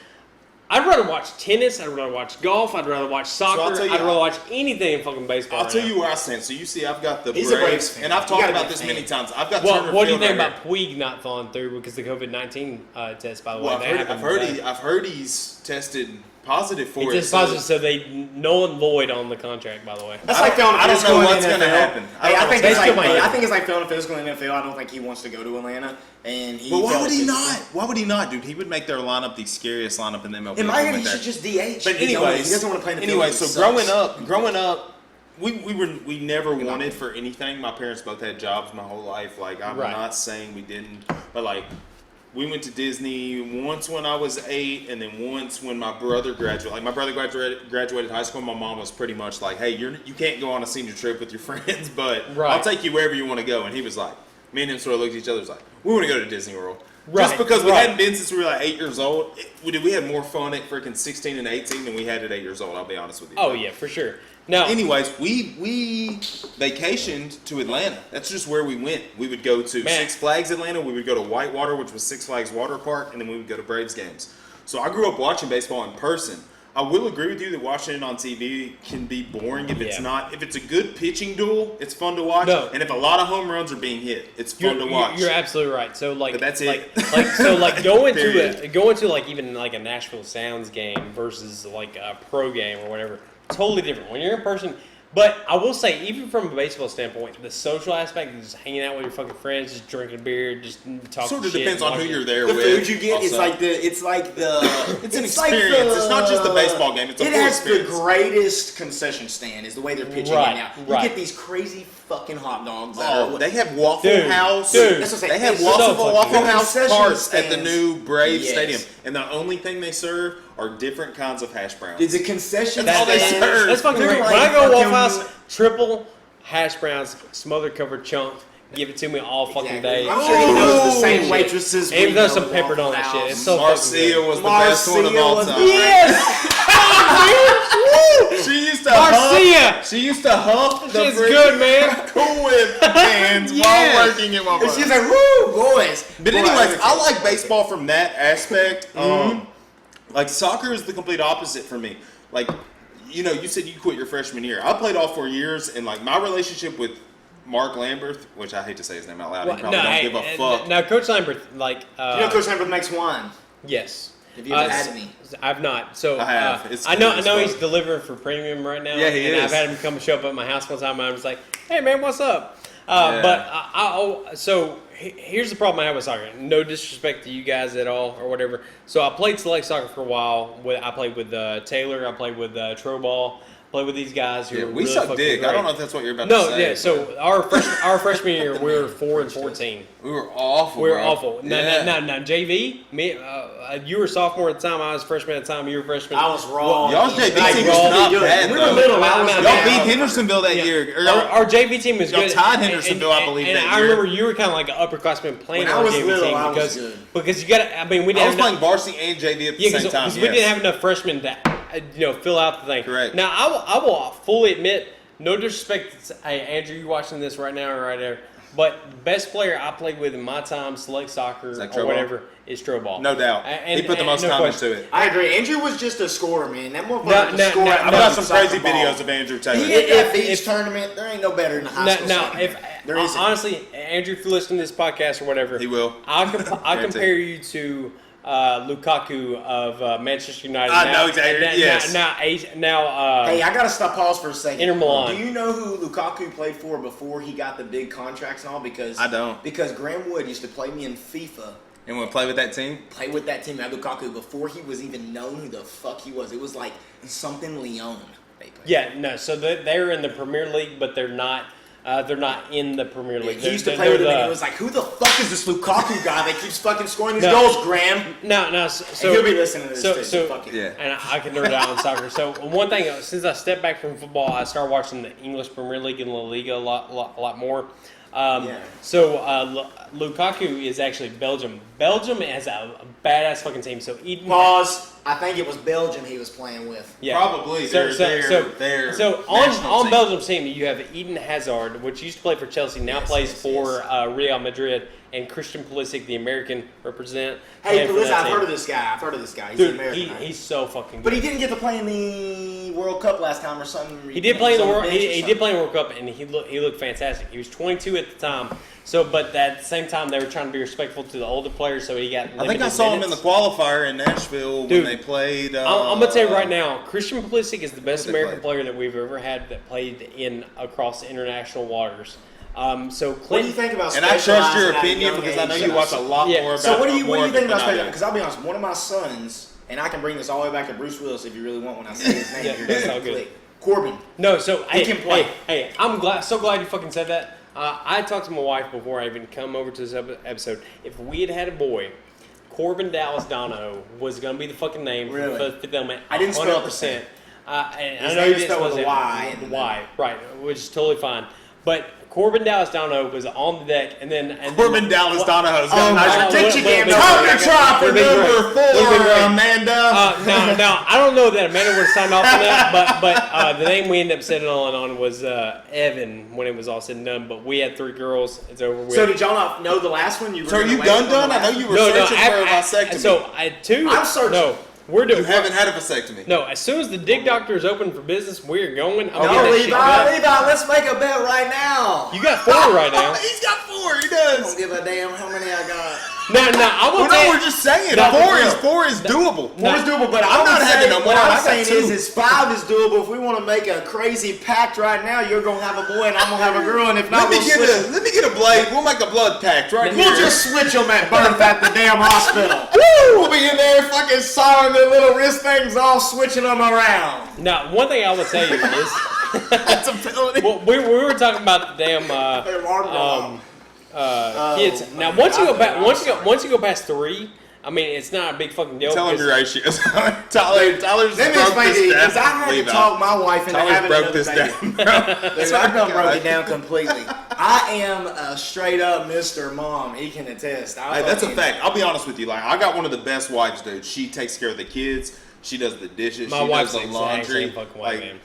I'd rather watch tennis. I'd rather watch golf. I'd rather watch soccer. I'd rather watch anything in fucking baseball. I'll tell you where I stand. So you see, I've got the Braves, and I've talked about this many times. I've got Turner Field. What do you think about Puig not falling through because the COVID-19 test? By the way, I've heard he's tested positive for It's it. just positive, so they null and void on the contract. By the way, That's like filling a I don't physical know in what's the gonna NFL. happen. Hey, I think They it's still like might. I think it's like filling a physical in the NFL. I don't think he wants to go to Atlanta, and he. But why failed would he physical. not? Why would he not, dude? He would make their lineup the scariest lineup in the MLB. In my opinion, Like he that. should just DH. But he anyways, doesn't want to play in the anyway, field. so growing up, we never wanted for anything. My parents both had jobs my whole life. Like I'm Right. not saying we didn't, but like we went to Disney once when I was 8, and then once when my brother graduated. Like my brother graduated high school. My mom was pretty much like, "Hey, you can't go on a senior trip with your friends, but Right. I'll take you wherever you want to go." And he was like, me and him sort of looked at each other, was like, "We want to go to Disney World." Right, Just because we right. hadn't been since we were like 8 years old, we had more fun at freaking 16 and 18 than we had at 8 years old. I'll be honest with you. oh yeah, for sure. Now, Anyways, we vacationed to Atlanta. That's just where we went. We would go to Man. Six Flags Atlanta. We would go to Whitewater, which was Six Flags Water Park, and then we would go to Braves games. So I grew up watching baseball in person. I will agree with you that watching it on TV can be boring if it's Yeah. not. If it's a good pitching duel, it's fun to watch. No. And if a lot of home runs are being hit, it's fun to watch. You're absolutely right. So like, But that's it. like going Period. to like even like a Nashville Sounds game versus like a pro game or whatever, totally different. When you're in person. But I will say, even from a baseball standpoint, the social aspect of just hanging out with your fucking friends, just drinking beer, just talking Sort of shit, depends on who watching- you're there The with. food you get, also. it's like the It's an like experience. It's not just the baseball game. It's a it full has experience. the greatest concession stand. Is the way they're pitching Right, it now. You right. get these crazy fucking hot dogs. That Oh, are, they have Waffle Dude, House. dude. That's what I'm They saying. have It's Waffle, so Waffle fucking House concession carts at the stands. new Braves Yes. Stadium, and the only thing they serve are different kinds of hash browns. It's a concession That's all they stand. serve. That's fucking They're great. like When I go to Waffle fucking- House, triple hash browns, smothered covered chunk, give it to me all fucking day. I'm sure he knows the same Ooh. waitresses. And we there's know some peppered on that Waffle shit. It's House. so Marcia fucking was the best one of Marcia all was time. the- Yes! She used to Marcia! huff. She used to huff the Shit's freaking good, man. Cool Whip cans Yes. while working at Waffle And she's House. like, "Woo, boys!" But Boy, anyways, I okay. like baseball from that aspect. Like soccer is the complete opposite for me. Like, you know, you said you quit your freshman year. I played all 4 years, and like my relationship with Mark Lambert, which I hate to say his name out loud, he probably don't give a fuck. Now, Coach Lambert, like, You know, Coach Lambert makes wine. yes. Have you ever had any? I've not. So I have. It's I know. good I as know fuck. he's delivering for premium right now. Yeah, he and is. I've had him come show up at my house one time, and I was like, "Hey, man, what's up?" Yeah. But here's the problem I have with soccer. No disrespect to you guys at all or whatever. So I played select soccer for a while. I played with Taylor. I played with Troball. Played with these guys who Yeah, were we really suck fucking dick. great. I don't know if that's what you're about No, to say. yeah. So our freshman year, we were 4-14. we were awful. We were bro. awful. Yeah. Now, JV, me, you were sophomore at the time. I was freshman at the time. You were freshman. I was wrong. Y'all's JV Like, team was raw. not Good. bad. We though. were little. I was Y'all Y'all bad. beat Hendersonville that Yeah. year. Or y'all, Our JV team was y'all good. tied Hendersonville, I believe, And that I year. remember you were kind of like an upperclassman playing When I on was JV little, team I was because good. because you got. I mean, we I didn't was have playing varsity and JV at the same time. because we didn't have enough freshmen to fill out the thing. Correct. Now I will fully admit, no disrespect. Hey, Andrew, you watching this right now or right there? But best player I played with in my time, select soccer Zach or Troball? whatever, is Troball. No doubt. And- He put the and most no time question. into it. I agree. Andrew was just a scorer, man. That motherfucker No, could no, score. no, at I've no, got fucking some crazy soccer ball. videos of Andrew Taylor. He hit that If- beach tournament. There ain't no better than high school Now, soccer. if There isn't. honestly, Andrew, if you listen to this podcast or whatever, He will. I Guarantee. compare you to Lukaku of Manchester United. I know exactly, yes. Now, Hey, I gotta stop. Pause for a second. Inter Milan. Do you know who Lukaku played for before he got the big contracts and all? Because I don't. Because Graham Wood used to play me in FIFA. And want to play with that team? Play with that team at Lukaku before he was even known who the fuck he was. It was like something Leon. They played. yeah, no. So they're in the Premier League, but they're not. They're not in the Premier League. He used to They're- play with him, they're and it was like, who the fuck is this Lukaku guy that keeps fucking scoring these No. goals, Graham? No. So And he'll be listening to this too. So Fuck it. Yeah. and I can nerd out on soccer. So one thing, since I stepped back from football, I started watching the English Premier League and La Liga a lot more. Yeah. So Lukaku is actually Belgium. Belgium has a badass fucking team. So Eden. Pause. I think it was Belgium he was playing with. Yeah. Probably. So on national team. Belgium's team, you have Eden Hazard, which used to play for Chelsea, now Yes, plays yes, for yes. Real Madrid, and Christian Pulisic, the American represent. Hey, playing for listen, that I've team. heard of this guy. He's an Dude, American. right? he's so fucking good. But he didn't get to play in the World Cup last time or something. He did play in the World. He He did play in the World Cup, and he looked fantastic. He was 22 at the time. So, but at the same same time, they were trying to be respectful to the older players, so he got limited I think I saw him in the minutes. qualifier in Nashville Dude, when they played. I'm gonna tell you right now, Christian Pulisic is the best Who they American play? player that we've ever had that played in across international waters. So What do Clinton, you think about And I trust your specializing at a opinion young because I know age? you watch a lot Yeah. more about. So what do you more think about than I special? do. Because I'll be honest, one of my sons, and I can bring this all the way back to Bruce Willis if you really want when I say his name. Yeah, You're that's gonna all good. click. Corbin. no, so He hey, can play. hey, I'm so glad you fucking said that. I talked to my wife before I even come over to this episode. If we had had a boy, Corbin Dallas Donahoe was gonna be the fucking name Really? for the fifth element. I didn't spell it the 100%. And His I know name you is didn't spelled with spell a it. Y in the Y, right, which is totally fine. But Corbin Dallas Donahoe was on the deck, and then Corbin Dallas Donahoe's got a nice did you get well, Tom well, to try for Would've been great. number Would've been 4, great. Amanda? Now, I don't know that Amanda would have signed off on that, but the name we ended up settling on was Evan when it was all said and done. But we had 3 girls. It's over with. So did y'all not know the last one? You were So are gonna you wait done? for the I know last you one? were searching for a vasectomy. So I 2. I'm searching. No, we're doing. You haven't had a vasectomy. No, as soon as the dig doctor is open for business, we're going. I'm No, getting that shit done. Levi, let's make a bet right now. You got 4 right now. He's got 4. He I does. don't give a damn how many I got. No, I Well, will tell no, you. we're just saying. No, 4 is doable. 4 is doable, but I'm not having no more. What I I'm got saying 2. is 5 is doable. If we want to make a crazy pact right now, you're gonna have a boy and I'm gonna have a girl, and if not, Let me get a blade. We'll make a blood pact right here. We'll just switch them at birth at the damn hospital. Woo! We'll be in there fucking sawing their little wrist things off, switching them around. Now, one thing I will tell you is, That's ability. well, we were talking about the damn Their arm go off. kids. Now, once you go past 3, I mean, it's not a big fucking deal. Tell him because- your ratios. Tyler's Let me broke explain to this you, down. because I had to Levi. talk my wife into Tyler's having broke another this baby. down. Dude, I done broke it down completely. I am a straight up Mr. Mom. He can attest. Hey, that's a fact. I'll be honest with you. Like, I got one of the best wives, dude. She takes care of the kids. She does the dishes. My she wife's does the like laundry. same fucking way, Like, man.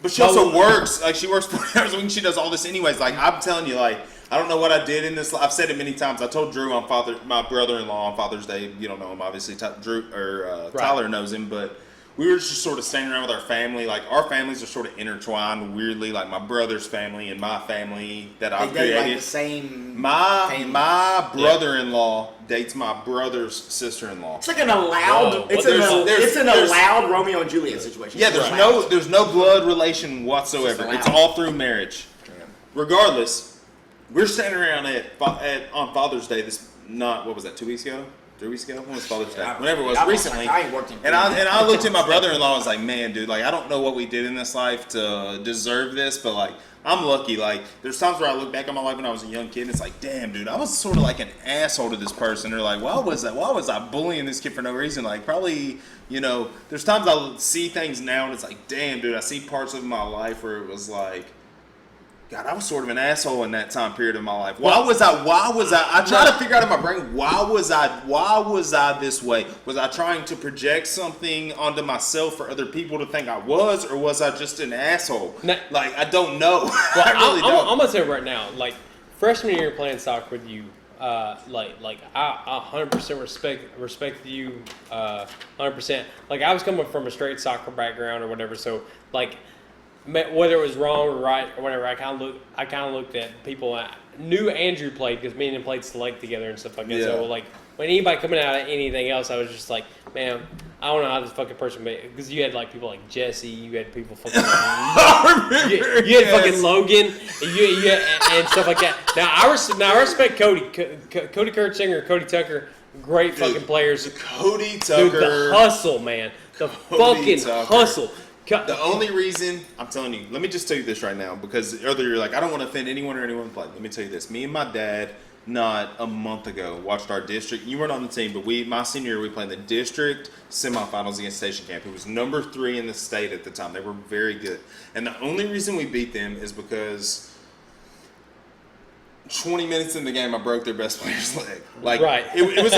but she also works. Like, she works 40 hours a week. She does all this anyways. Like, I'm telling you, like, I don't know what I did in this. I've said it many times. I told Drew on my brother-in-law on Father's Day. You don't know him, obviously. Tyler knows him, but we were just sort of standing around with our family. Like, our families are sort of intertwined weirdly. Like, my brother's family and my family that I've They created. like the same. My brother-in-law dates my brother's sister-in-law. It's like an allowed. Whoa, It's well, an there's- allowed Romeo and Juliet situation. Yeah, It's there's no blood relation whatsoever. It's It's allowed. all through marriage. Regardless, we're standing around on Father's Day. What was that? 2 weeks ago? 3 weeks ago? When was Father's Day? Whenever it was, recently. I ain't worked in. And I looked at my brother-in-law and was like, man, dude, like, I don't know what we did in this life to deserve this, but, like, I'm lucky. Like, there's times where I look back on my life when I was a young kid and it's like, damn, dude, I was sort of like an asshole to this person. Or like, why was I bullying this kid for no reason? Like, probably, you know, there's times I see things now and it's like, damn, dude, I see parts of my life where it was like, God, I was sort of an asshole in that time period of my life. Why was I? I try to figure out in my brain, why was I this way? Was I trying to project something onto myself for other people to think I was, or was I just an asshole? Now- Like, I don't know. Well, I really don't. I'm gonna say right now, like freshman year playing soccer with you, like I 100% respect you, 100%. Like I was coming from a straight soccer background or whatever, so like whether it was wrong or right or whatever, I kind of looked at people. I knew Andrew played because me and him played select together and stuff like that. Yeah. So like when anybody coming out of anything else, I was just like, man, I don't know how this fucking person made it. Because you had like people like Jesse, you had people fucking you had fucking Logan, you had, and stuff like that. Now I respect Cody Kurtzinger, Cody Tucker, great fucking players. Cody Tucker. Dude, the hustle, man, the Cody fucking Tucker. hustle. The only reason, I'm telling you, let me just tell you this right now, because earlier you're like, I don't want to offend anyone or anyone playing. Let me tell you this. Me and my dad, not a month ago, watched our district. You weren't on the team, but my senior year, we played the district semifinals against Station Camp. It was number 3 in the state at the time. They were very good. And the only reason we beat them is because 20 minutes in the game, I broke their best player's leg. Like, right. it was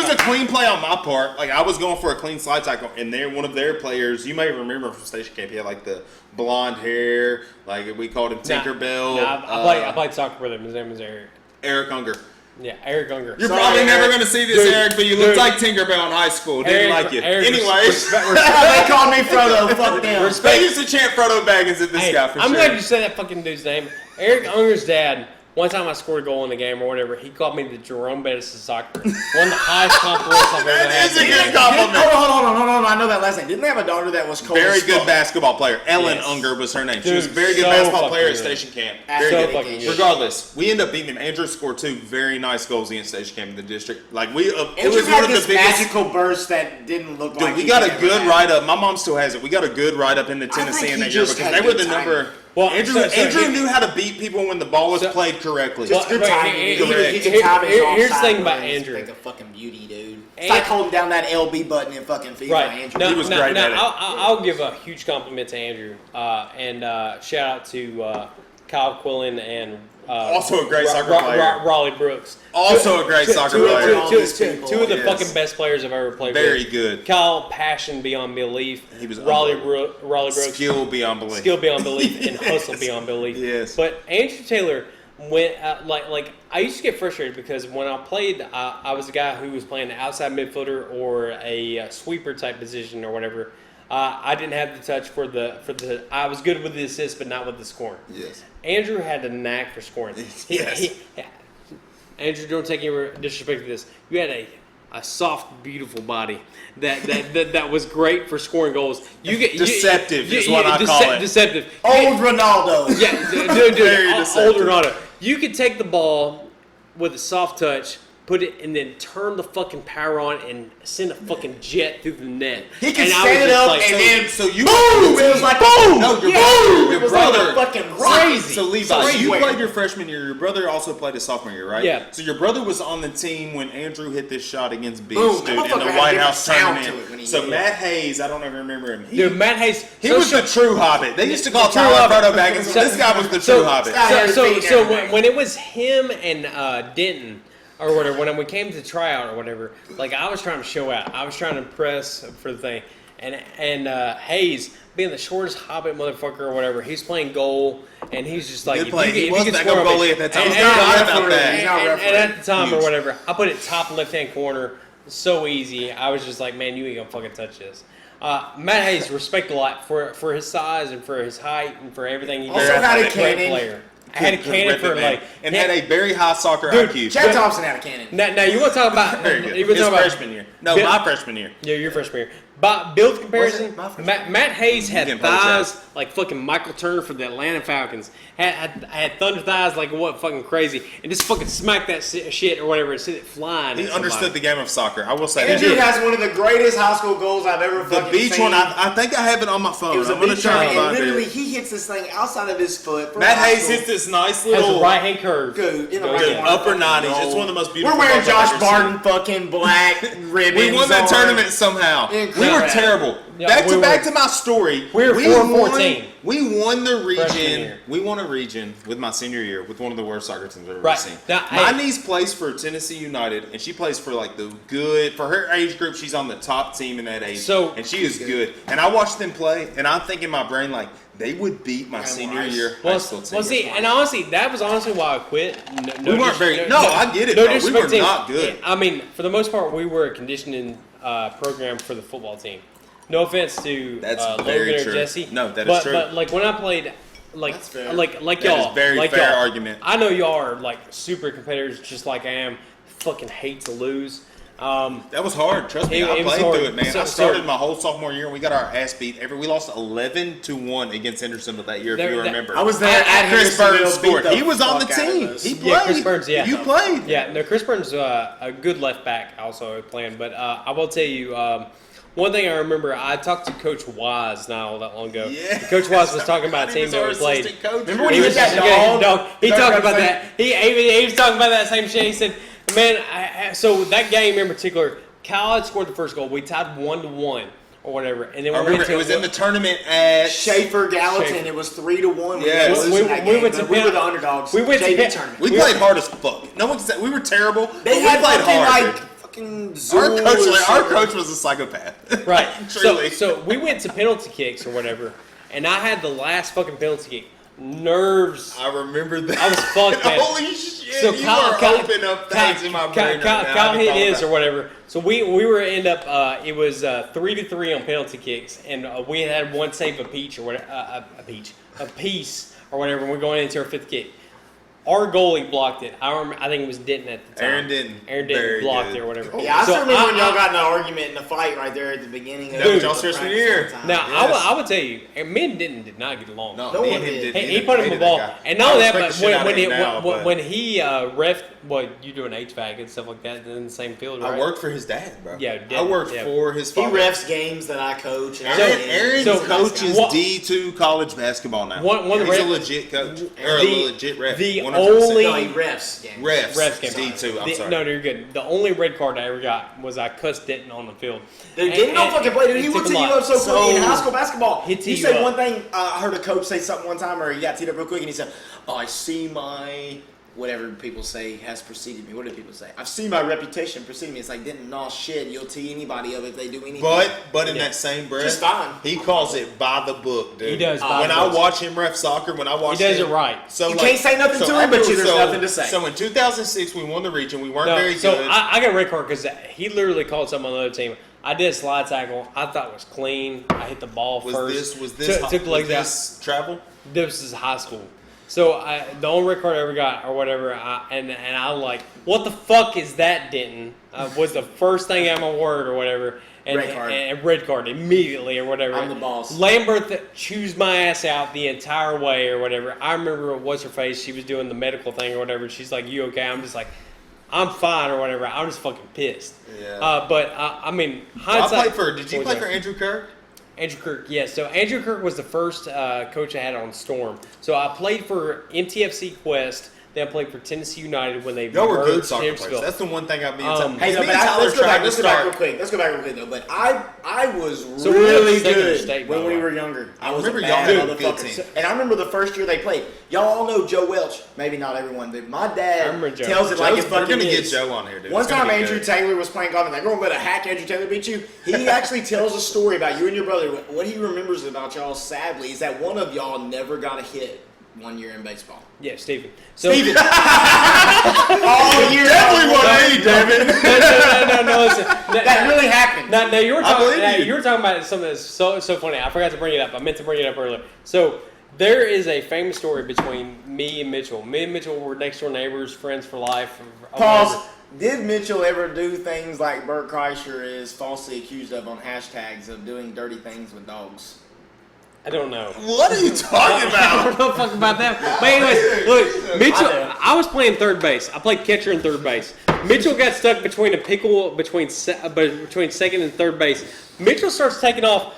a clean play on my part. Like, I was going for a clean slide tackle, and one of their players, you may remember from Station Camp, he had like the blonde hair, like we called him Tinkerbell. I played soccer with him. His name was Eric. Eric Unger. Yeah, Eric Unger. You're Sorry, probably never Eric. going to see this, Dude, Eric, but you dude. looked like Tinkerbell in high school. Didn't Eric- like you. Eric, Anyways, They called me Frodo. Fuck them. they used to chant Frodo Baggins at this Hey, guy for I'm sure. glad you said that fucking dude's name. Eric Unger's dad one time I scored a goal in the game or whatever. He called me the Jerome Bettis of soccer. One of the highest compliments I've ever had. That's a good compliment. Hold on. I know that last name. Didn't they have a daughter that was cold Very as good fuck? basketball player. Ellen Yes. Unger was her name. She Dude, was a very good so basketball player at fucking good. Station Camp. So Very good. fucking good. Regardless, we end up beating him. Andrew scored 2 very nice goals against Station Camp in the district. Like it Andrew was had one of the this biggest. magical burst that didn't look Dude, like we he got a could good ever have. write up. My mom still has it. We got a good write up into I Tennessee think in he that year just because had they were good the timing. number. Well, Andrew he- knew how to beat people when the ball was So- played correctly. Just good Wait, timing. he- He he- could time his here's the offside thing about runs Andrew. Like a fucking beauty, dude. It's And- like holding down that LB button in fucking FIFA. Right. Andrew. Now, He was now, great now, at it. I'll give a huge compliment to Andrew. And shout out to Kyle Quillen and Also a great soccer player. Raleigh Brooks. Also a great soccer two- player. all these people, Two of the yes. fucking best players I've ever played Very with. good. Kyle, passion beyond belief. He was Raleigh unbelievable. Brooks, Skill beyond belief. skill beyond belief, and hustle Yes. beyond belief. Yes. But Andrew Taylor went like I used to get frustrated because when I played, I was a guy who was playing an outside midfielder or a sweeper type position or whatever. I didn't have the touch for the. I was good with the assist, but not with the scoring. Yes. Andrew had a knack for scoring. Yes. Andrew, don't take any disrespect to this. You had a soft, beautiful body that was great for scoring goals. Deceptive is what I call it. Deceptive. Old Ronaldo. Yeah, dude, Very old deceptive. Ronaldo. You could take the ball with a soft touch, put it, and then turn the fucking power on and send a fucking jet through the net. He could And I stand was it just up like, and then So you boom! It was like boom. No, your brother. It was brother. like a fucking rocket. Crazy. So Levi, Crazy. you played your freshman year. Your brother also played his sophomore year, right? Yeah. So your brother was on the team when Andrew hit this shot against Beach, Boom. dude, That in the motherfucker had a White different House sound to tournament. it when he So hit it. Matt Hayes, I don't ever remember him. dude, Matt Hayes. He was the true Hobbit. They used to call True Tyler Hobbit. Frodo Baggins. So- This guy was the so- true Hobbit. Had So, his feet so everywhere. when it was him and Denton or whatever, when we came to tryout or whatever, like I was trying to show out, I was trying to impress for the thing, and Hayes being the shortest Hobbit motherfucker or whatever, he's playing goal, and he's just like, Good if play. you He can- if was you the can backup score on me- goalie at that time. and- He's and- not and- about that. He's not and refereeing. at the time or Huge. whatever, I put it top left hand corner, so easy. I was just like, man, you ain't gonna fucking touch this. Matt Hayes, respect a lot for his size and for his height and for everything he Also did. had a Great cannon. player. I had a Good cannon rep for it, man. like and had a very high soccer Dude, IQ. Chad Thompson had a cannon. Now you want to talk about Very good. You want to His talk about freshman year. No, Bill- my freshman year. Yeah, your freshman year. But build comparison, Was it my freshman Matt Hayes had didn't play thighs Chad. like fucking Michael Turner for the Atlanta Falcons. Had thunder thighs like what fucking crazy, and just fucking smack that shit or whatever and sent it flying. He at understood somebody. the game of soccer. I will say And that. dude has one of the greatest high school goals I've ever The fucking beach seen. one, I think I have it on my phone. It was a I'm gonna beach try one, to and find literally it. he hits this thing outside of his foot. for Matt high Hayes school. hits this nice Has little a right hand curve. Dude, in the Go right Dude, ahead. corner, upper fucking 90s. It's goal. one of the most beautiful We're wearing goals I've Josh ever seen. Barton fucking black ribbons. We won that on. tournament somehow. We were Incredible. terrible. Yeah, back we to were- back to my story. we were 4-14. won- We won the Freshman region. year. We won a region with my senior year with one of the worst soccer teams I've ever Right. seen. Now, My hey- niece plays for Tennessee United, and she plays for like the good. For her age group, she's on the top team in that age. So- and she is good. And I watched them play, and I'm thinking in my brain like they would beat my senior year high Well, school team. well, see, and honestly, that was honestly why I quit. No, We weren't very- no, I get it, bro. We disrespect were to not good. I mean, for the most part, we were a conditioning program for the football team. No offense to That's Logan very or true. Jesse. No, that is true. But like when I played, like That's fair. like That y'all, is very like fair y'all. argument. I know y'all are like super competitors, just like I am. Fucking hate to lose. That was hard. Trust me, It I was played hard. through it, man. So- I started so- my whole sophomore year, and we got our ass beat. We lost 11-1 against Hendersonville that year, if There- you that- remember. I was there at Chris Hendersonville, Burns beat scored. the He was on the fuck out of team. us. He played. Yeah, Chris Burns, yeah. You played. Yeah, no, Chris Burns a good left back also playing, but I will tell you one thing I remember. I talked to Coach Wise not all that long ago. Yeah. Coach Wise was talking about a He team was that our we played. assistant coach. Remember when He he was hit that just- dog? He Is that talked what about I'm that. He was talking about that same shit. He said, "Man, so that game in particular, Kyle had scored the first goal. We tied 1-1 or whatever, and then I we remember went to it was in the tournament at Schaefer Gallatin. Schaefer. It was 3-1. Yes. We, We- we, that we game, went to but we were Penn- the underdogs. we went to JV Penn- tournament. We played hard as fuck. No one can say we were terrible. They but had we played fucking hard. like dude. fucking Our Zool coach, or our something. coach was a psychopath. Right. Truly. So we went to penalty kicks or whatever, and I had the last fucking penalty kick. Nerves. I remember that. I was fucked, man. Holy shit! So you Kyle, are opening up things in my brain Kyle, right now. Kyle I hit can his follow or whatever. So we were end up. It was 3-3 on penalty kicks, and we had one save a piece or whatever, a piece or whatever. And we're going into our fifth kick. Our goalie blocked it. I think it was Denton at the time. Aaron Denton. Aaron Denton Very blocked good. it or whatever. Yeah, I So still remember when y'all I- got in an argument in a fight right there at the beginning of That was the y'all's freshman practice year. one time. Now, Yes. I would tell you, me and Denton did not get along. No, No me one and him did. did. He put him hated the ball, that guy. and not only I that, respect but the shit out of him now, but when he ref, you doing HVAC and stuff like that in the same field, right? I worked for his dad, bro. Yeah, I worked yeah. for his He father. refs games that I coach. And Aaron So- coaches what- D2 college basketball now. One of the He's a ref- legit coach or the- a legit ref. the 100%. only- No, he refs games. refs game. D2. I'm sorry. No, you're good. The only red card I ever got was I cussed Denton on the field. Dude, Denton don't fucking play, dude. He it would took tee a you lot. up so quick in high school basketball. He'd tee He you said up. one thing. I heard a coach say something one time, or he got teed up real quick, and he said, "Oh, I see my whatever people say has preceded me." What do people say? I've seen my reputation precede me. It's like Denton, no shit. You'll tee anybody up if they do anything. But in Yeah. that same breath, Just fine. he calls it by the book, dude. He does by When the I book. watch him ref soccer, when I watch He does him, it right. So You can't say nothing to him, but there's nothing to say. So in 2006, we won the region. We weren't No, very so good. I got a red card because he literally called something on the other team. I did a slide tackle. I thought it was clean. I hit the ball was first. this took the legs out. travel? This is high school. So the only red card I ever got or whatever, and I'm like, what the fuck is that, Denton? Was the first thing out of my word or whatever. And, Red card. And red card immediately or whatever. I'm the boss. Lambert chews my ass out the entire way or whatever. I remember what's her face. She was doing the medical thing or whatever. She's like, "You okay?" I'm just like, "I'm fine" or whatever. I'm just fucking pissed. Yeah. But I mean, So I hindsight. played for. Did you what play was for that? Andrew Kirk? Andrew Kirk, yes. So Andrew Kirk was the first coach I had on Storm. So I played for MTFC Quest. Then I played for Tennessee United when they Y'all were good merged soccer players. Hicksville. That's the one thing I've been. Hey, no, me but and Tyler let's go tried back. to Let's go back start. real quick. Let's go back real quick though. But I was So we were really second in the good state, by when the we way. were younger. I was remember a y'all bad had a good motherfucker. team. And I remember the first year they played. Y'all all know Joe Welch. Maybe not everyone, but my I dad remember Joe. tells it like Joe's- it we're fucking gonna is. get Joe on here, dude. One It's gonna time be Andrew good. Taylor was playing golf and like, "We're gonna hack Andrew Taylor beat you." He actually tells a story about you and your brother. What he remembers about y'all, sadly, is that one of y'all never got a hit one year in baseball. Yeah, Stephen. So, Steven. All year. Definitely long. won me, David. no, listen. That really happened. No, you were I talking. believe you. You were talking about something that's so funny. I forgot to bring it up. I meant to bring it up earlier. So there is a famous story between me and Mitchell. Me and Mitchell were next door neighbors, friends for life. or Pause. whatever. Did Mitchell ever do things like Bert Kreischer is falsely accused of on hashtags of doing dirty things with dogs? I don't know. What are you talking I about? don't know fuck about that. But anyways, look, Mitchell. I was playing third base. I played catcher and third base. Mitchell got stuck between a pickle between second and third base. Mitchell starts taking off.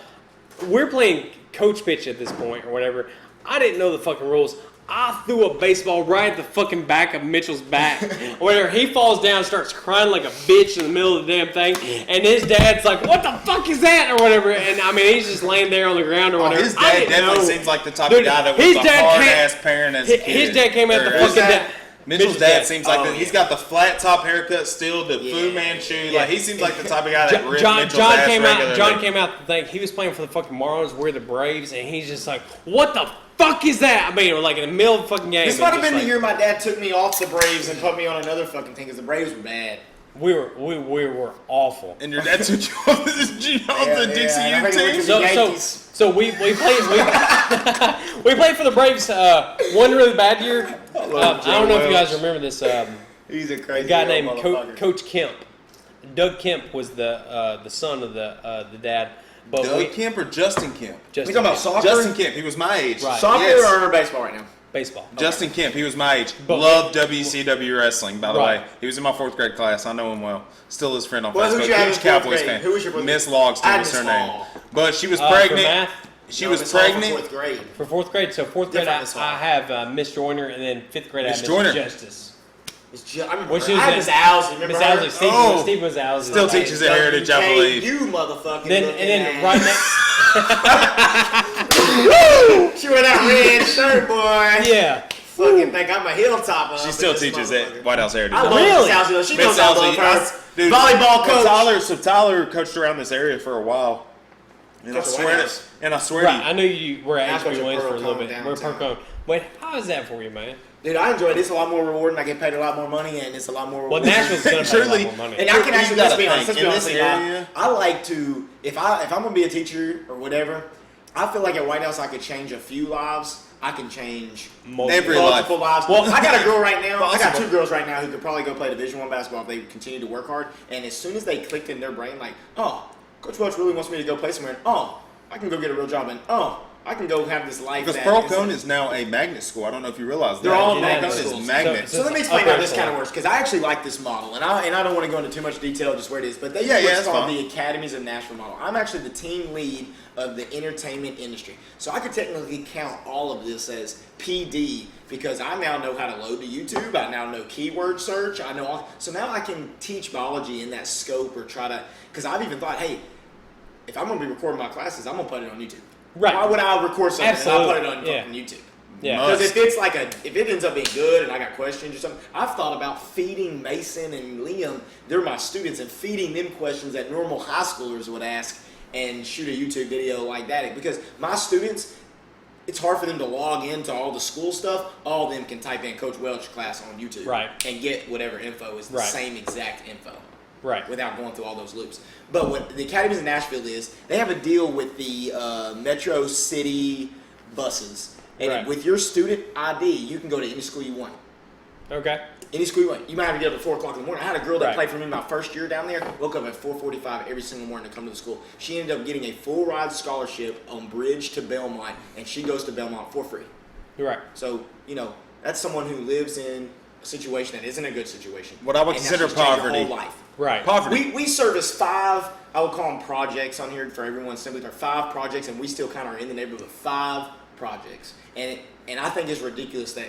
We're playing coach pitch at this point or whatever. I didn't know the fucking rules. I threw a baseball right at the fucking back of Mitchell's back. Where he falls down, starts crying like a bitch in the middle of the damn thing, and his dad's like, "What the fuck is that?" or whatever. And I mean, he's just laying there on the ground or whatever. His I dad didn't definitely know. seems like the type Dude, of guy that was his a dad hard can't- ass parent as a kid. His dad came out the Or- fucking dad- dad. Mitchell's dad seems like Oh, he's yeah. got the flat top haircut still, the Yeah. Fu Manchu. Yeah. Like he seems like the type of guy that ripped John Mitchell's ass came out. regularly. John came out. He was playing for the fucking Marlins. We're the Braves, and he's just like, "What the fuck is that?" I mean, we're like in the middle of the fucking game. This and might have just been the like- year my dad took me off the Braves and put me on another fucking thing because the Braves were bad. we were awful. And your dad took you off the Dixie I U think we team. went to- Yankees. So we played we played for the Braves one really bad year. I don't know if you guys remember this. He's a A crazy guy little named motherfucker. Coach Kemp. Doug Kemp was the son of the dad. But Doug Kemp or Justin Kemp? Justin We talking about Kemp. soccer? Justin Kemp. He was my age. Right. Soccer Yes. or baseball right now? baseball. Justin Kemp, he was my age. But- Loved WCW wrestling, by the Right. way. He was in my 4th grade class. I know him well. Still his friend on Well, who'd Facebook. you have Huge in 4th Cowboys grade? fan. Who was your fourth- Miss Logston was Miss her name. Hall. But she was For pregnant. math, She No, was Miss Hall for pregnant. 4th grade. for 4th grade. So 4th grade, Different Miss Hall. I have Miss Joyner, and then 5th grade, I Miss have Joyner. Miss Justice. I remember What her. she was I had in- Miss Owsley. Remember Miss her? Owsley. Steve, Oh. Steve was Owsley. Still teaches at Heritage, I believe. You motherfucking Then looking and then ass. right next, She wore that red shirt, boy. yeah. Fucking think I'm a hilltopper. She up still in this teaches motherfucker. at White House Heritage. I love Really? Miss Owsley, though. She Miss knows I love Owsley, her. dude, Volleyball coach. So Tyler coached around this area for a while. And I Coached at swear White to, House. and I swear Right, to I knew you were at I coach HB at Wings for a little Pearl bit. Cone We're downtown. Percone. Wait, how is that for you, man? Dude, I enjoy it. It's a lot more rewarding. I get paid a lot more money, and it's a lot more Well, rewarding. Nashville's gonna pay a Truly. lot more money. And I can You actually, gotta let's be honest, think, let's be in honest, this Levi, area- I like to, if I'm gonna be a teacher or whatever, I feel like at White House I could change a few lives, I can change Every multiple lives. Well, I got a girl right now. I got Possible. 2 girls right now who could probably go play Division I basketball if they continue to work hard. And as soon as they clicked in their brain, like, oh, Coach Welch really wants me to go play somewhere. And, oh, I can go get a real job. And I can go have this life. Because Pearl Cone is now a magnet school. I don't know if you realize They're that. all Pearl magnet Cone schools. is magnet. So let me explain how this kind of works, because I actually like this model, and I don't want to go into too much detail just where it is, but they use what's called the Academies of Nashville model. I'm actually the team lead of the entertainment industry, so I could technically count all of this as PD because I now know how to load to YouTube. I now know keyword search. I know all, so now I can teach biology in that scope or try to, because I've even thought, hey, if I'm going to be recording my classes, I'm going to put it on YouTube. Right. Why would I record something Absolutely. and I'll put it on Yeah. fucking YouTube? Yeah. Because if it ends up being good and I got questions or something, I've thought about feeding Mason and Liam, they're my students, and feeding them questions that normal high schoolers would ask and shoot a YouTube video like that. Because my students, it's hard for them to log into all the school stuff. All of them can type in Coach Welch class on YouTube and get whatever info is the same exact info. Without going through all those loops. But what the Academies in Nashville is, they have a deal with the Metro City buses. And with your student ID, you can go to any school you want. Okay. Any school you want. You might have to get up at 4 o'clock in the morning. I had a girl that played for me my first year down there, woke up at 4:45 every single morning to come to the school. She ended up getting a full ride scholarship on Bridge to Belmont, and she goes to Belmont for free. Right. So, that's someone who lives in a situation that isn't a good situation. What I would consider poverty. Whole life. Right. Poverty. We service 5, I would call them projects on here for everyone simply. There are 5 projects, and we still kind of are in the neighborhood of 5 projects. And I think it's ridiculous that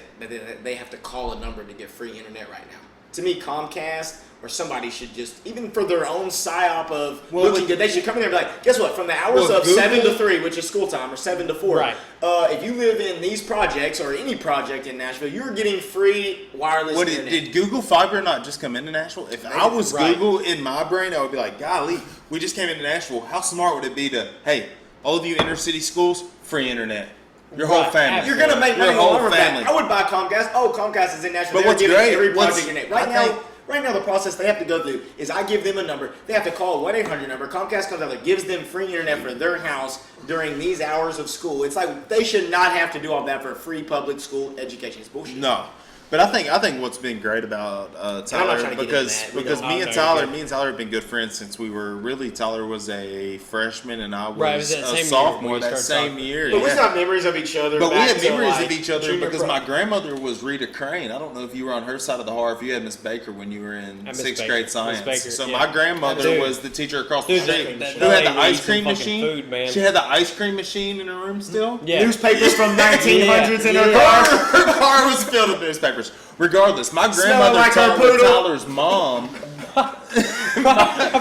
they have to call a number to get free internet right now. To me, Comcast or somebody should just, even for their own psyop of looking good, they should come in there and be like, guess what? From the hours of 7 to 3, which is school time, or 7 to 4, if you live in these projects or any project in Nashville, you're getting free wireless internet. Did Google Fiber not just come into Nashville? If I was Google in my brain, I would be like, golly, we just came into Nashville. How smart would it be to, hey, all of you inner city schools, free internet. Your whole family. You're going to make money your all whole over family. I would buy Comcast. Oh, Comcast is in Nashville. But what's great, every project in it. Right now, the process they have to go through is I give them a number. They have to call a 1-800 number. Comcast comes out there, gives them free internet for their house during these hours of school. It's like they should not have to do all that for free public school education. It's bullshit. No. But I think what's been great about Tyler, because me and Tyler have been good friends since we were Tyler was a freshman and I was a sophomore that same year. But we still have memories of each other. But we had memories of each other because my grandmother was Rita Crane. I don't know if you were on her side of the hall or if you had Miss Baker when you were in 6th grade science. So my grandmother was the teacher across the street who had the ice cream machine. She had the ice cream machine in her room still. Newspapers from 1900s in her car. Her car was filled with newspapers. Regardless, my grandmother told Tyler's mom.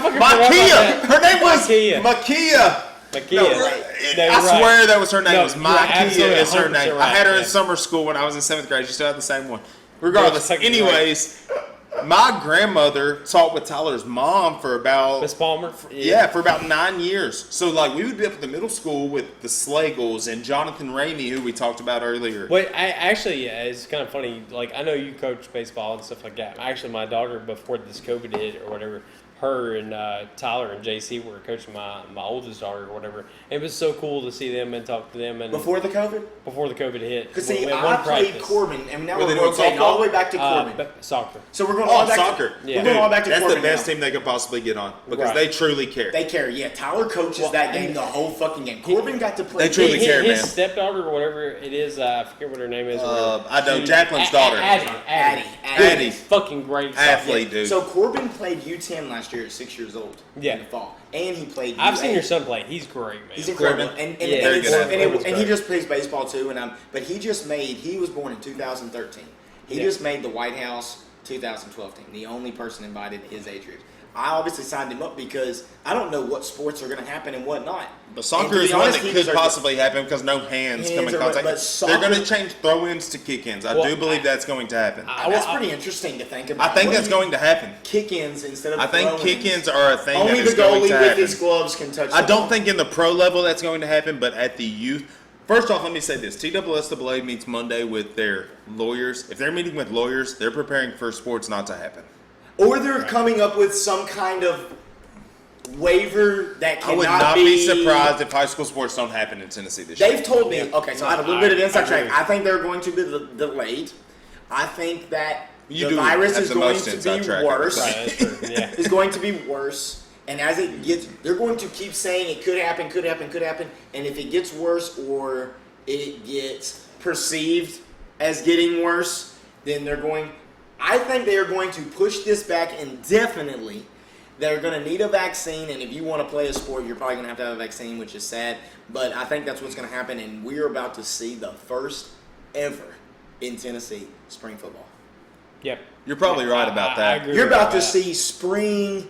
Makia! Her name was Makia. I swear that was her name. It was Makia is her name. I had her in summer school when I was in 7th grade. She still had the same one. Regardless, anyways, my grandmother taught with Tyler's mom for about Miss Palmer. For about 9 years. So we would be up at the middle school with the Slagles and Jonathan Ramey, who we talked about earlier. Wait, it's kind of funny. I know you coach baseball and stuff like that. Actually, my daughter, before this COVID hit or whatever, her and Tyler and JC were coaching my oldest daughter or whatever. It was so cool to see them and talk to them. And before the COVID? Before the COVID hit. Because see, I played Corbin, and now we're going all the way back to Corbin. Soccer. So we're going all back soccer. We're going all back to That's Corbin. That's the best team they could possibly get on because they truly care. They care, yeah. Tyler coaches that game the whole fucking game. Corbin got to play. They truly care, man. His stepdaughter or whatever it is, I forget what her name is. I know, Jacqueline's daughter. Addie. Fucking great athlete, dude. So Corbin played U10 last year at 6 years old. In the fall, and he played. I've seen your son play. He's great, man. He's incredible, and he just plays baseball too. But he was born in 2013. He just made the White House 2012 team. The only person invited his age group. I obviously signed him up because I don't know what sports are going to happen and what not. But soccer is one that could possibly happen because no hands come in contact. They're going to change throw-ins to kick-ins. I do believe that's going to happen. That's pretty interesting to think about. I think that's going to happen. Kick-ins instead of I think kick-ins are a thing that only is the going to goalie happen. with his gloves can touch. I don't think in the pro level that's going to happen, but at the youth. First off, let me say this. TSSAA meets Monday with their lawyers. If they're meeting with lawyers, they're preparing for sports not to happen. Or they're coming up with some kind of waiver that cannot I would not be surprised if high school sports don't happen in Tennessee this year. They've told me. Okay, so I have a little bit of inside track. agree. I think they're going to be delayed. I think that You the do virus have is the going most to inside be track worse. Right, that's true. Yeah. Is going to be worse. And as it gets, they're going to keep saying it could happen. And if it gets worse or it gets perceived as getting worse, then I think they are going to push this back indefinitely. They're going to need a vaccine, and if you want to play a sport, you're probably going to have a vaccine, which is sad. But I think that's what's going to happen, and we're about to see the first ever in Tennessee spring football. Yep. You're probably right about I that. agree You're with about to that. see spring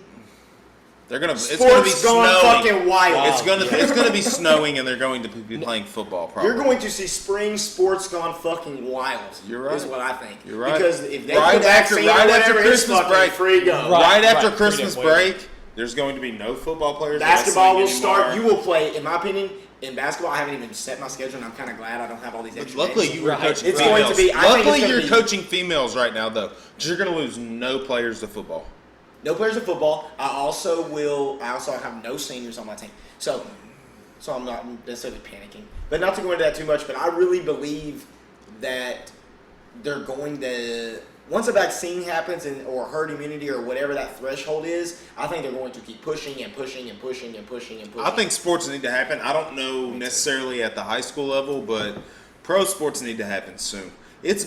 It's gonna be sports going snowing. fucking wild. Wow. It's gonna be snowing, and they're going to be playing football. Probably. You're going to see spring sports gone fucking wild. You're right. Is what I think. You're right. Because if they Right put after- vaccine right or after whatever, it's Christmas fucking break. free go. Right. Right after Right. Christmas Freedom waiver. break, there's going to be no football players. Basketball will wrestling start. anymore. You will play. In my opinion, in basketball, I haven't even set my schedule, and I'm kind of glad I don't have all these extra. Luckily, days. you were Right. coaching It's females. going to be- I think it's Luckily, gonna you're be- coaching females right now, though. 'Cause you're going to lose no players to football. No players of football. I also have no seniors on my team. So I'm not necessarily panicking. But not to go into that too much, but I really believe that they're going to, once a vaccine happens or herd immunity or whatever that threshold is, I think they're going to keep pushing and pushing and pushing and pushing and pushing. I think sports need to happen. I don't know necessarily at the high school level, but pro sports need to happen soon. It's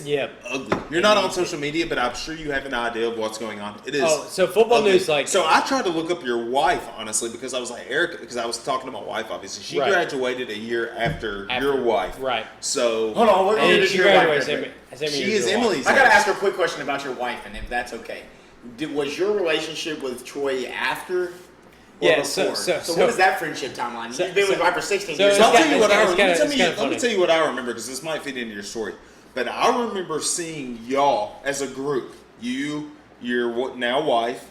ugly. You're not on social media, but I'm sure you have an idea of what's going on. It is. Oh, so football ugly. news, like- So I tried to look up your wife, honestly, because I was like, Erica, because I was talking to my wife, obviously. She Right. graduated a year after your wife. Right. So. Hold on, what And year then did she your wife graduated graduate? same She year as is your wife. Emily's. I gotta age. ask her a quick question about your wife, and if that's okay. Was your relationship with Troy after? Or Yeah, before? so what is that friendship timeline? You've been with her for 16 so years. it's I'll tell you what it's I kinda- remember. it's kinda Let me funny. tell you what I remember, because this might fit into your story. But I remember seeing y'all as a group. You, your now wife,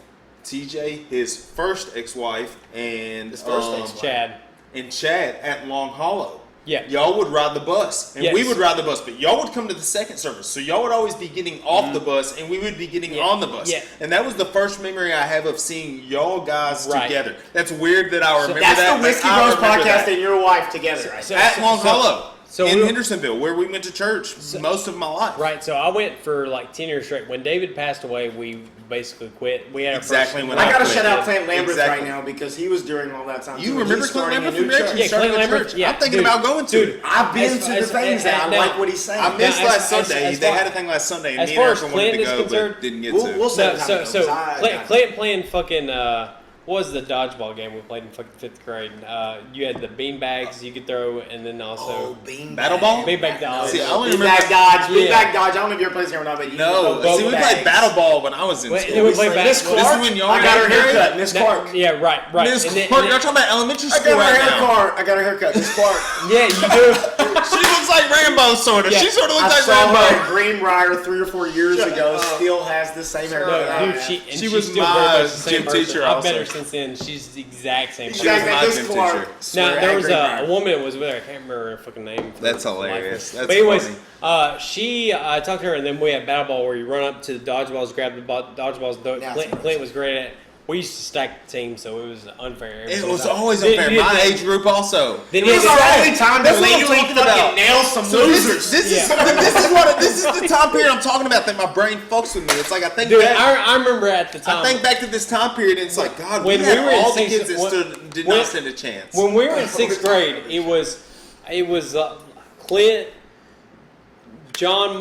TJ, his first ex-wife, and His first ex-wife. Chad. and Chad at Long Hollow. Yeah. Y'all would ride the bus, and Yes. we would ride the bus, but y'all would come to the second service. So y'all would always be getting off the bus, and we would be getting on the bus. Yeah. And that was the first memory I have of seeing y'all guys Right. together. That's weird that I remember That's that. the but Whiskey I Bros remember podcast that. and your wife together. Right? So- At Long Hollow. so in we- Hendersonville, where we went to church most of my life. Right, so I went for like 10 years straight. When David passed away, we basically quit. We had our Exactly first, when I gotta quit. shout out Clint Lambert Exactly. right now because he was during all that time. You too. remember He's Clint starting a Lambert new from church. church? Yeah, Starting Clint a Lambert, church. yeah, I'm thinking dude. about going to Dude, it. I've been As- to as- the things and I now- like what he's saying. I missed Now, last as- Sunday. as They far- had a thing last Sunday, and as me far and as Erica wanted to Clint is go, concerned, but didn't get We'll to. say Clint playing fucking what was the dodgeball game we played in fucking 5th grade? You had the bean bags you could throw, and then also beanbag. Battle ball? Beanbag dodge. See, I only Beanbag remember. dodge. Yeah. Beanbag dodge. I don't know if you're playing here or not, but you No, know, see, we bags. played battle ball when I was in Wait, school. it was like Miss back- Clark. This is when y'all I got her got married? haircut. Miss Clark. Yeah, right. Miss And then- Clark, and you're then- talking about elementary I school got her right now. haircut. I got her haircut. Miss Clark. Yeah, you do. She looks like Rambo, sort of. Yeah. She sort of I looks like saw her Rambo. at Greenbrier 3 or 4 years Shut ago. up. Still has the same haircut. No, dude, She she's was still my very much the same gym person. teacher I've met also. her since then. She's the exact same She was person. my Miss gym Clark. teacher. Swear, Now there at was Greenbrier. a woman was with her. I can't remember her fucking name. for That's the life of me. hilarious. That's but anyways, funny. she talked to her, and then we had battle ball where you run up to the dodgeballs, grab the dodgeballs. Now Clint was great at it. We used to stack the team, so it was unfair. It was always Then unfair. you had My the- age group also. Then It was you our had the- only time to That's what I'm legally talking fucking about. nail some So losers. This is the time period I'm talking about that my brain fucks with me. It's like I think Dude, back. I remember at the time. I think back to this time period, and it's like, God, When we had we were in all the sixth- kids that when- did when- not stand a chance. When we were in 6th grade, it was Clint, John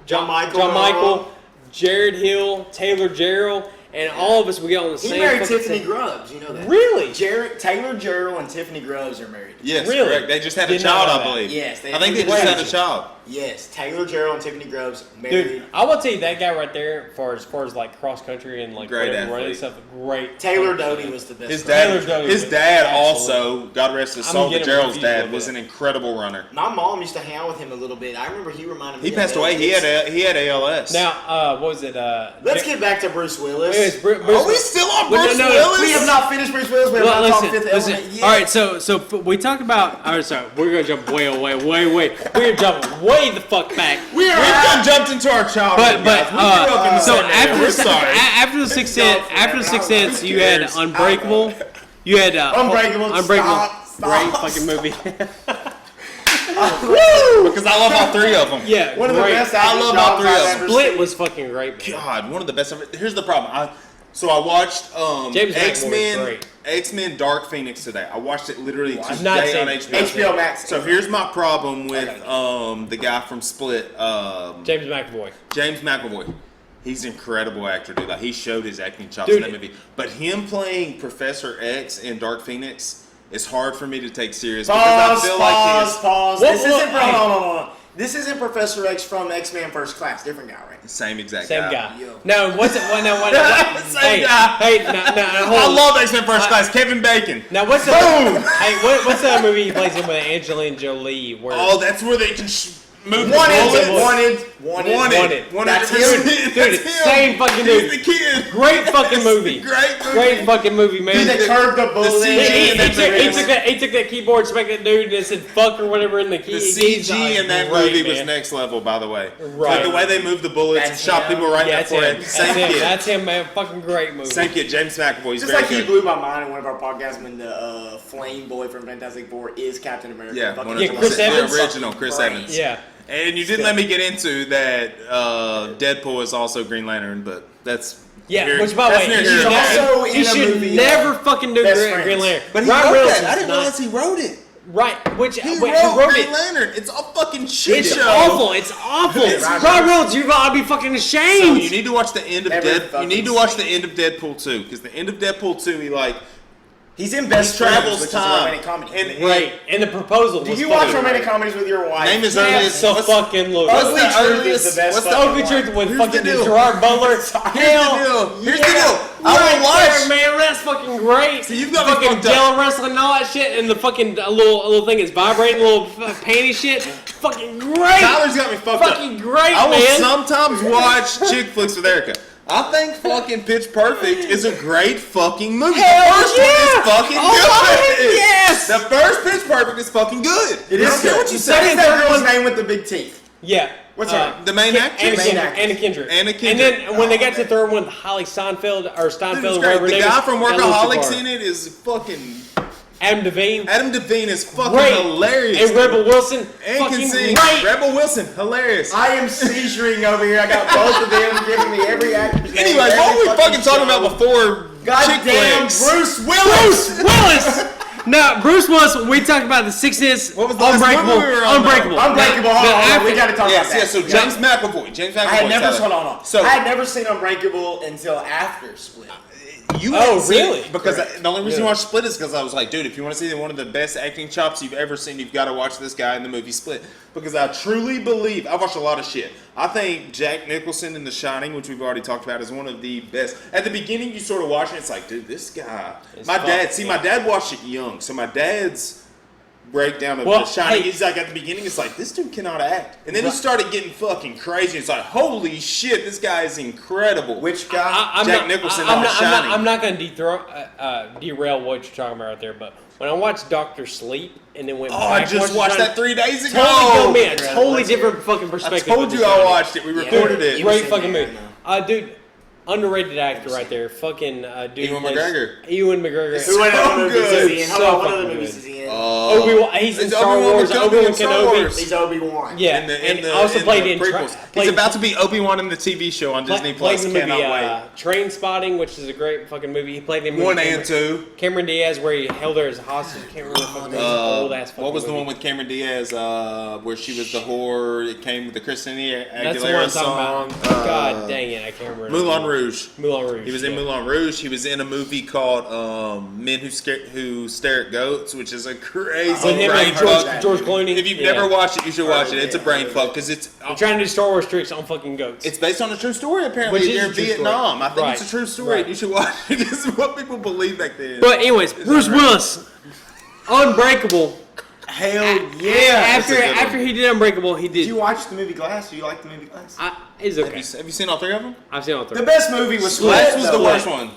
Michael, Jared Hill, Taylor Gerald, and all of us would get on the He same. married fucking Tiffany team. Grubbs. You know that. Really? Taylor Gerald and Tiffany Grubbs are married. Yes, Really? correct. They just had a Did not child, know I that. believe. Yes, I think they just had a child. Yes, Taylor Gerald and Tiffany Grubbs married. Dude, I will tell you that guy right there, as far as like cross country and like Great whatever, running athlete. stuff, great. Taylor Doty was the best. His runner. dad, his dad also, God rest his I'm soul, but getting Gerald's confused a dad little was bit. an incredible runner. My mom used to hang out with him a little bit. I remember he reminded me. He of passed away. He had ALS. Now, what was it? Let's get back to Bruce Willis. Anyways, Are we still on Well, Bruce no, Willis? We have not finished Bruce Willis. We have Well, not talked listen, Fifth listen. Element yet. All right, so we talked about. All right, sorry, we're gonna jump way. We're gonna jump way way the fuck back. We've done jumped into our childhood. But so after the Sixth Sense, you had Unbreakable. You had Unbreakable. Stop. Great fucking movie. Because I love all three of them. Yeah, One of the best. I love all three of them. Split was fucking great. Man. God, one of the best ever. Here's the problem. I watched James McAvoy was X-Men great. X-Men Dark Phoenix today. I watched it literally I've not today seen on it. HBO Max. So here's my problem with the guy from Split, James McAvoy. James McAvoy. He's an incredible actor, dude. Like, he showed his acting chops in that movie. But him playing Professor X in Dark Phoenix is hard for me to take serious because I feel Pause. What- This what- isn't. Hold on. This isn't Professor X from X-Men First Class. Different guy, right? same exact Same guy. guy. Yo. No, what's it? Same guy. Hey, no, I hold. love X-Men First Class. Kevin Bacon. Now what's that? Hey, what's that movie he plays in with Angelina Jolie? Where Oh, that's where they can move the Wanted. Wanted. That's Dude, him. Dude, same fucking He's dude. the kid. Great fucking movie. Great fucking movie, man. They curved the bullet. He took that keyboard, smacked that dude, and said "fuck" or whatever in the key. The CG in that movie was next level, by the way. Like the way they moved the bullets and shot people right in the forehead. Same kid. That's him, man. Fucking great movie. Same kid, James McAvoy. He's Just very like he good. blew my mind in one of our podcasts when the Flame Boy from Fantastic Four is Captain America. Yeah, Fucking one of Chris the Evans. original Chris Brain. Evans. Yeah. And you didn't let me get into that Deadpool is also Green Lantern, but that's Yeah, which by the way, He's also he in a should movie, never fucking do Best Green Friends. Lantern. But he Ryan wrote Reynolds that. I is didn't not- realize he wrote it. Right, which He wait, wrote who wrote Green it? Lantern. It's a fucking shit It's show. awful. It's awful. It's Ryan Reynolds, you ought to be fucking So ashamed. you need to watch the end of Every Deadpool. You fucking need to watch the end of Deadpool 2 because the end of Deadpool 2, He's in Best travels Friends, which is a time. romantic comedy. And- Right, and the proposal. Do was you watch fucking romantic great. comedies with your wife? Name is Yeah, earliest. so what's fucking look. what's Ugly the Truth earliest? is the best What's the fucking Ugly one. Truth with Here's fucking the deal. Gerard Butler. Here's the Hell, deal. Here's the yeah. deal. I Right will watch. there, man. That's fucking great. See, you've got me fucking fucked up. Jello wrestling and all that shit, and the fucking little thing is vibrating, little panty shit. Fucking great. Tyler's got me fucked up. Fucking great, I will man. sometimes watch chick flicks with Erica. I think fucking Pitch Perfect is a great fucking movie. Hell The first yeah. one is fucking Oh, good. yes. The first Pitch Perfect is fucking good. It is I don't care good. what you What say. is that girl's name with the big teeth? Yeah. What's her name? The main actress. Anna Kendrick. Anna Kendrick. And then when they got to the third one, Holly Steinfeld or Dude, Steinfeld, it's or great. whatever her The name guy is, from that little Workaholics far. in it is fucking. Adam Devine. Adam Devine is fucking Great. hilarious. And Rebel Wilson. And fucking can sing. great. Rebel Wilson, hilarious. I am seizuring over here. I got both of them giving me every actor's name. Anyway, every what were we fucking talking show. about before? Goddamn chick flicks? Bruce Willis. Bruce Willis. No, Bruce Willis. We talked about the Sixth Sense. What was the last Unbreakable. movie we were on? Unbreakable. Unbreakable. Now, Hold on, after- we got to talk Yes, about that. yes. So James McAvoy. James McAvoy. I had never. Tyler. Hold on. So I had never seen Unbreakable until after Split. you Oh, hadn't seen really? it because the only reason Yeah. I watched Split is because I was like, dude, if you want to see one of the best acting chops you've ever seen, you've got to watch this guy in the movie Split. Because I truly believe I've watched a lot of shit. I think Jack Nicholson in The Shining, which we've already talked about, is one of the best. At the beginning, you sort of watch it, it's like, dude, this guy. It's My fun, dad. See, yeah. my dad watched it young, so my dad's breakdown of Well, The Shining. hey. He's like, at the beginning, it's like, this dude cannot act. And then he Right. started getting fucking crazy. It's like, holy shit, this guy is incredible. Which guy? I'm Jack not, Nicholson I'm on not, Shining. I'm not going to derail what you're talking about right there, but when I watched Doctor Sleep and then went Oh, back I and just watched that 3 days ago. Totally me a totally let's hear different fucking I perspective. told of you The I Shining. watched it. We recorded Yeah. it. You was Great in fucking there, movie. I Dude, underrated actor right there. Fucking dude. Ewan plays- McGregor. Ewan McGregor. Who went So on movies good. is he in? Hold So on, what fucking other movies good. is he in? Obi-Wan. He's in It's Star Obi-Wan Wars. Kenobi Obi-Wan in Star Kenobi. Wars. He's Obi-Wan. Yeah, and also played in prequels. He's about to be Obi-Wan in the TV show on Disney Played Plus. in the movie Cannot wait. Train Spotting, which is a great fucking movie. He played in movie 1 and 2. Cameron Diaz, where he held her as a hostage. I can't remember the fucking name. Old ass fucking What was the movie. one with Cameron Diaz where she was the whore? It came with the Christina That's the one Aguilera I'm song. talking about. God dang it, I can't remember. Moulin Rouge. Moulin Rouge. He was in yeah. Moulin Rouge. He was in a movie called Men Who Stare at Goats, which is a crazy With him brain and fuck. George Clooney. If you've Yeah. never watched it, you should watch it. It's a brain Yeah. fuck because it's They're trying to do Star Wars tricks on fucking goats. It's based on a true story, apparently. Which is They're a in true Vietnam. story. I think Right. it's a true story. Right. You should watch it. It's what people believe back then. But anyways, Bruce Willis, Unbreakable. Hell yeah. That's a good one. After he did Unbreakable, he Did did. you watch the movie Glass? Do you like the movie Glass? It's okay. Have you seen all three of them? I've seen all The three. best movie was Glass Split. was the though. worst one.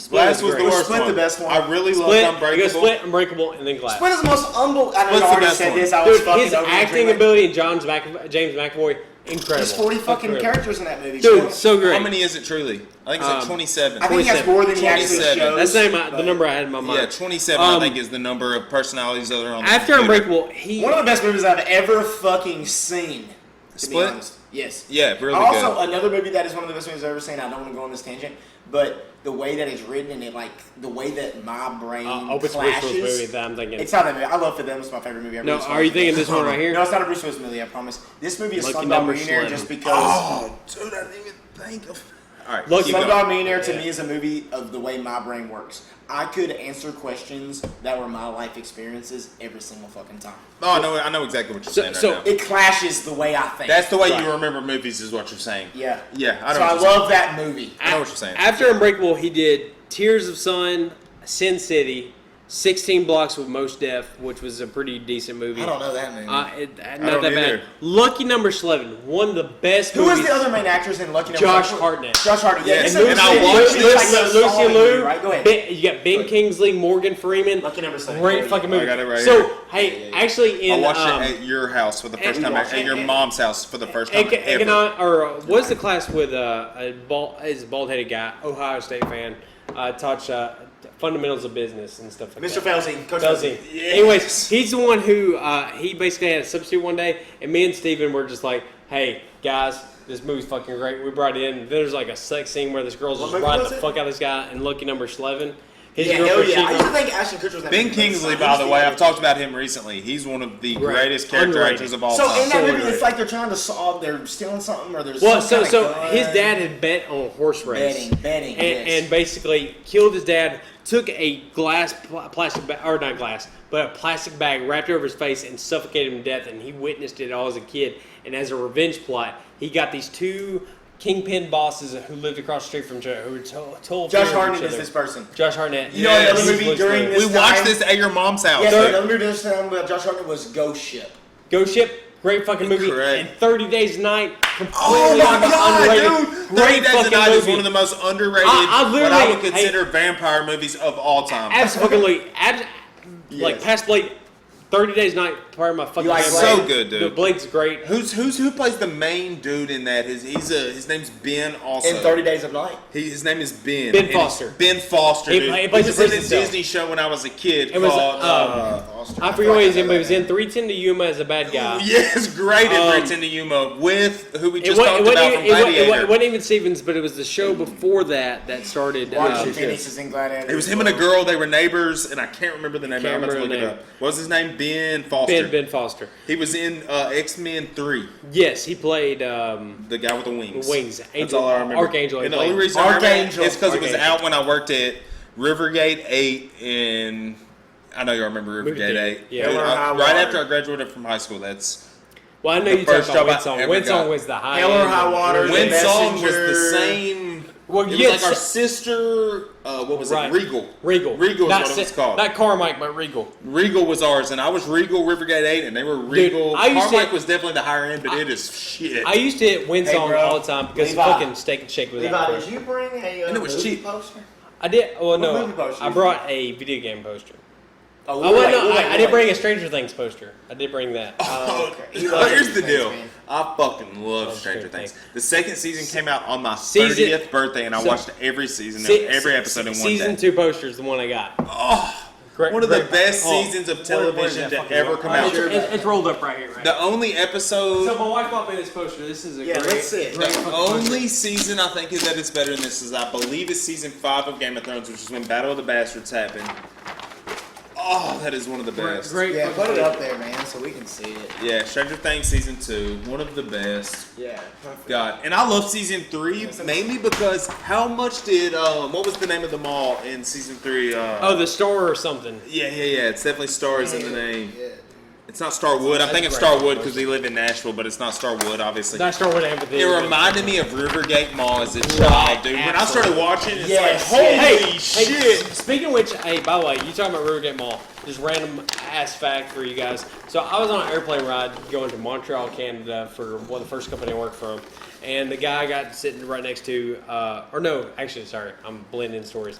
Glass was the great. worst Split one. the best one. I really Split, loved Unbreakable. you go Split, Unbreakable, and then Glass. Split is the most humble. I know Split's I the already best said one. this. I was Dude, fucking his over acting it. ability in James McAvoy, incredible. There's 40 fucking Incredible. characters in that movie. Dude, so great. How many is it truly? I think it's like 27. I think he has more than he actually 27. shows. That's the number I had in my mind. Yeah, 27 I think is the number of personalities that are on the After computer. Unbreakable, One of the best movies I've ever fucking seen. To Split? be honest. Yes. Yeah, really Also, good. another movie that is one of the best movies I've ever seen. I don't want to go on this tangent, but the way that it's written and it, like, the way that my brain It's Bruce clashes. Willis movie that I'm thinking. It's not that movie. I love For Them. It's my favorite movie ever. No, It's are you fucking- thinking this one right here? No, it's not a Bruce Willis movie. I promise. This movie is Lucky Slumdog Number Millionaire, 11. just because. Oh, dude, I didn't even think of. All right, Lucky keep going. Slumdog Millionaire to Yeah. me is a movie of the way my brain works. I could answer questions that were my life experiences every single fucking time. Oh, I know exactly what you're saying so right now. It clashes the way I think. That's the way Right. you remember movies, is what you're saying. Yeah. Yeah, I know So what I you're saying. love that movie. I know what you're saying. After Unbreakable, he did Tears of Sun, Sin City, 16 Blocks with Most Def, which was a pretty decent movie. I don't know that movie. Not don't that either. bad. Lucky Number 11, one of the best Who movies. was the other main actress in Lucky Number? Josh Seven? Hartnett. Josh Hartnett. Yes, Yeah, and I watched this. Lucy Liu. Right, go ahead. You got Ben Kingsley, Morgan Freeman. Lucky Number 7. Great fucking movie. I got it right so, here. hey, actually, I in watched it at your house for the first time, at your mom's house for the first time ever. what's the class with a bald-headed guy, Ohio State fan, taught fundamentals of business and stuff like Mr. that. Felsey. Coach Felsey. Yes. Anyways, he's the one who he basically had a substitute one day, and me and Steven were just like, "Hey guys, this movie's fucking great." We brought it in. There's like a sex scene where this girl's What just movie riding was the it? fuck out of this guy, and Lucky Number 11. His Yeah, hell girlfriend, yeah. I used to she- think Ashton Kutcher was that Ben movie. Kingsley, by the way, I've talked about him recently. He's one of the Right. greatest character Underrated. actors of all So time. in that movie, underrated. it's like they're trying to solve, they're stealing something, or there's Well, some so kind of his gun. dad had bet on a horse race. Betting, and, yes. and basically killed his dad. Took a plastic bag, or not glass, but a plastic bag wrapped over his face and suffocated him to death. And he witnessed it all as a kid. And as a revenge plot, he got these two kingpin bosses who lived across the street from each other, who were total Josh fear of Hartnett each is other. this person. Josh Hartnett. You know another Yes. movie during this We watched time? this at your mom's house. Yes, dude. another movie during this time about Josh Hartnett was Ghost Ship. Ghost Ship, great fucking movie. Correct. And 30 Days a Night, completely Oh my God, underrated. dude! 30 Great Days a fucking Night is movie. one of the most underrated, I what literally- I would consider vampire movies of all time. Absolutely. Like Yes. past Blade, 30 Days a Night, part of my fucking You like favorite. So good, dude. The Blade's great. Who plays the main dude in that? His name's Ben. Also, In 30 Days of Night. his name is Ben. Ben And Foster. Ben Foster. He Dude. plays He the was in a priest himself. Disney show when I was a kid It was, called. I forget what he was in, but he was in 310 to Yuma as a bad guy. Yes, great in Um, 310 to Yuma with who we It just wasn't, talked about from it Gladiator. wasn't even Stevens, but it was the show before that started. Watching Phoenix is in Gladiator. It was him and a girl. They were neighbors, and I can't remember the name. Can't I'm about to look remember it the up. What was his name? Ben Foster. Ben Foster. He was in X-Men 3. Yes, he played The guy with the wings. Wings. That's Angel, all I remember. Archangel. he And the only played. reason I remember Archangel. it is because it was Archangel. out when I worked at Rivergate 8 in. I know you remember Rivergate Movie 8. theater. Yeah. Dude, Hell or High right Water. after I graduated from high school. That's Well, I know the you talked first about job I Windsong. ever got. Windsong was the high Hell or end. High Water. Wind The Song was Messenger. the same. Well, It was yes. like our sister. What was Right. it? Regal. Regal. Regal is Not what it was Si- called. Not Carmike, but Regal. Regal was ours, and I was Regal Rivergate 8, and they were Regal. I used to- Carmike was definitely the higher end, but it is shit. I used to hit Windsong Hey, bro. all the time because Levi. fucking Steak and Shake was out Levi, there. did you bring a And it was movie cheap. poster? I did. Well, no, movie poster I you brought a video game poster. Oh, I did bring a Stranger Things poster. I did bring that. Oh, okay. He loves here's the Stranger deal. Things, man. I fucking love Love Stranger Stranger Things. Things. The second season came out on my Season- 30th birthday, and I so- watched every season, Se- every episode in one Season day. 2 poster is the one I got. Oh, Great, one of the great- best oh, seasons of where is television that to fucking ever roll? come Oh, out. it's rolled up right here. Right. The only episode, So my wife bought me this poster. This is a Yeah, great. let's see it. great the fucking only poster. season I think is that it's better than this is I believe it's season 5 of Game of Thrones, which is when Battle of the Bastards happened. Oh, that is one of the best. Great. Yeah, fucking put it poster. up there, man, so we can see it. Yeah, Stranger Things season 2, one of the best. Yeah, perfect. God, and I love season 3 mainly because how much did what was the name of the mall in season 3? Oh, the store or something. yeah, it's definitely Stars in the name. Yeah. It's not Starwood. I think it's great. Starwood because we live in Nashville, but it's not Starwood, obviously. That store would have It amphitheater. reminded me of Rivergate Mall as a child, dude. When I started absolutely. watching, it's Yes, like, holy yes. Hey, shit. speaking of which, hey, by the way, you talking about Rivergate Mall? Just random ass fact for you guys. So I was on an airplane ride going to Montreal, Canada for one of the first company I worked for, and the guy I got sitting right next to, or no, actually, sorry, I'm blending stories.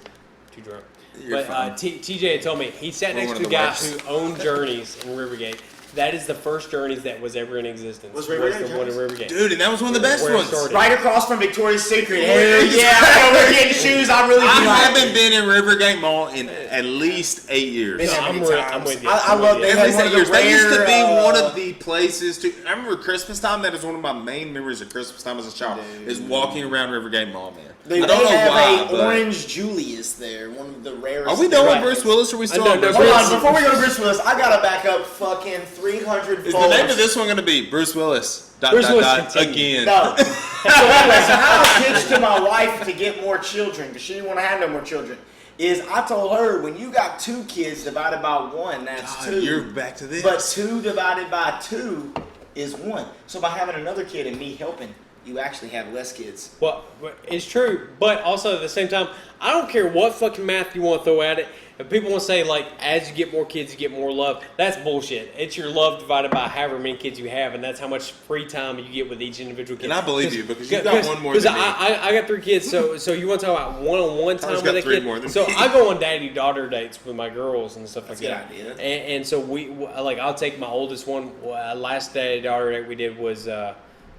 too drunk. You're But fine. TJ had told me he sat We're next one to of a the guy worst. who owned Journeys in Rivergate. That is the first Journeys that was ever in existence. Was Rivergate the one in Rivergate. Dude, and that was one of the best Where it ones. started. Right across from Victoria's Secret. Yeah. Hell yeah, I know we're getting shoes. I really do I like haven't been in Rivergate Mall in at least 8 years. Been there I'm many with- times. I'm with you. I I'm love with you. they At had least one 8 of the years. That used to be rare, one of the places to. I remember Christmas time. That is one of my main memories of Christmas time as a child. Is walking around Rivergate Mall, man. They, I don't know have why, a but Orange Julius there, one of the rarest. are we done Right. with Bruce Willis? Or are we still No, on no, Bruce Hold Willis? on, before we go to Bruce Willis, I gotta back up fucking 300 Is folds. the name of this one going to be Bruce Willis? Bruce Willis continue. Again. No. So anyway, so how I pitched to my wife to get more children, because she didn't want to have no more children, is I told her, when you got 2 kids divided by 1, that's God, 2. you're back to this. But 2 divided by 2 is 1. So by having another kid and me helping, you actually have less kids. Well, it's true, but also at the same time, I don't care what fucking math you want to throw at it. If people want to say, like, as you get more kids, you get more love, that's bullshit. It's your love divided by however many kids you have, and that's how much free time you get with each individual kid. And I believe you, because you've got one more than me. I got 3 kids, so you want to talk about one-on-one time Tyler's with got a 3 kid? more than So me. I go on daddy-daughter dates with my girls and stuff like That's a that. good idea. And so like, I'll take my oldest one. Last daddy-daughter date we did was...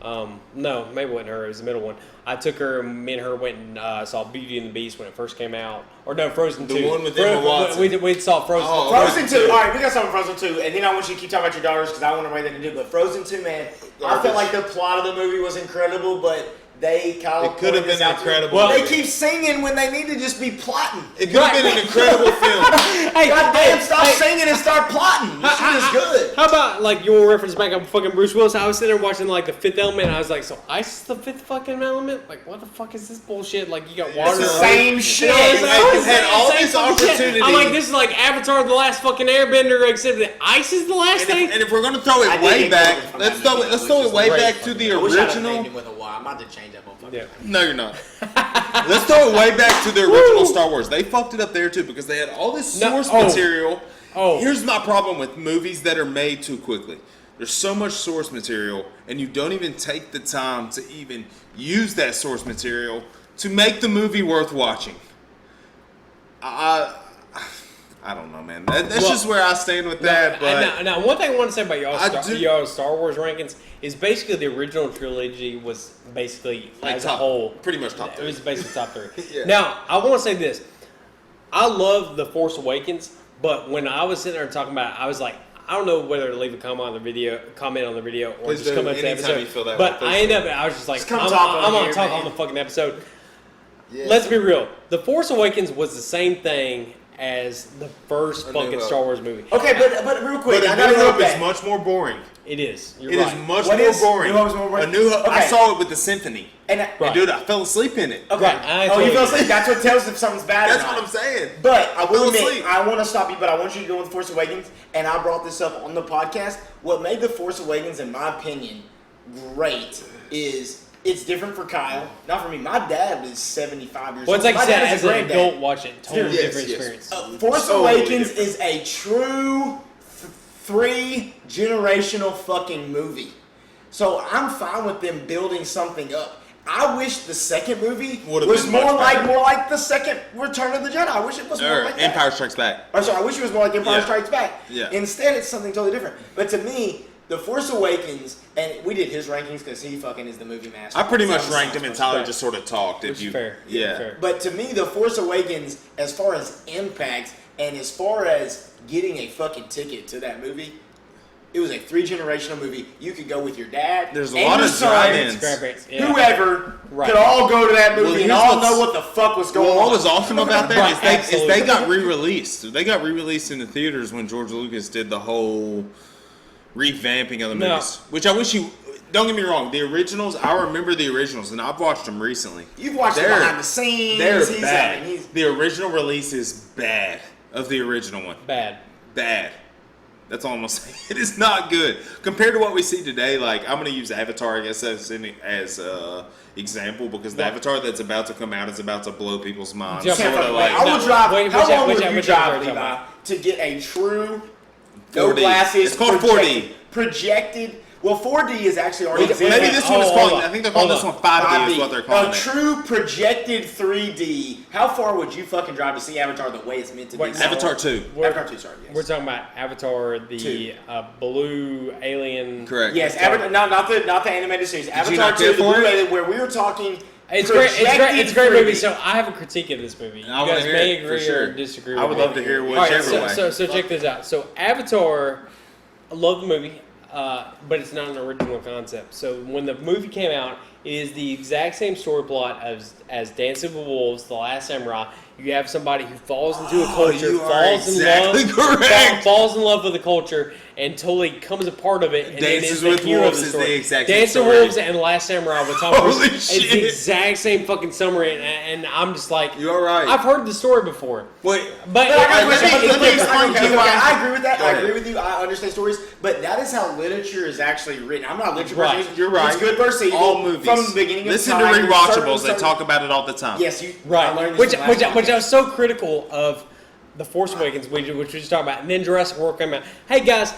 no, maybe it wasn't her. It was the middle one. I took her. Me and her went and saw Beauty and the Beast when it first came out, or no, Frozen 2. The one with Emma Watson. We saw Frozen. Oh, Frozen 2. All right, we got something Frozen 2, and then I want you to keep talking about your daughters because I want to write that to do. But Frozen 2, man, I felt like the plot of the movie was incredible, but they kind of It could have been incredible. They keep singing when they need to just be plotting. It could have been an incredible film. Hey, God damn, hey, stop hey, singing and start plotting. This shit is good. How about, like, you want to reference back on fucking Bruce Willis? I was sitting there watching, like, The Fifth Element, and I was like, so ice is the 5th fucking element? Like, what the fuck is this bullshit? Like, you got water. It's the same shit. It's like, You had all same this fucking shit. opportunity. I'm like, this is like Avatar: The Last fucking Airbender, except that ice is the last thing. And if we're gonna throw I it did way get back, Gordon from let's that throw it. movie, Let's throw which it is way great. back to the I wish I'd have named original. him with a Y. I'm about to change that motherfucker. Yeah. No, you're not. Let's throw it way back to the original Star Wars. They fucked it up there too because they had all this source material. Oh. Here's my problem with movies that are made too quickly. There's so much source material, and you don't even take the time to even use that source material to make the movie worth watching. I don't know, man. That's just where I stand with that. But Now, one thing I want to say about I y'all's Star Wars rankings is basically the original trilogy was basically Like as top- a whole pretty much top It three. was basically top 3. Yeah. Now, I want to say this: I love The Force Awakens, but when I was sitting there talking about it, I was like, I don't know whether to leave a comment on the video, or Please just do. come up to the Anytime episode. you feel that But way, I please ended do. up, I was just like, Just come I'm talk on gonna here, talk man. on the fucking episode. yeah. Let's be real. The Force Awakens was the same thing as the first A New fucking Hope. Star Wars movie. Okay, but real quick, But I A gotta New know Hope is that. much more boring. It is. You're It right. is much What more is- boring. New Hope's more boring? A New Hope. I Okay. saw it with the symphony. And Right. Dude, I fell asleep in it. okay, Right, I oh, totally you fell agree. asleep. That's what tells if something's bad. That's or what not. I'm saying. But I will Fell admit, asleep. I want to stop you, but I want you to go with Force Awakens, and I brought this up on the podcast. What made The Force Awakens, in my opinion, great is it's different for Kyle, not for me. My dad is 75 years Well, old. it's like My I said, dad is as a an granddad. adult watching, totally Yes, different yes. experience. Force Totally Awakens different. is a true 3-generational fucking movie. So I'm fine with them building something up. I wish the second movie Would've was been more much better. like the second Return of the Jedi. I wish it was more Or like that. Empire Strikes Back. I'm sorry, I wish it was more like Empire Yeah. Strikes Back. Yeah. Instead, it's something totally different. But to me, The Force Awakens, and we did his rankings because he fucking is the movie master. I pretty much Sounds ranked him, and Tyler Right. just sort of talked. Which If is you, fair. yeah. Fair. But to me, The Force Awakens, as far as impact and as far as getting a fucking ticket to that movie, it was a 3-generational movie. You could go with your dad. There's a and lot your of son, drive-ins. Grandparents, yeah. Whoever Right. could all go to that movie Well, and here's all what's- know what the fuck was going Well, on. what was awesome about that Right, is they absolutely. got re-released. They got re-released in the theaters when George Lucas did the whole revamping of the No. movies. Which I wish you. Don't get me wrong. The originals, I remember the originals, and I've watched them recently. You've watched it They're- behind the scenes. They're he's bad. having- he's- The original release is bad. Of the original one, Bad. bad. That's all I'm gonna say. It is not good compared to what we see today. Like I'm gonna use Avatar, I guess, as example because the Right. Avatar that's about to come out is about to blow people's minds. Jump Sorta in. I like will drive. Wait, how which- long which- would you which drive, Avatar Levi, are you to get a true no 4D. glasses? It's called 4D. projected Well, 4D is actually already Maybe this one is called. I think they're calling this one 5D. Is what they're calling a it. true projected 3D. How far would you fucking drive to see Avatar the way it's meant to be? Wait, Avatar 2. Avatar 2, sorry. Yes. We're talking about Avatar, the blue alien. Correct. Yes, Avatar, not the animated series. Avatar not 2, care the for blue it? alien, where we were talking. It's great. It's a great 3D. movie. So I have a critique of this movie. You I wanna guys hear may it, for agree sure. or disagree. I would with love me. to hear All right, whichever way. so check this out. So Avatar, I love the movie, but it's not an original concept. So when the movie came out, it is the exact same story plot as Dancing with Wolves, The Last Samurai. You have somebody who falls into a culture, you are exactly correct. falls in love with the culture, and totally becomes a part of it. And Dances then is with the hero Wolves of the is the story. exact same Dancing with story. Wolves and Last Samurai with Tom Holy Cruise. It's shit. the exact same fucking summary, and I'm just like, You are right. I've heard the story before, Wait, but let me explain to you why. I agree with that. Go I ahead. agree with you. I understand stories, but that is how literature is actually written. I'm not a literature Right. person. You're right. It's good versus evil. All movies. From the beginning of Listen time. to there's rewatchables. They certain- talk about it all the time. Yes, you. I right, learned this which from last I podcast. was so critical of the Force Awakens, which we just talked about, and then Jurassic World came out. Hey guys,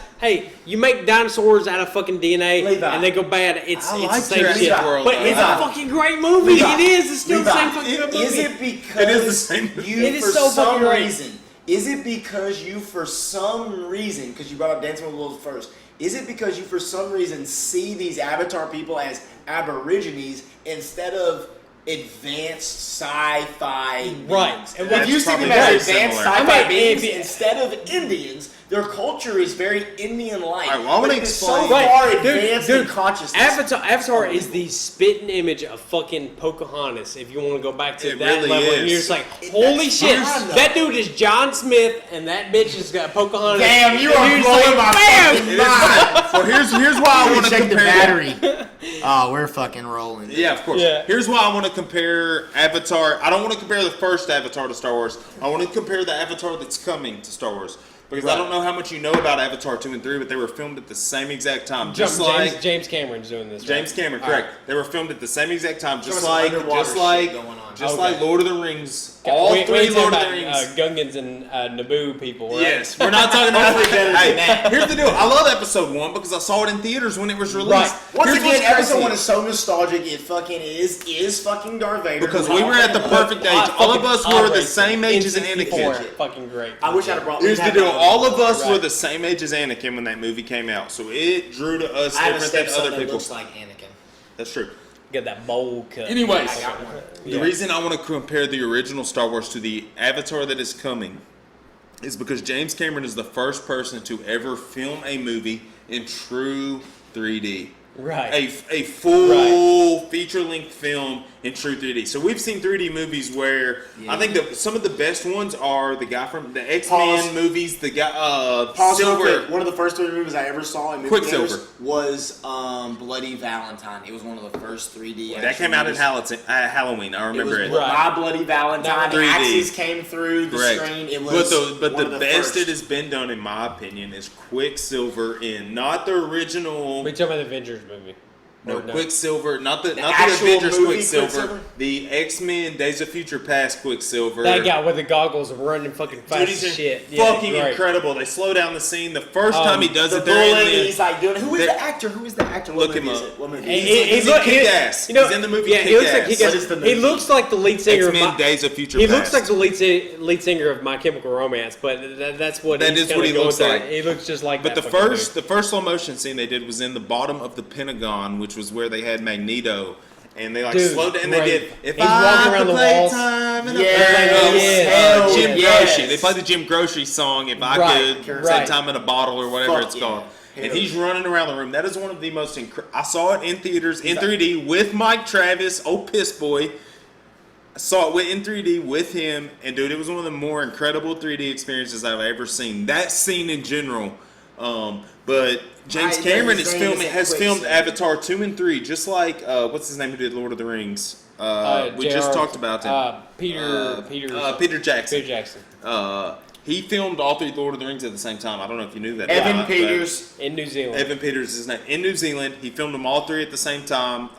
you make dinosaurs out of fucking DNA, Levi. and they go bad. It's I the like same Jurassic shit, World, but though. it's Levi. a fucking great movie. Levi. It is. It's still the Levi, same fucking good movie. Is it because It is the same movie. you, It is for so some fucking great. reason, is it because you, for some reason, because you brought up Dancing with Wolves first, is it because you, for some reason, see these Avatar people as Aborigines instead of advanced sci-fi Right. beings? And If you that's see them probably as very advanced similar. sci-fi I mean, beings if you- instead of Indians, their culture is very Indian-like. All right, well, I wanna But it is explain- so far Right, advanced in consciousness. Avatar is the spitting image of fucking Pocahontas. If you want to go back to It that really level, and is. you're just like, holy That's shit, fine, though. that dude is John Smith, and that bitch has got Pocahontas. Damn, you And are you're just blowing like, my bam! fucking It is the same. So here's why I want to compare that. Oh, we're fucking rolling. Yeah, of course. Yeah. Here's why I want to compare Avatar. I don't want to compare the first Avatar to Star Wars. I want to compare the Avatar that's coming to Star Wars. Because I don't know how much you know about Avatar 2 and 3, but they were filmed at the same exact time. Just like James Cameron's doing this. James right? Cameron, All correct. right. They were filmed at the same exact time, just There was some like underwater shit going on. Okay. Lord of the Rings. All we three ain't Lord of talking the about Rings. Gungans and Naboo people, right? Yes, we're not talking about Hopefully better than that. Here's the deal. I love episode 1 because I saw it in theaters when it was released. Right. Once Here's again, what's episode crazy. 1 is so nostalgic. It fucking is fucking Darth Vader. Because we were at the perfect age. All of us were the same age as N64, Anakin. fucking great. I wish I'd have brought. Here's the deal. All of us Right. were the same age as Anakin when that movie came out. So it drew to us I have a different than stepson other that people. looks like Anakin. That's true. Got that bowl cut. Anyways, I got one. the reason I want to compare the original Star Wars to the Avatar that is coming is because James Cameron is the first person to ever film a movie in true 3D. Right. A full feature-length film in true 3D. So we've seen 3D movies where I think that some of the best ones are the guy from the X-Men Pause. movies, the guy Pause real Silver. quick. One of the first 3D movies I ever saw in movie Quicksilver. theaters was Bloody Valentine. It was one of the first 3D. That action came out movies. at Halloween. I It remember was it. Right. My Bloody Valentine. The 3D. axes came through the Correct. screen. It was But one the of best first. it has been done, in my opinion, is Quicksilver in not the original. We talking about the Avengers movie. No, Or Quicksilver, not the actual Avengers movie Quicksilver, Quicksilver? the X-Men Days of Future Past Quicksilver. That guy with the goggles running fucking fast Dude, as he's shit. fucking right. incredible. They slow down the scene. The first time he does The it, they're bullet, in the, he's like doing. Who is they're- the actor? Who is the actor? Look What him movie is up. it? What movie? He- is it? he's in Kick-Ass. You know, He's in the movie yeah, he looks like Kick-Ass. What is the he movie? looks like the lead singer X-Men of Days of Future He Past. looks like the lead singer of My Chemical Romance, but that's what That he's is kinda what he going looks through. like. He looks just like But that. the fucking first slow motion scene they did was in the bottom of the Pentagon, which was where they had Magneto, and they Dude, slowed down. And they great. did. If He's I walking around could the play walls. time in a Yes, bottle. hell Jim yes. Croce. They played the Jim Croce song. If I Right, could right. say time in a bottle or whatever Fuck it's yeah. called. And Hell he's running around the room. That is one of the most I saw it in theaters in 3D with Mike Travis, old piss boy. I saw it in 3D with him, and dude, it was one of the more incredible 3D experiences I've ever seen. That scene in general, but James Right, Cameron his is name filming is has Quicksilver. filmed Avatar 2 and 3, just like what's his name who did Lord of the Rings. We just talked about him. Peter Peter Jackson. Peter Jackson He filmed all 3 Lord of the Rings at the same time. I don't know if you knew that. or Evan not, but- Peters. in New Zealand. Evan Peters is his name. In New Zealand, he filmed them all 3 at the same time.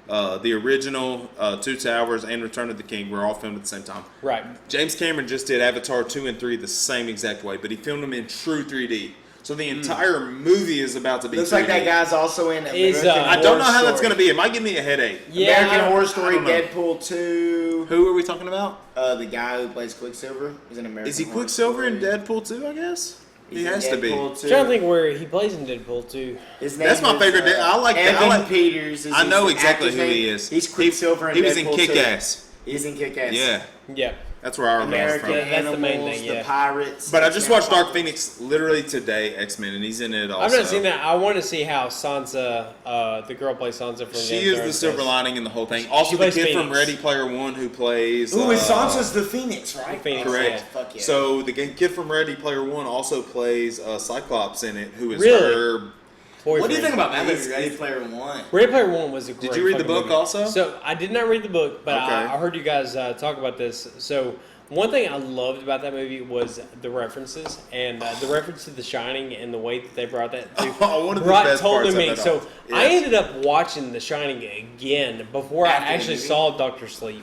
The original, 2 Towers, and Return of the King were all filmed at the same time. Right. James Cameron just did Avatar 2 and 3 the same exact way, but he filmed them in true 3D. So the entire movie is about to be. Looks 3D. like that guy's also in American I don't know how Horror that's going to Story. be. It might give me a headache. Yeah, American Horror Story, I don't know. Deadpool 2. Who are we talking about? The guy who plays Quicksilver is in American Is he Horror Quicksilver in Story. Deadpool 2, I guess? He's He in has to be. Deadpool I'm 2. trying to think where he plays in Deadpool too. His name That's my is, favorite. I like that. Evan I like. Peters. Is I know his exactly actor's who name. he is. He's Quicksilver in He was in Deadpool 2. Kick-Ass. He's in Kick-Ass. Yeah, Yeah. that's where I remember him American from. Yeah, that's the main Animals, thing, the yeah. Pirates. But I just X-Men watched Dark Apocalypse. Phoenix literally today, X-Men, and he's in it also. I've not seen that. I want to see how Sansa, the girl plays Sansa from She Game of is the Thrones silver does. lining in the whole thing. Also, the plays kid from Phoenix. Ready Player One who plays. Ooh, it's Sansa's the Phoenix, right? Phoenix, Correct. yeah. Fuck yeah. So the kid from Ready Player One also plays Cyclops in it, who is Really? her. What do you think about that He's- movie, Ready Player One? Ready Player One was a great Did you read the fucking book movie. also? So I did not read the book, but Okay. I heard you guys talk about this. So one thing I loved about that movie was the references and the reference to The Shining and the way that they brought that to One of the brought best totally parts of me. it So all. I Yes. ended up watching The Shining again before I After the actually movie? saw Doctor Sleep.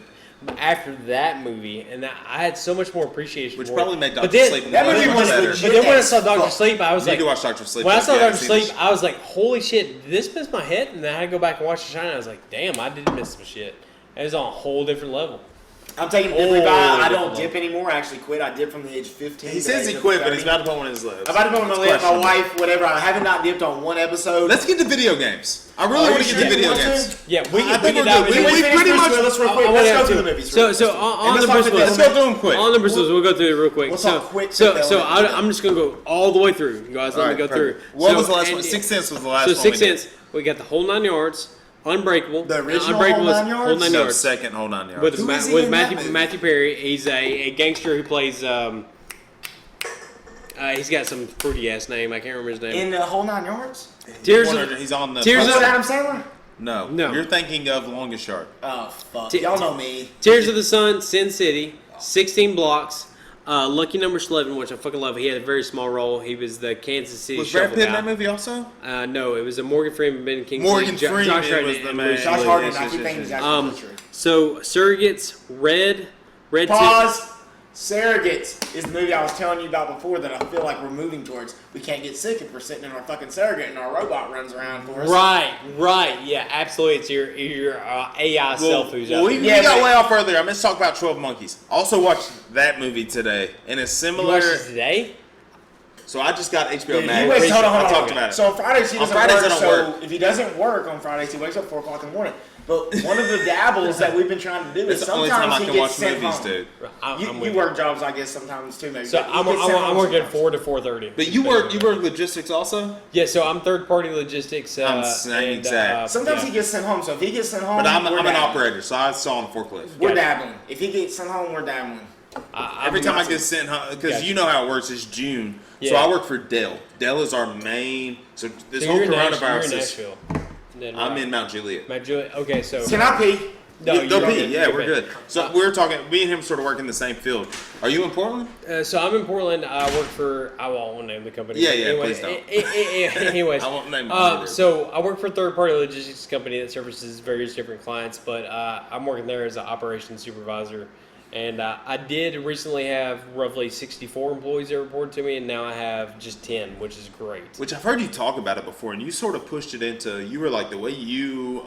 After that movie, and I had so much more appreciation Which for probably it. made But Dr. then- Sleep that much, movie much was better. legit. But then when I saw as Doctor fuck. Sleep, I was You like, need to watch Dr. Sleep. when I if saw you haven't Doctor seen Sleep, it. I was like, holy shit, did this miss my head? And then I had to go back and watch The Shining. I was like, damn, I did miss some shit. It was on a whole different level. I'm taking Oh, dip Levi. I don't different dip anymore. I actually quit. I dipped from the age of 15. He to says the he age quit, of but he's 30. about to put one in his lips. I'm about to put on my It's lip, my questionable. wife, whatever. I haven't not dipped on one episode. Let's get to video games. I really Are want you to get sure to you video want to? games. Yeah, we I can think we we're can dive good. into We it. finish pretty Bruce much- Willis real I quick. wanna Let's have go through to. the movies. So real quick. on And the let's talk Bruce to Willis, Let's go through them quick. on the Bruce Willis, we'll go through it real quick. We'll So, talk quick so, to so Dylan. I'm just gonna go all the way through. You guys, let All me right, go through. perfect. What So, was the last and- one? Sixth Sense was the last So one. Sixth we did. Sense, we got the whole 9 yards, Unbreakable. The original Unbreakable Whole is Nine Yards? Whole 9 No, yards. second, hold on, y'all. With, Who is he with in that movie? Matthew Perry, he's a gangster who plays. He's got some fruity ass name. I can't remember his name. In the whole 9 yards? Tears Warner, of he's on the. Tears Was of- it Adam Sandler? No, No. You're thinking of Longest Yard. Oh, fuck. T- Y'all know me. Tears of the Sun, Sin City, 16 Blocks, Lucky Number 11, which I fucking love. He had a very small role. He was the Kansas City Was Brad Shuffle Pitt in guy. that movie also? No, it was a Morgan Freeman, Ben Kingsley, Morgan Josh Freeman Hartnett, was the and man. Bruce Josh Willis. Hartnett. yes, I keep yes, thinking yes. he's actually Butcher. So Surrogates, Red Pause. Surrogates is the movie I was telling you about before that I feel like we're moving towards. We can't get sick if we're sitting in our fucking surrogate and our robot runs around for us. Right, yeah, absolutely. It's your AI self who's out we, there. Yeah, we got but- way off earlier. I'm going to talk about 12 Monkeys. Also watched that movie today. And it's You similar. watched this today? So I just got HBO Dude, Max. he wakes, hold on, I hold on. talked about it. So on Fridays he On doesn't Fridays work. I don't So work. if he doesn't work on Fridays, he wakes up 4 o'clock in the morning. But one of the dabbles that we've been trying to do is It's the only time sometimes I he can gets watch sent movies, home. dude. I'm You with work jobs, I guess, sometimes too, maybe. So but he I'm gets sent home working sometimes. 4 to 4:30. But you work logistics also? Yeah, so I'm third party logistics. I'm same exact. Sometimes yeah. he gets sent home. So if he gets sent home, But I'm we're an dabbling. operator, so I saw on the forklift. We're Gotcha. dabbling. If he gets sent home, we're dabbling. Every time I not- get sent home, because Gotcha. you know how it works, it's June. So Yeah. I work for Dell. Dell is our main. So this So whole you're in coronavirus Nashville. is. Nashville. Then, I'm in Mount Juliet. Mount Juliet. Okay, so Can I pee? no, Go you don't pee. get- Yeah, you're we're good. So we're talking. Me and him sort of work in the same field. Are you in Portland? So I'm in Portland. I work for. I won't name the company. Yeah, but yeah, anyways, please don't. anyways, I won't name mine either. so I work for a third-party logistics company that services various different clients, but I'm working there as an operations supervisor. And I did recently have roughly 64 employees that report to me, and now I have just 10, which is great. Which I've heard you talk about it before, and you sort of pushed it into. You were like the way you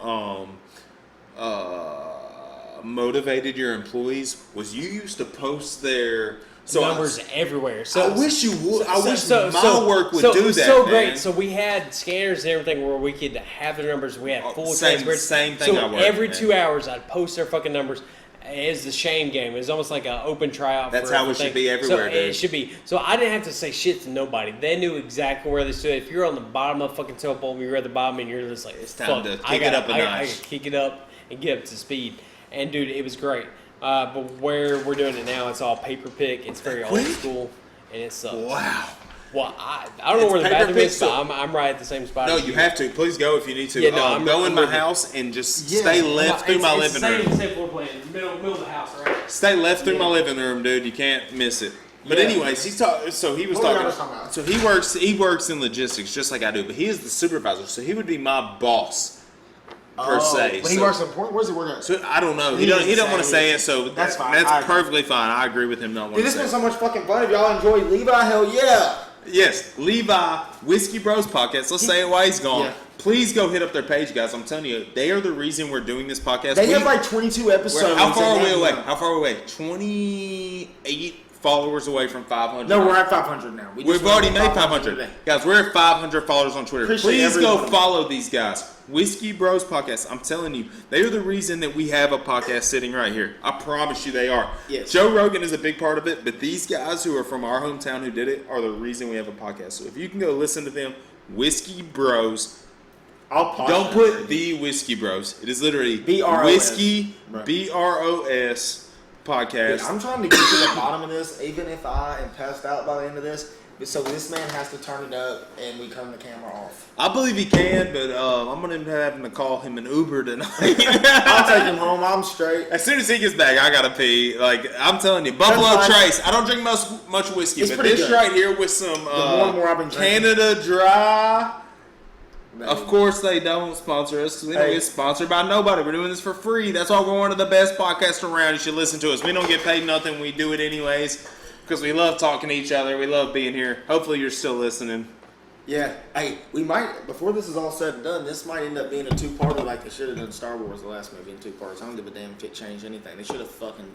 motivated your employees was you used to post their Numbers everywhere. So I wish you would. I wish so- my work would so- do that. So man. great. So we had scanners and everything where we could have the numbers. We had full Same transparency. thing So I work, every man. 2 hours, I'd post their fucking numbers. It's the shame game. It's almost like an open tryout. That's for how it should everything. be everywhere, So dude. it should be. So I didn't have to say shit to nobody. They knew exactly where they stood. If you're on the bottom of the fucking totem pole, you're at the bottom, and you're just like, It's time fuck, to I kick it gotta- up a I notch. gotta kick it up and get up to speed. And dude, it was great. But where we're doing it now, it's all paper pick. It's very old Quick? school, and it sucks. Wow. Well, I don't know It's where the paper bathroom pick, is, but so- I'm right at the same spot. No, as you have to. Please go if you need to. Yeah, no, I'm- go in I'm my with you. house and just Yeah. stay left through my It's living room. Same floor plan, middle of the house, right? Stay left through Yeah. my living room, dude. You can't miss it. But Yeah. anyways, he's talking. So he was What were talking. y'all talking about? So he works in logistics just like I do, but he is the supervisor. So he would be my boss per se. But he So- works in Portland. Where's he working at? So I don't know. He He don't. doesn't He don't want to say say it. So That's fine. That's I agree. perfectly fine. I agree with him not Dude, wanting this to has say been it. so much fucking fun. If y'all enjoy Levi, hell yeah. Yes, Levi, Whiskey Bros podcast. Let's say it while he's gone. Yeah. Please go hit up their page, guys. I'm telling you, they are the reason we're doing this podcast. They have like 22 episodes. How far are we away? How How far away? 28 followers away from 500. No, we're at 500 now. We've already made 500. today. Guys, we're at 500 followers on Twitter. Appreciate Please every go one of them. follow these guys. Whiskey Bros Podcast. I'm telling you, they are the reason that we have a podcast sitting right here. I promise you they are. Yes. Joe Rogan is a big part of it, but these guys who are from our hometown who did it are the reason we have a podcast. So if you can go listen to them, Whiskey Bros. I'll pause Don't that put for you. the Whiskey Bros. It is literally BROS. Whiskey, Right. BROS podcast. Dude, I'm trying to get to the bottom of this, even if I am passed out by the end of this. So this man has to turn it up, and we turn the camera off. I believe he can, but I'm going to have to call him an Uber tonight. I'll take him home. I'm straight. As soon as he gets back, I gotta pee. Like I'm telling you, Buffalo That's fine. Trace. I don't drink much whiskey, It's but pretty this good. right here with some more and more I've been drinking. Canada Dry. Man. Of course, they don't sponsor us because we don't Hey. get sponsored by nobody. We're doing this for free. That's why we're one of the best podcasts around. You should listen to us. We don't get paid nothing. We do it anyways because we love talking to each other. We love being here. Hopefully, you're still listening. Yeah. Hey, we might, before this is all said and done, this might end up being a two-parter like they should have done Star Wars, the last movie, in 2 parts. I don't give a damn if it changed anything. They should have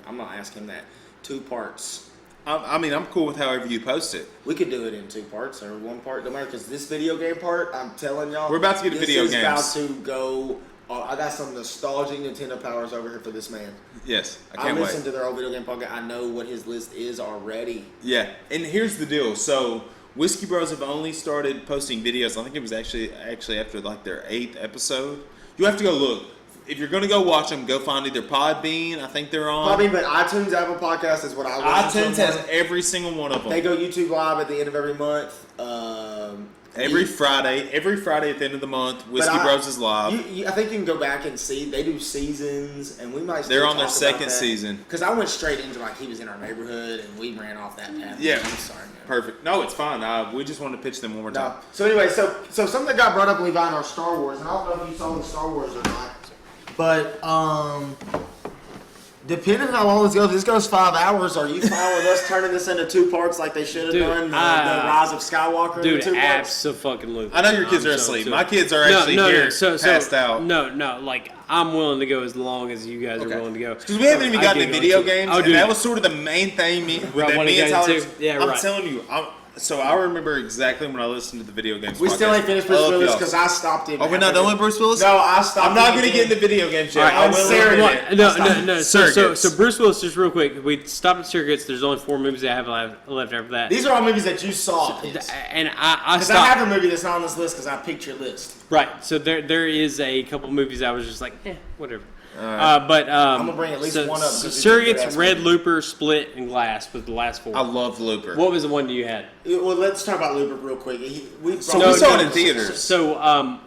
I'm not asking that. 2 parts. I mean, I'm cool with however you post it. We could do it in 2 parts or 1 part. No matter, because this video game part, I'm telling y'all. We're about to get to video This games. is about to go. I got some nostalgic Nintendo powers over here for this man. Yes, I I can't listened wait. to their old video game podcast. I know what his list is already. Yeah, and here's the deal. So Whiskey Bros have only started posting videos. I think it was actually after like their 8th episode. You have to go look. If you're gonna go watch them, go find either Podbean. I think they're on. Probably, but iTunes, Apple Podcast is what I listen iTunes to. has every single one of them. They go YouTube Live at the end of every month. Every Friday at the end of the month, Whiskey Bros is live. I think you can go back and see. They do seasons, and we might. They're on their second season. Because I went straight into like he was in our neighborhood, and we ran off that path. Yeah. I'm sorry, man. Perfect. No, it's fine. We just wanted to pitch them one more time. No. So anyway, so something that got brought up, Levi, in our Star Wars, and I don't know if you saw the Star Wars or not, but depending on how long this goes 5 hours. Are you fine with us turning this into 2 parts like they should have Dude, done? The Rise of Skywalker Dude, into 2 parts? abso-fucking-lutely. I know your kids I'm are so asleep. too. My kids are actually here, passed out. No, like I'm willing to go as long as you guys are willing to go. Because we haven't even I gotten get to going video too. games, Oh, and dude. that was sort of the main thing Right, what me you and got Tyler. into? Yeah, I'm right. telling you, so I remember exactly when I listened to the video games. We still ain't finished Bruce Love Willis y'all. because I stopped him. Are we not done with Bruce Willis? No, I stopped. I'm not him going to get into video games yet. All right, I will Sarah- in a what? minute. No. So Bruce Willis, just real quick, we stopped at Surrogates. There's only 4 movies I have left after that. These are all movies that you saw. Because And I I stopped. have a movie that's not on this list because I picked your list. Right. So there is a couple movies I was just like, whatever. But I'm gonna bring at least one up, 'cause it's a good Surrogates, ass Red movie. Looper, Split, and Glass was the last 4. I love Looper. What was the one you had? Well, let's talk about Looper real quick. We So we saw it in theaters. So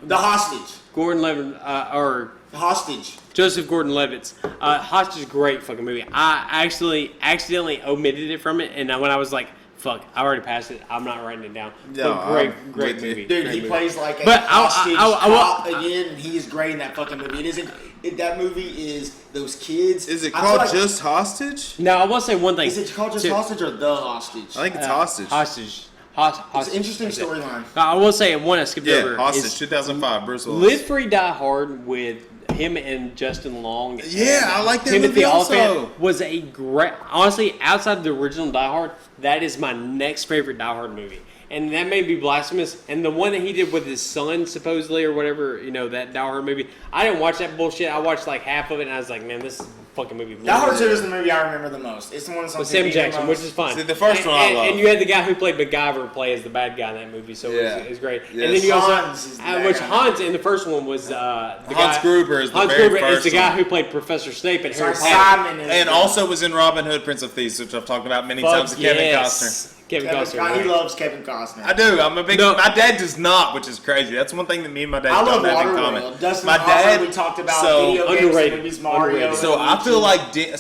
The Hostage. Gordon Levitt or The Hostage. Joseph Gordon-Levitt's Hostage is a great fucking movie. I actually accidentally omitted it from it, and when I was like, "Fuck, I already passed it. I'm not writing it down." No, But I'm great with you. movie. Dude, great he movie. plays like a But hostage I cop again, and he is great in that fucking movie. It isn't. That movie is those kids. Is it I feel called like- Just Hostage? Now I will say one thing. Is it called Just So- Hostage or The Hostage? I think it's Hostage. Hostage. It's an interesting storyline. I will say one I skipped Yeah, over. Hostage, is 2005, Bruce Willis. Live Free Die Hard with him and Justin Long. Yeah, and I like that Timothy movie also. Olyphant was a great. Honestly, outside of the original Die Hard, that is my next favorite Die Hard movie. And that may be blasphemous. And the one that he did with his son, supposedly, or whatever, that Die Hard movie, I didn't watch that bullshit. I watched like half of it, and I was like, man, this fucking movie. Die Hard 2 is the movie I remember the most. It's the one that's on With Sam TV the Jackson, most. which is fun. See, the first one I love. And you had the guy who played MacGyver play as the bad guy in that movie, so it was great. Yes. And then you also, Hans is the bad which guy. Hans in the first one was the Hans guy. Gruber is the Hans very Gruber is first the guy one. who played Professor Snape in Harry Sorry, Potter. Simon is And the- also was in Robin Hood, Prince of Thieves, which I've talked about many times with Kevin Costner. Kevin Kevin Costner. Costner. He right. loves Kevin Costner. I do. I'm a big. No. My dad does not, which is crazy. That's one thing that me and my dad I love don't have in common. Waterworld. Dustin My Hoffman, dad. we talked about so video games, underrated. movies, Mario. Underrated. so I feel like Seen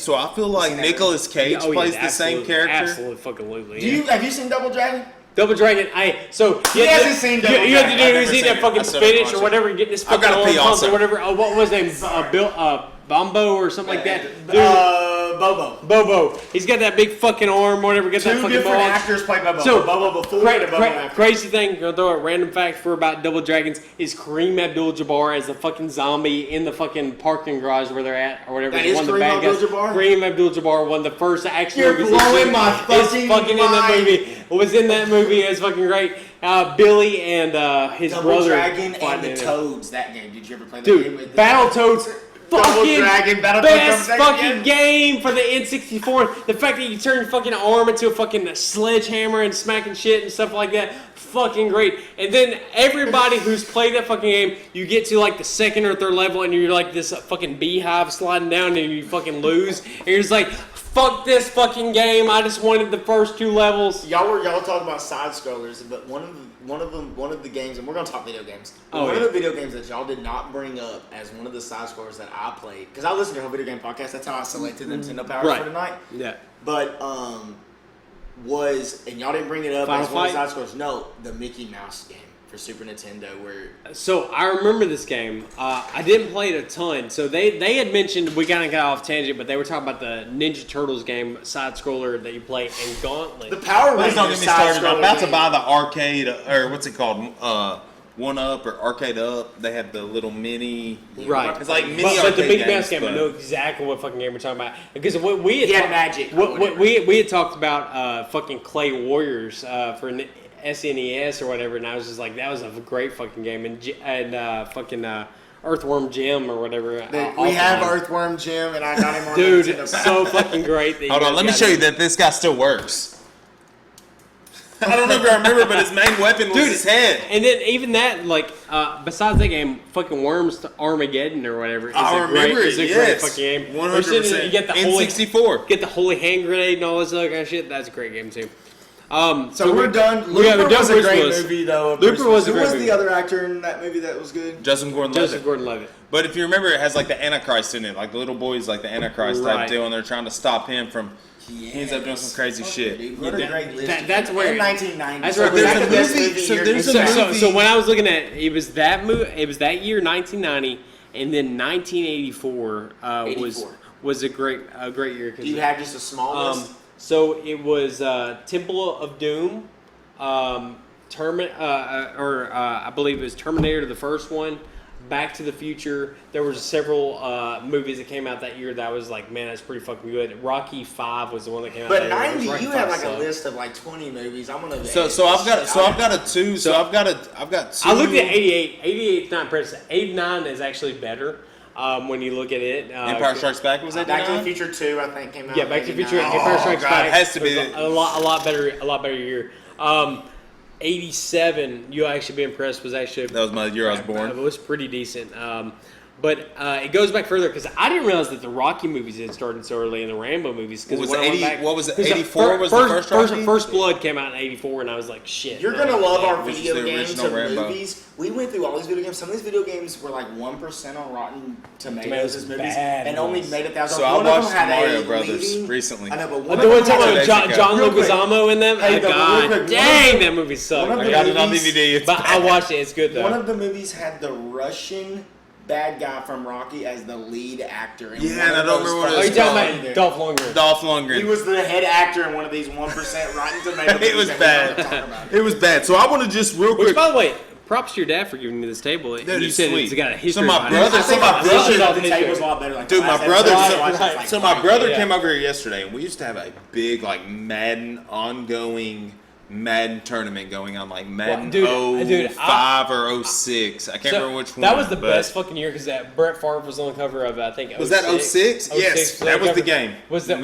that Nicolas Cage Oh, yeah, plays the same absolutely, character. Absolutely, fucking lutely. Have you seen Double Dragon? Double Dragon. So He hasn't seen Double You had to Dragon. do I've it. He's never eating seen that it. fucking I still haven't spinach watched or it. whatever, and getting his I've fucking gotta pee orange also. or whatever. What was his name? Bombo or something like that. Dude, Bobo. He's got that big fucking arm, whatever. Get that Two fucking different ball. actors play Bobo. So, Bobo before and Bobo after. Crazy thing, gonna throw a random fact for about Double Dragons is Kareem Abdul-Jabbar as the fucking zombie in the fucking parking garage where they're at or whatever. That is one of the Kareem bad guys. Abdul-Jabbar? Kareem Abdul-Jabbar, one of the first action You're movies. blowing my fucking in that mind. movie. Was in that movie. It was fucking great. Billy and his Double brother. Dragon and fighting the in it. Toads. That game. Did you ever play that game? Dude, With Battletoads. Fucking Dragon, Battletoads best Double Dragon, fucking game for the N64. The fact that you turn your fucking arm into a fucking sledgehammer and smacking shit and stuff like that. Fucking great. And then everybody who's played that fucking game, you get to like the second or third level and you're like this fucking beehive sliding down and you fucking lose. And you're just like, fuck this fucking game. I just wanted the first 2 levels. Y'all talking about side scrollers, but one of the games, and we're gonna talk video games. Oh, One yeah. of the video games that y'all did not bring up as one of the side scrollers that I played, because I listened to your whole video game podcast. That's how I selected the Nintendo Powers Right. for tonight. Yeah. But and y'all didn't bring it up Final as one of the Fight? side scrollers. No, the Mickey Mouse game for Super Nintendo, where So I remember this game. I didn't play it a ton. So they had mentioned, we kind of got off tangent, but they were talking about the Ninja Turtles game, side scroller that you play, and Gauntlet. the Power Please don't Rangers get me side started. I'm scroller about to game. buy the arcade, or what's it called? One Up or Arcade Up. They have the little mini. Right. It's like mini but the arcade Mickey games, Mouse game, I but- know exactly what fucking game we're talking about. Because what we had Yeah, talked- Magic or What whatever. we had talked about fucking Clay Warriors for SNES or whatever, and I was just like, that was a great fucking game. And fucking Earthworm Jim or whatever. We have Earthworm Jim, and I got him on Dude, Nintendo so fucking great. That Hold on, let me show you that this guy still works. I don't know if I remember, but his main weapon was his head. And then even that, like, besides that game, fucking Worms to Armageddon or whatever. Is I a great, remember is it, a great yes. fucking game. 100%. You get the holy, N64. get the holy hand grenade and all this other kind of shit. That's a great game too. So we're done. We have a Looper was a Bruce great Willis. movie, though. Looper was a Who great was movie. the other actor in that movie that was good? Joseph Gordon-Levitt. Joseph Gordon-Levitt. But if you remember, it has like the Antichrist in it. Like the little boy's like the Antichrist Right. type deal, and they're trying to stop him from. He ends up doing some crazy shit. Dude, what a great list. That's where- In 1990. that's So where- was that there's the a best movie- movie so you're there's gonna a say? movie- So when I was looking at it, it was that year 1990, and then 1984 was a great year. Do you have just a small list? So it was Temple of Doom, I believe it was Terminator, the first one, Back to the Future. There was several movies that came out that year that I was like, man, that's pretty fucking good. Rocky 5 was the one that came out But that year. 90, Rocky you have 5 like a sucked. list of like 20 movies. I'm gonna. So I've got a 2. So I've got two. I looked at 88. 88 is not impressive. 89 is actually better when you look at it. Empire Strikes Back was that? Back to the Future 2, I think, came out. Yeah, Back to the Future. 89. Empire Strikes God, Back. it has to be was a lot better year. 87, you'll actually be impressed. Was actually That was my year I was It born. was pretty decent. But it goes back further because I didn't realize that the Rocky movies had started so early and the Rambo movies. What was when I went 80 back- what was it, 'cause the 84 was the first Rocky? First Blood came out in 84, and I was like, shit. You're man. gonna love our which is video the games original and Rambo. movies. We went through all these video games. Some of these video games were like 1% on Rotten Tomatoes as movies, bad and only ones. made 1,000. So I One of them watched had Mario a Brothers leading- recently. I know, but The one one of them talking had about days John, ago. John Real quick. Leguizamo in them. Hey, Oh, but real God quick, dang, that movie sucked. one of I the got it on movies- DVD. It's But I watched it. It's good though. One of the movies had the Russian bad guy from Rocky as the lead actor. In Yeah, one and I of don't those remember what it Are was you talking called. about Dolph Lundgren? Dolph He Lundgren. was the head actor in one of these 1% Rotten Tomatoes. It was movies that we're bad. talking about. It was bad. So I want to just real Which, quick. by the way, props to your dad for giving me this table. Dude, You it's said sweet. it's got a history. So my behind brother- it. I think my my brother- vision of the history. table's a lot better. Like Dude, the my last brother. episode, Right, I was just right. like, So my fuck brother yeah. came over here yesterday, and we used to have a big like Madden ongoing Madden tournament going on, like Madden Well, dude, 05 or 06. I can't remember which one. That was the but- best fucking year because that Brett Favre was on the cover of I think. Was that 06? Yes, that was the game. Madden was the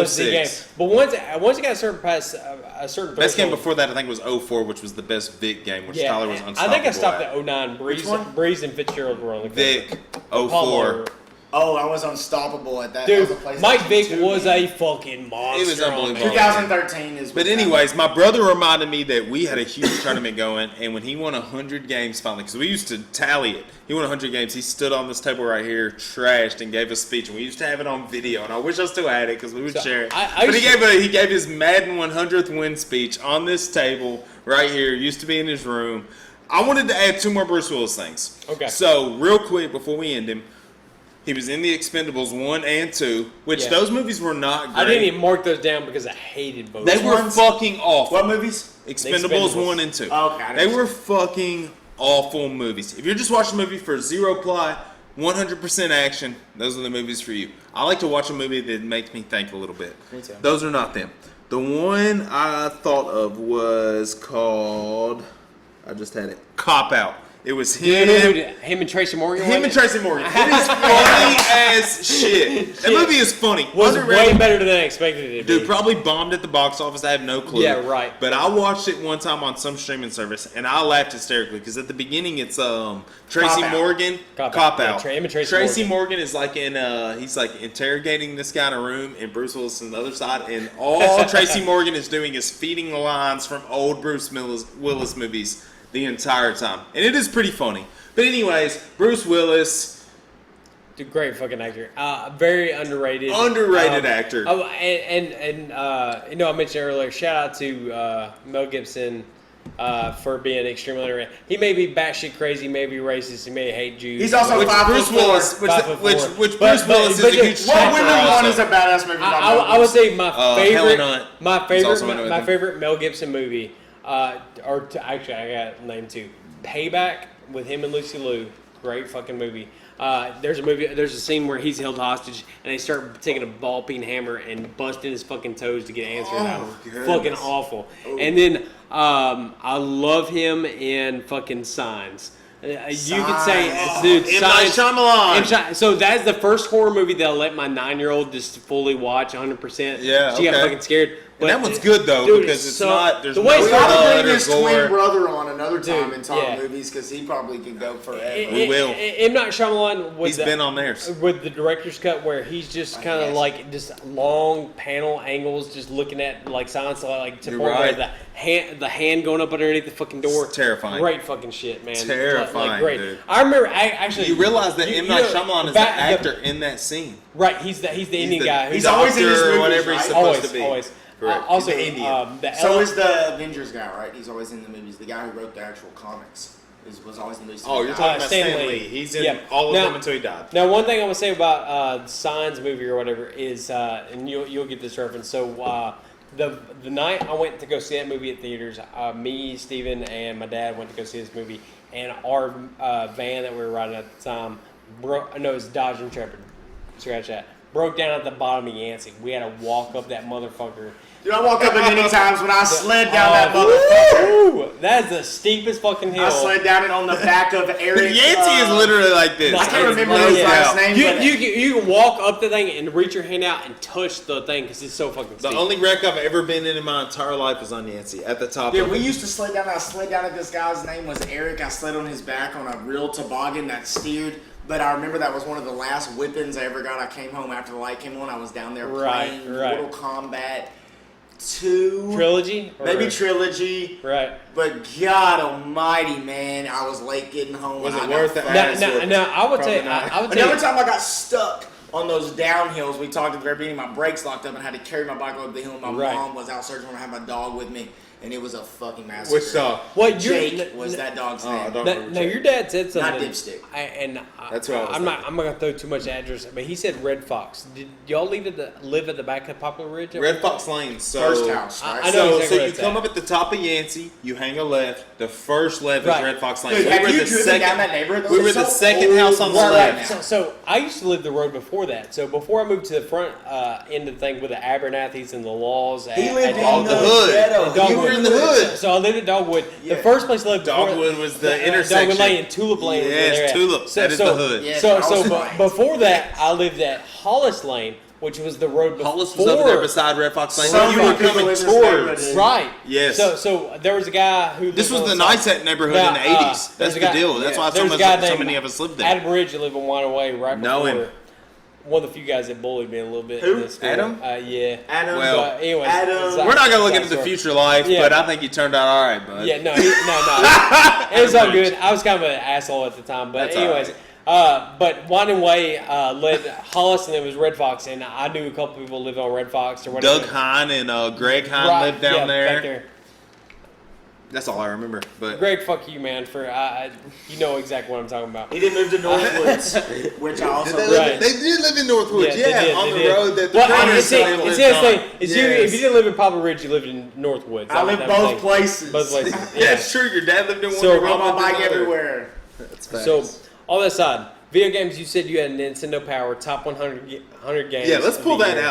06. game. But once it got certain past a certain Best game threshold- before that, I think, was 04, which was the best Vic game, which Yeah, Tyler was I unstoppable think I stopped at. at 09. one? Breeze and Fitzgerald were on the cover. Vic, Apollo. 04. Oh, I was unstoppable at that. Dude, that was a PlayStation Mike Vick 2 was game. a fucking monster. It was on unbelievable. that. 2013 is. But anyways, my brother reminded me that we had a huge tournament going, and when he won 100 games finally, because we used to tally it, he won 100 games. He stood on this table right here, trashed, and gave a speech, and we used to have it on video. And I wish I still had it because we would So, share it. I But he used gave he gave his Madden 100th win speech on this table right here. Used to be in his room. I wanted to add 2 more Bruce Willis things. Okay. So real quick before we end him. He was in the Expendables 1 and 2, which Yeah. those movies were not great. I didn't even mark those down because I hated both. They were ones? fucking awful. What movies? Expendables Expendables. 1 and 2. Oh, okay, I They didn't were see fucking awful movies. If you're just watching a movie for zero plot, 100% action, those are the movies for you. I like to watch a movie that makes me think a little bit. Me too. Those are not them. The one I thought of was called, I just had it, Cop Out. It was him. Him and Tracy Morgan. Him and Tracy Morgan. It is funny as shit. That movie is funny. Was way Underrated. better than I expected it to Dude, be. probably bombed at the box office. I have no clue. Yeah, right. But I watched it one time on some streaming service, and I laughed hysterically because at the beginning it's Tracy Cop Out. Morgan. Cop Cop Out. Out. Yeah, him and Tracy Morgan is like in he's like interrogating this guy in a room, and Bruce Willis on the other side, and all Tracy Morgan is doing is feeding the lines from old Bruce Willis movies the entire time, and it is pretty funny. But anyways, Bruce Willis, Dude, great fucking actor. Very underrated. underrated actor. Oh, and you know, I mentioned earlier. Shout out to Mel Gibson for being extremely underrated. He may be batshit crazy, may be racist, he may hate Jews. He's also Which 5'4". Bruce Willis, which 5'4". Bruce But- Willis but is a huge dude, What champ Women for Want also. is a badass movie. I would say my favorite, Helen Hunt my is also favorite, in it with my him. favorite Mel Gibson movie. Actually, I got named two. Payback with him and Lucy Liu. Great fucking movie. There's a scene where he's held hostage and they start taking a ball peen hammer and busting his fucking toes to get answers out of him. goodness. Fucking awful. And then I love him in fucking Signs. You could say, dude, M. Night Shyamalan. So that's the first horror movie that I'll let my 9-year-old just fully watch 100%. Yeah, She got okay. fucking scared. And that one's good though Dude, because it's so- not. There's the no way it's blood Probably or bring his twin gore. brother on another time Dude, and talk yeah. movies because he probably could go forever. We will. M. Night Shyamalan with He's been on theirs. with the director's cut where he's just kind of yes. like just long panel angles, just looking at like silence, like to the You're point where right. the hand going up underneath the fucking door. It's terrifying. Great fucking shit, man. Terrifying, great. dude. I remember. Actually, You realize that M. Night know, Shyamalan is the back- actor in that scene. Right, he's the Indian guy. he's who's always in his Doctor or movies, whatever he's right? supposed always, to be. always. Correct. Also, He's the Indian. the So Ellen- is the Avengers guy, right? He's always in the movies. The guy who wrote the actual comics was always in the movies. Oh, you're talking about Stan Stan Lee. Lee. He's in Yeah. all of Now- them until he died. Now, one thing I would say about the Signs movie or whatever is, and you'll get this reference. So the night I went to go see that movie at theaters, me, Steven, and my dad went to go see this movie, and our van that we were riding at the time, it was Dodge Intrepid. Scratch that. Broke down at the bottom of Yancey. We had to walk up that motherfucker. Dude, I walked up it many times when I slid down that motherfucker. Woo! That is the steepest fucking hill. I slid down it on the back of Eric. Yancey is literally like this. I can't remember It's his laid last out. name. but You can walk up the thing and reach your hand out and touch the thing because it's so fucking The steep. only wreck I've ever been in my entire life is on Yancey at the top Dude, of we it. used to sled down. I slid down at this guy's name was Eric. I slid on his back on a real toboggan that steered. But I remember that was one of the last whippings I ever got. I came home after the light came on. I was down there playing Right. Mortal Kombat 2. Trilogy? Or- Maybe Trilogy. Right. But God almighty, man, I was late getting home. Was and it I got worth it? fast Now, whipped. I would Probably say, not. I would say, Another time I got stuck on those downhills. We talked at the very beginning. My brakes locked up and I had to carry my bike up the hill. My Right. mom was out searching when I had my dog with me, and it was a fucking massacre. Which dog? what Jake was that dog's Oh, name. I don't Now, remember now Jake. your dad said something. Not Dipstick. That's what I was I'm not. thinking. I'm not gonna throw too much address, but he said Red Fox. Did y'all live at the back of Poplar Ridge? Red Fox Lane. So, First house, right? I know So, exactly so where you it's come at. up at the top of Yancey, you hang a left. The first left Right. is Red Fox Lane. Dude, We have were you the driven second. down that neighborhood? We were Those the are so second old house on the right left. now. So I used to live the road before that. So before I moved to the front end of the thing with the Abernathys and the Laws. He lived in Dogwood. the hood. ghetto. Dogwood. You were in the hood. So I lived at Dogwood. Yeah. The first place I lived before Dogwood was the Dogwood intersection. Lane and Tulip Lane. was where Yes, they're at. Tulip. That is the hood. Yeah, So Charles Lane. before that, I lived at Hollis Lane, which was the road before. Hollis was over there beside Red Fox Lane. Some you were people coming live in this neighborhood, towards. dude. Right. Yes. So there was a guy who. This lived was on the side. nice neighborhood Now, in the 80s. That's there's the a guy- deal. That's why There's so a guy named many of us lived there. Adam Bridge lived in Wine Away right Know before. him. One of the few guys that bullied me a little bit. Who? In this school. Adam? Yeah. Adam. Well, But anyways, Adam- it's We're not gonna look side into the story. future life, Yeah. but I think you turned out all right, bud. Yeah, no, it was all good. I was kind of an asshole at the time, but That's all anyways. But Winding Way led Hollis, and it was Red Fox, and I knew a couple people lived on Red Fox or whatever. Doug Hine and Greg Hine Right, lived down yeah, there. back there. That's all I remember. But Greg, fuck you, man. For you know exactly what I'm talking about. He didn't move to Northwoods, which I also Right. They did live in Northwoods, they did, on they the did. road that the Well, Predators it's the lived on. thing. If you Yes. didn't live in Poplar Ridge, you lived in Northwoods. I lived both places. Both places. Yeah, it's true. Your dad lived in one. So- your Rode mom my lived bike in another. everywhere. That's facts. So, all that aside, video games. You said you had a Nintendo Power top 100 games. Yeah, let's of pull the that year. out.